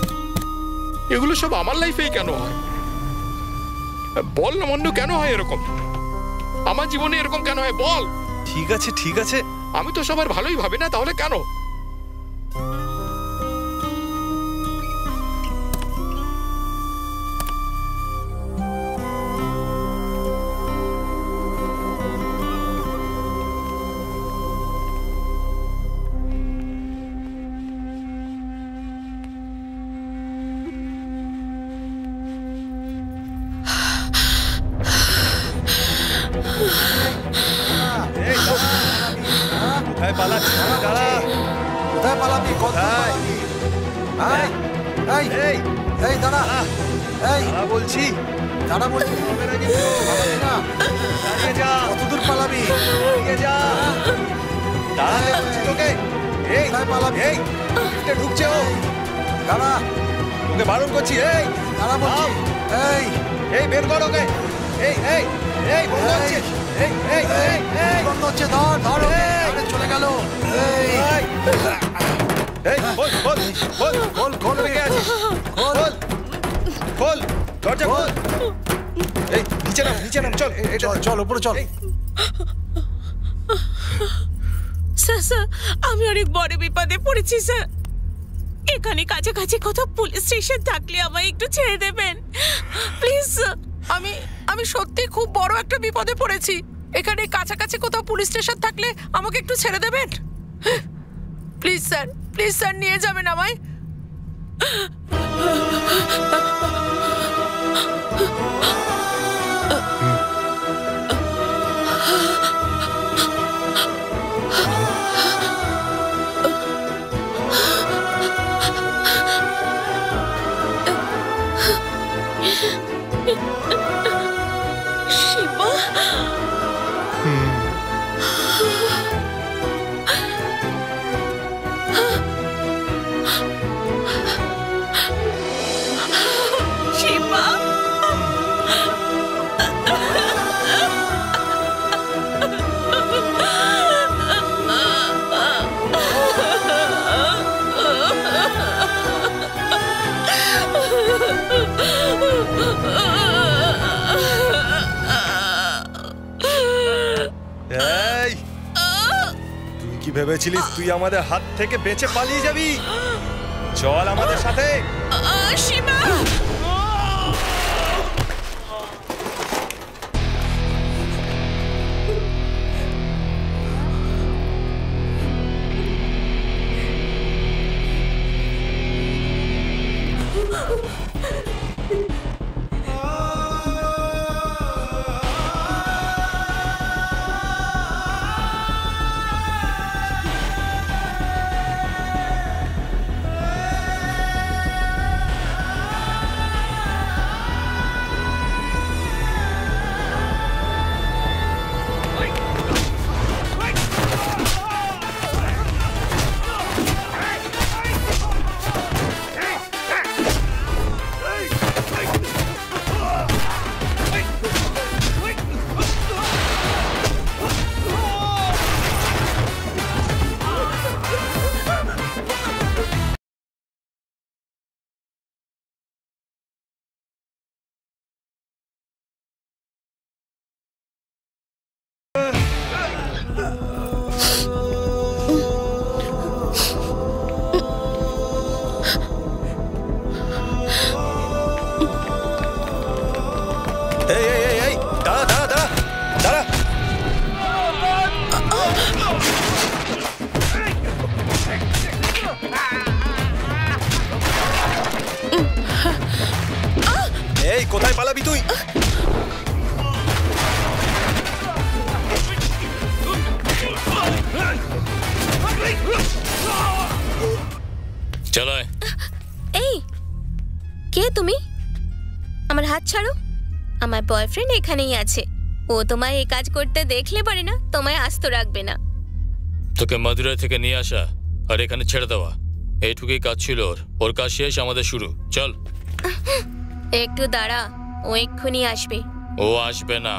এগুলো সব আমার লাইফেই কেন হয়? বল না মান্নু, কেন হয় এরকম? আমার জীবনে এরকম কেন হয় বল। ঠিক আছে ঠিক আছে, আমি তো সবার ভালোই ভাবি না, তাহলে কেন? কোথায় পালাচ্ছিস? দাঁড়া। কোথায় পালাবি? কোথায়? এই এই এই দাঁড়া। এই দাঁড়া বলছি। দাঁড়া বলছি। পালাবি না। দাঁড়িয়ে যা। কতদূর পালাবি? দাঁড়িয়ে যা। দাঁড়াতে বলছি তোকে। এই কোথায় পালাবি? এই লিফটে ঢুকছে ও। দাঁড়া। তোকে বারণ করছি। এই দাঁড়া বলছি। এই এই বের কর ওকে। এই এই এই বন্ধ হচ্ছে। এই এই এই এই বন্ধ হচ্ছে। ধর ধর ওকে। আরে চলে গেল। এই এই খোল খোল খোল খোল খোল রেখে আছিস। খোল খোল দরজা খোল। এই নিচে নাম নিচে নাম। চল চল চল উপরে চল। স্যার স্যার আমি অনেক বড় বিপদে পড়েছি স্যার। এখানে কাছাকাছি কোথাও পুলিশ স্টেশন থাকলে আমায় একটু ছেড়ে দেবেন প্লিজ স্যার। আমি সত্যি খুব বড় একটা বিপদে পড়েছি। এখানে কাছাকাছি কোথাও পুলিশ স্টেশন থাকলে আমাকে একটু ছেড়ে দেবেন প্লিজ স্যার নিয়ে যাবেন আমায়। শিবা শিবা এই তুই কি ভেবেছিলিস তুই আমাদের হাত থেকে বেঁচে পালিয়ে যাবি? চল আমাদের সাথে। শিবা চলো এই কে তুমি? আমার হাত ছাড়ো। আমার বয়ফ্রেন্ড এখানেই আছে। ও তোমায় এই কাজ করতে দেখলে পারে না তোমায় আস্ত রাখবে না। তোকে মাদুরাই থেকে নিয়ে আসা আর এখানে ছেড়ে দেওয়া, এইটুকুই কাজ ছিল ওর। ওর কাজ শেষ, আমাদের শুরু। চল। একটু দাঁড়া, ও এক্ষুনি আসবে। ও আসবে না।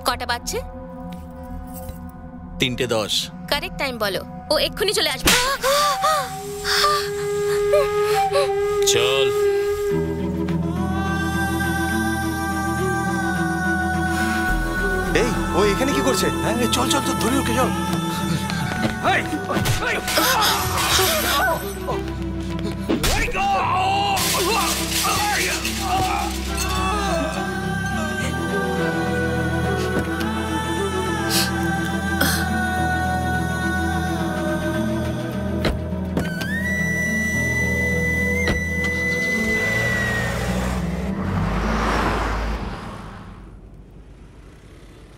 কটা বাজছে? 3:10। কারেক্ট টাইম বলো। ও এক্ষুনি চলে আসবে। চল। এই ও এখানে কি করছে? হ্যাঁ চল চল চল, ধরে ওকে চল।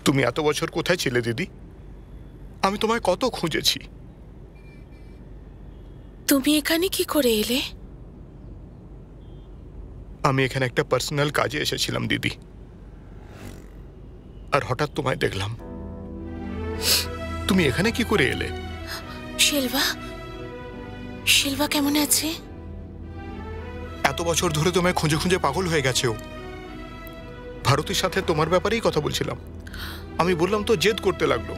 তুমি এত বছর কোথায় ছিলে দিদি? আমি তোমায় কত খুঁজেছি। তুমি এখানে কি করে এলে? আমি এখানে একটা পার্সোনাল কাজে এসেছিলাম দিদি, আর হঠাৎ তোমায় দেখলাম। তুমি এখানে কি করে এলে? শিলভা, শিলভা কেমন আছে? এত বছর ধরে তোমায় খুঁজে খুঁজে পাগল হয়ে গেছে ও। ভারতীর সাথে তোমার ব্যাপারেই কথা বলছিলাম। আমি বললাম তো, জেদ করতে লাগলো।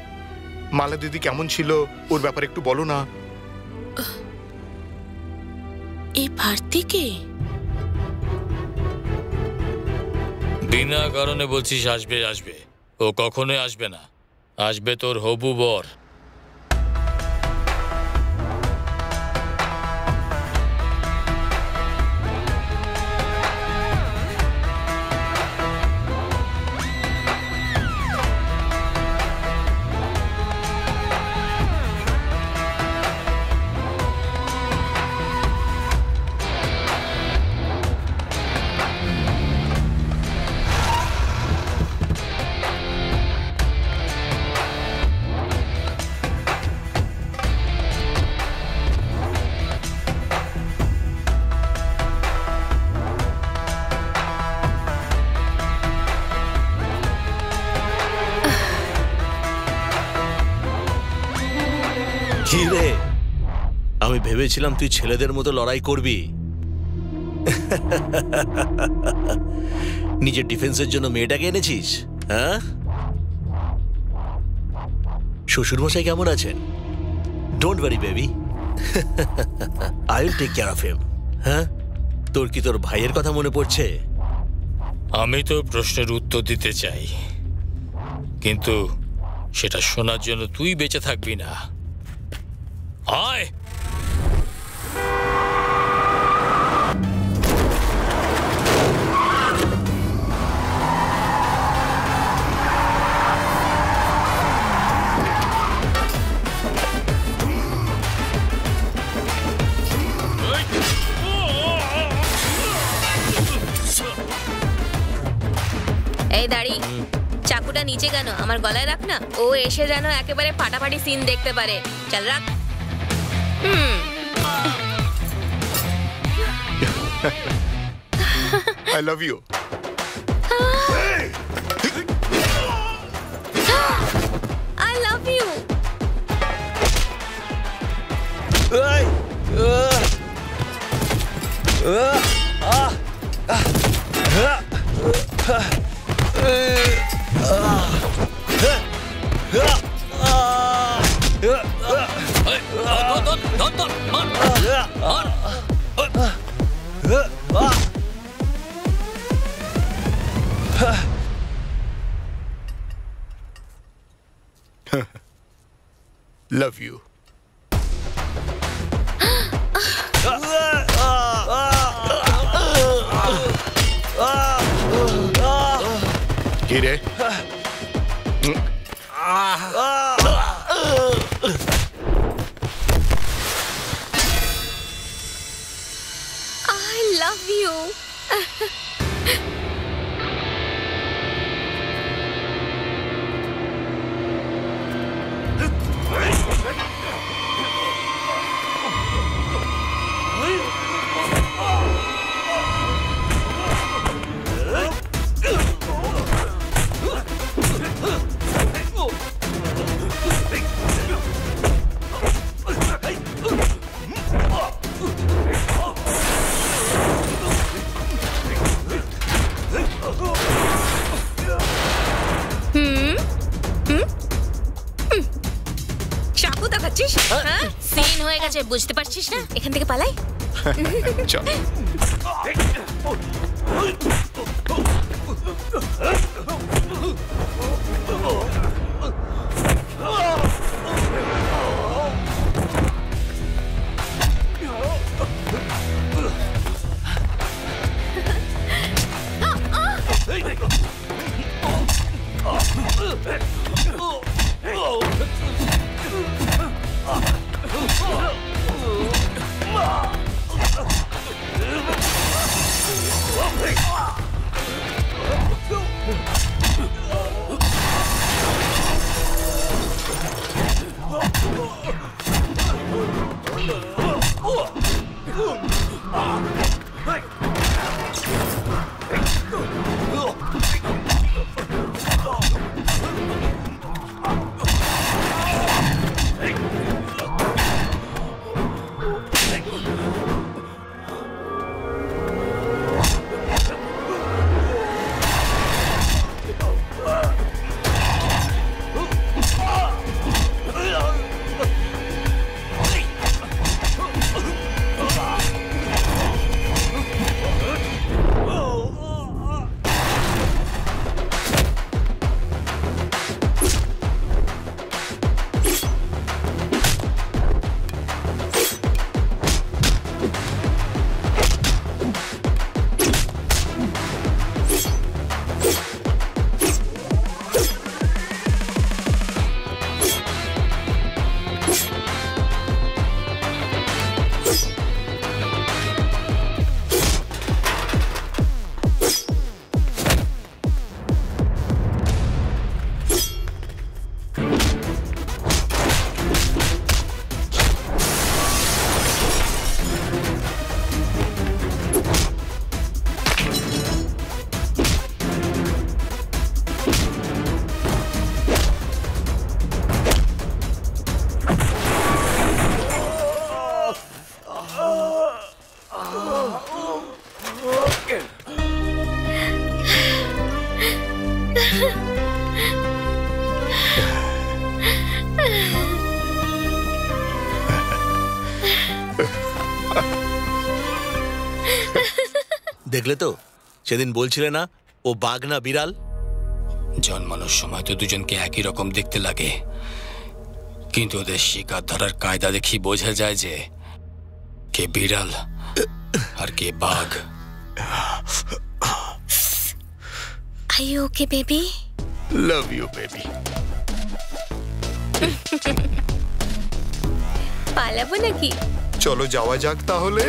মালা দিদি কেমন ছিল, ওর ব্যাপারে একটু বলো না। এই ভারতীকে বিনা কারণে বলছিস আসবে আসবে? ও কখনোই আসবে না। আসবে তোর হবু বর। কি রে, আমি ভেবেছিলাম তুই ছেলেদের মতো লড়াই করবি। নিজের ডিফেন্সের জন্য মেয়েটাকে এনেছিস, হ্যাঁ? শ্বশুরমশাই কেমন আছেন? Don't worry baby, I will take care of him. হ্যাঁ, তোর কি তোর ভাইয়ের কথা মনে পড়ছে? আমি তো প্রশ্নের উত্তর দিতে চাই, কিন্তু সেটা শোনার জন্য তুই বেঁচে থাকবি না। আয়। এই দাড়ি, চাকুটা নিচে কেন? আমার গলায় রাখ না। ও এসে যেন একেবারে ফাটাফাটি সিন দেখতে পারে। চল রাখ। I love you. I love you. Love you. কি রে? I love you. সিন হয়ে গেছে, বুঝতে পারছিস না? এখান থেকে পালাই। চল। দেখলে তো, সেদিন বলছিলে না ও বাঘ না বিড়াল? জন্মানোর সময় তো দুজনকে একই রকম দেখতে লাগে, কিন্তু ওদের শিকার ধরার কায়দা দেখি বোঝা যায় যে কে বিড়াল আর কে বাঘ। Are you okay, baby? Love you, baby. পালাবো নাকি? চলো যাওয়া যাক তাহলে।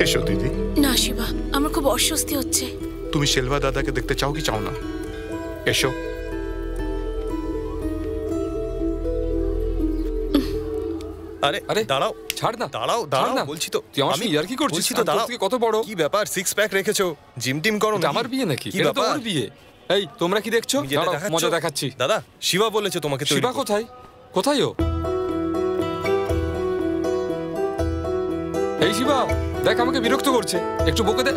এসো দিদি। না শিবা, আমার খুব অস্বস্তি হচ্ছে। তুমি শেলভা দাদাকে দেখতে চাও কি চাও না? এসো। আরে আরে দাঁড়াও, ছাড় না, দাঁড়াও দাঁড়াও বলছি তো। তুই আমার সঙ্গে ইয়ার্কি করছিস? বলছি তো দাঁড়াও। কত বড় কি ব্যাপার, সিক্স প্যাক রেখেছো, জিম টিম করো না? আমার বিয়ে নাকি? কি এটা তো ব্যাপার? ওর বিয়ে। এই তোমরা কি দেখছো? দাঁড়াও, মজা দেখাচ্ছি। দাদা, শিবা বলেছে তোমাকে তৈরি শিবা করতে। কোথায়? কোথায় ও? এই শিবা, দেখ আমাকে বিরক্ত করছে, একটু বকে দে।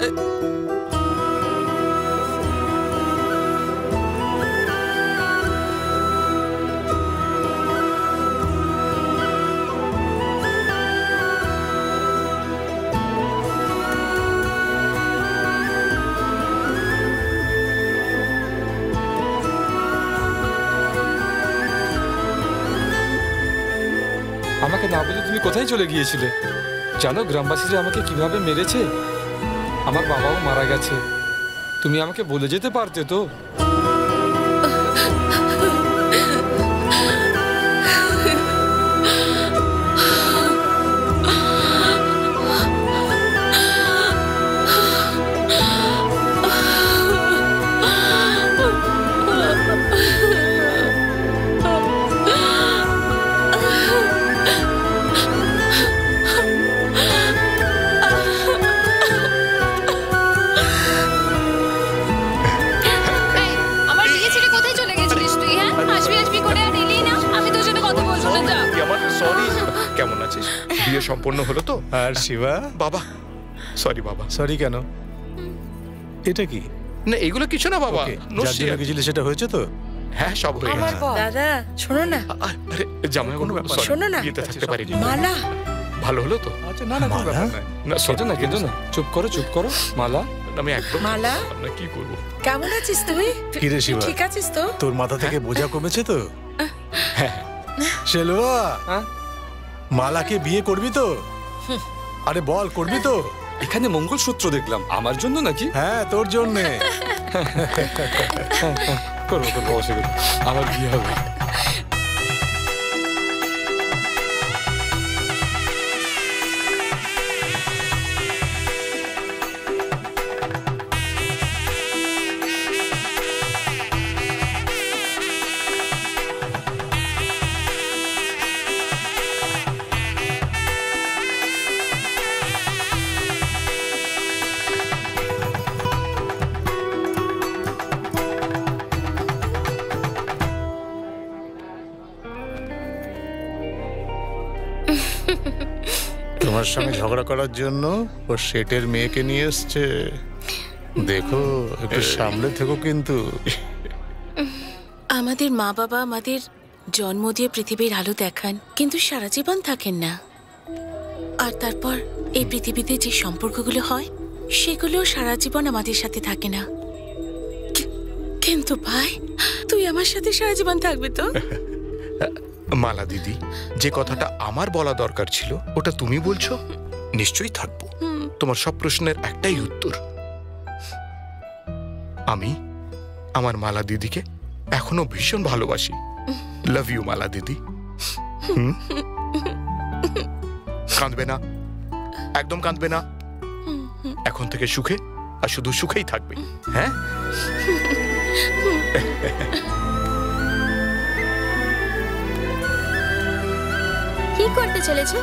আমাকে না বলে তুমি কোথায় চলে গিয়েছিলে? জানো গ্রামবাসীরা আমাকে কিভাবে মেরেছে? আমার বাবাও মারা গেছে। তুমি আমাকে বলে যেতে পারতে তো। বিয়ে সম্পন্ন হলো তো? আর শিবা বাবা, সরি বাবা। সরি কেন? এটা কি? না এগুলো কিছু না বাবা। যার জন্য গেছিলে সেটা হয়েছে তো? হ্যাঁ সব হয়ে গেছে। দাদা শোনো না, আরে জামাই কোনো সরি, শোনো না, বিয়েতে থাকতে পারিনি। মালা ভালো হলো তো? আচ্ছা না না কোনো ব্যাপার নয়। না কেঁদো না কেঁদো না, চুপ করো চুপ করো। মালা, আমি একদম মালা, আমরা কি করব? কেমন আছিস তুই? কি রে শিবা, ঠিক আছিস তো? তোর মাথা থেকে বোঝা কমেছে তো? শেলুয়া, মালাকে বিয়ে করবি তো? আরে বল, করবি তো? এখানে মঙ্গলসূত্র দেখলাম, আমার জন্য নাকি? হ্যাঁ তোর জন্যে। করবো করবো, অসুবিধা, আমার বিয়ে হবে। তোমার সঙ্গে ঝগড়া করার জন্য ও শেটের মেয়েকে নিয়ে এসছে। দেখো একটু সামলে থেকো কিন্তু। আমাদের মা বাবা আমাদের জন্ম দিয়ে পৃথিবীর আলো দেখান, কিন্তু সারা জীবন থাকেন না। আর তারপর এই পৃথিবীতে যে সম্পর্কগুলো হয় সেগুলো সারা জীবন আমাদের সাথে থাকে না। কিন্তু ভাই, তুই আমার সাথে সারা জীবন থাকবি তো? মালা দিদি, যে কথাটা আমার বলা দরকার ছিল ওটা তুমি বলছো। নিশ্চয়ই থাকবো। তোমার সব প্রশ্নের একটাই উত্তর, আমি আমার মালা দিদিকে এখনো ভীষণ ভালোবাসি। লাভ ইউ মালা দিদি। কাঁদবে না, একদম কাঁদবে না। এখন থেকে সুখে আর শুধু সুখেই থাকবে। হ্যাঁ কি করতে চলেছো?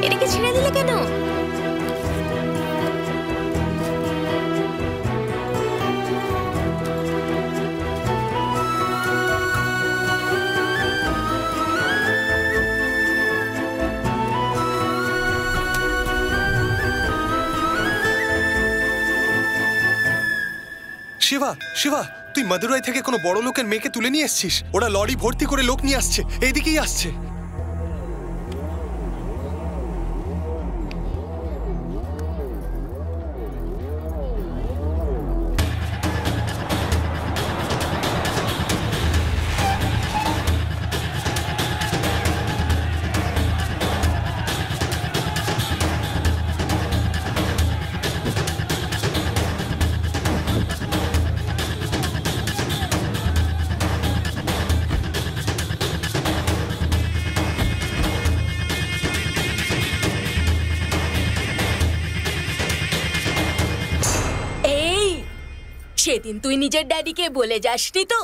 এটাকে ছেড়ে দিলে কেন? শিবা, শিবা, তুই মাদুরাই থেকে কোনো বড় লোকের মেয়েকে তুলে নিয়ে এসছিস? ওরা লরি ভর্তি করে লোক নিয়ে আসছে, এইদিকেই আসছে। সেদিন তুই নিজের ড্যাডিকে বলে যাসনি তো,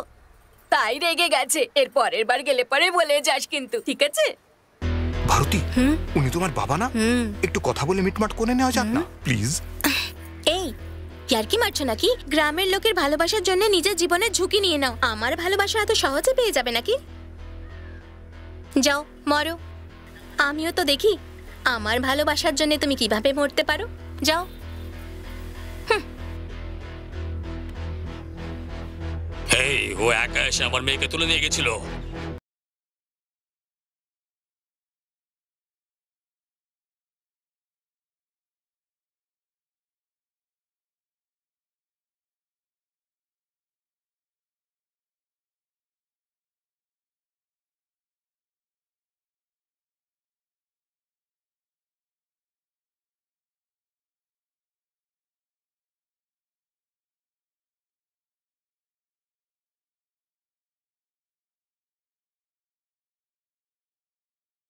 তাই রেগে গেছে। এর পরের বার গেলে পরে বলে যাস কিন্তু, ঠিক আছে? ভারতী, উনি তোমার বাবা না? একটু কথা বলে মিটমাট করে নেওয়া যাক না প্লিজ? এই ইয়ার কি মারছো নাকি? গ্রামের লোকের ভালোবাসার জন্য নিজের জীবনের ঝুঁকি নিয়ে নাও। আমার ভালোবাসা এত সহজে পেয়ে যাবে নাকি? যাও মরো, আমিও তো দেখি আমার ভালোবাসার জন্য তুমি কিভাবে মরতে পারো। যাও। এই ও একা এসে আমার মেয়েকে তুলে নিয়ে গেছিল।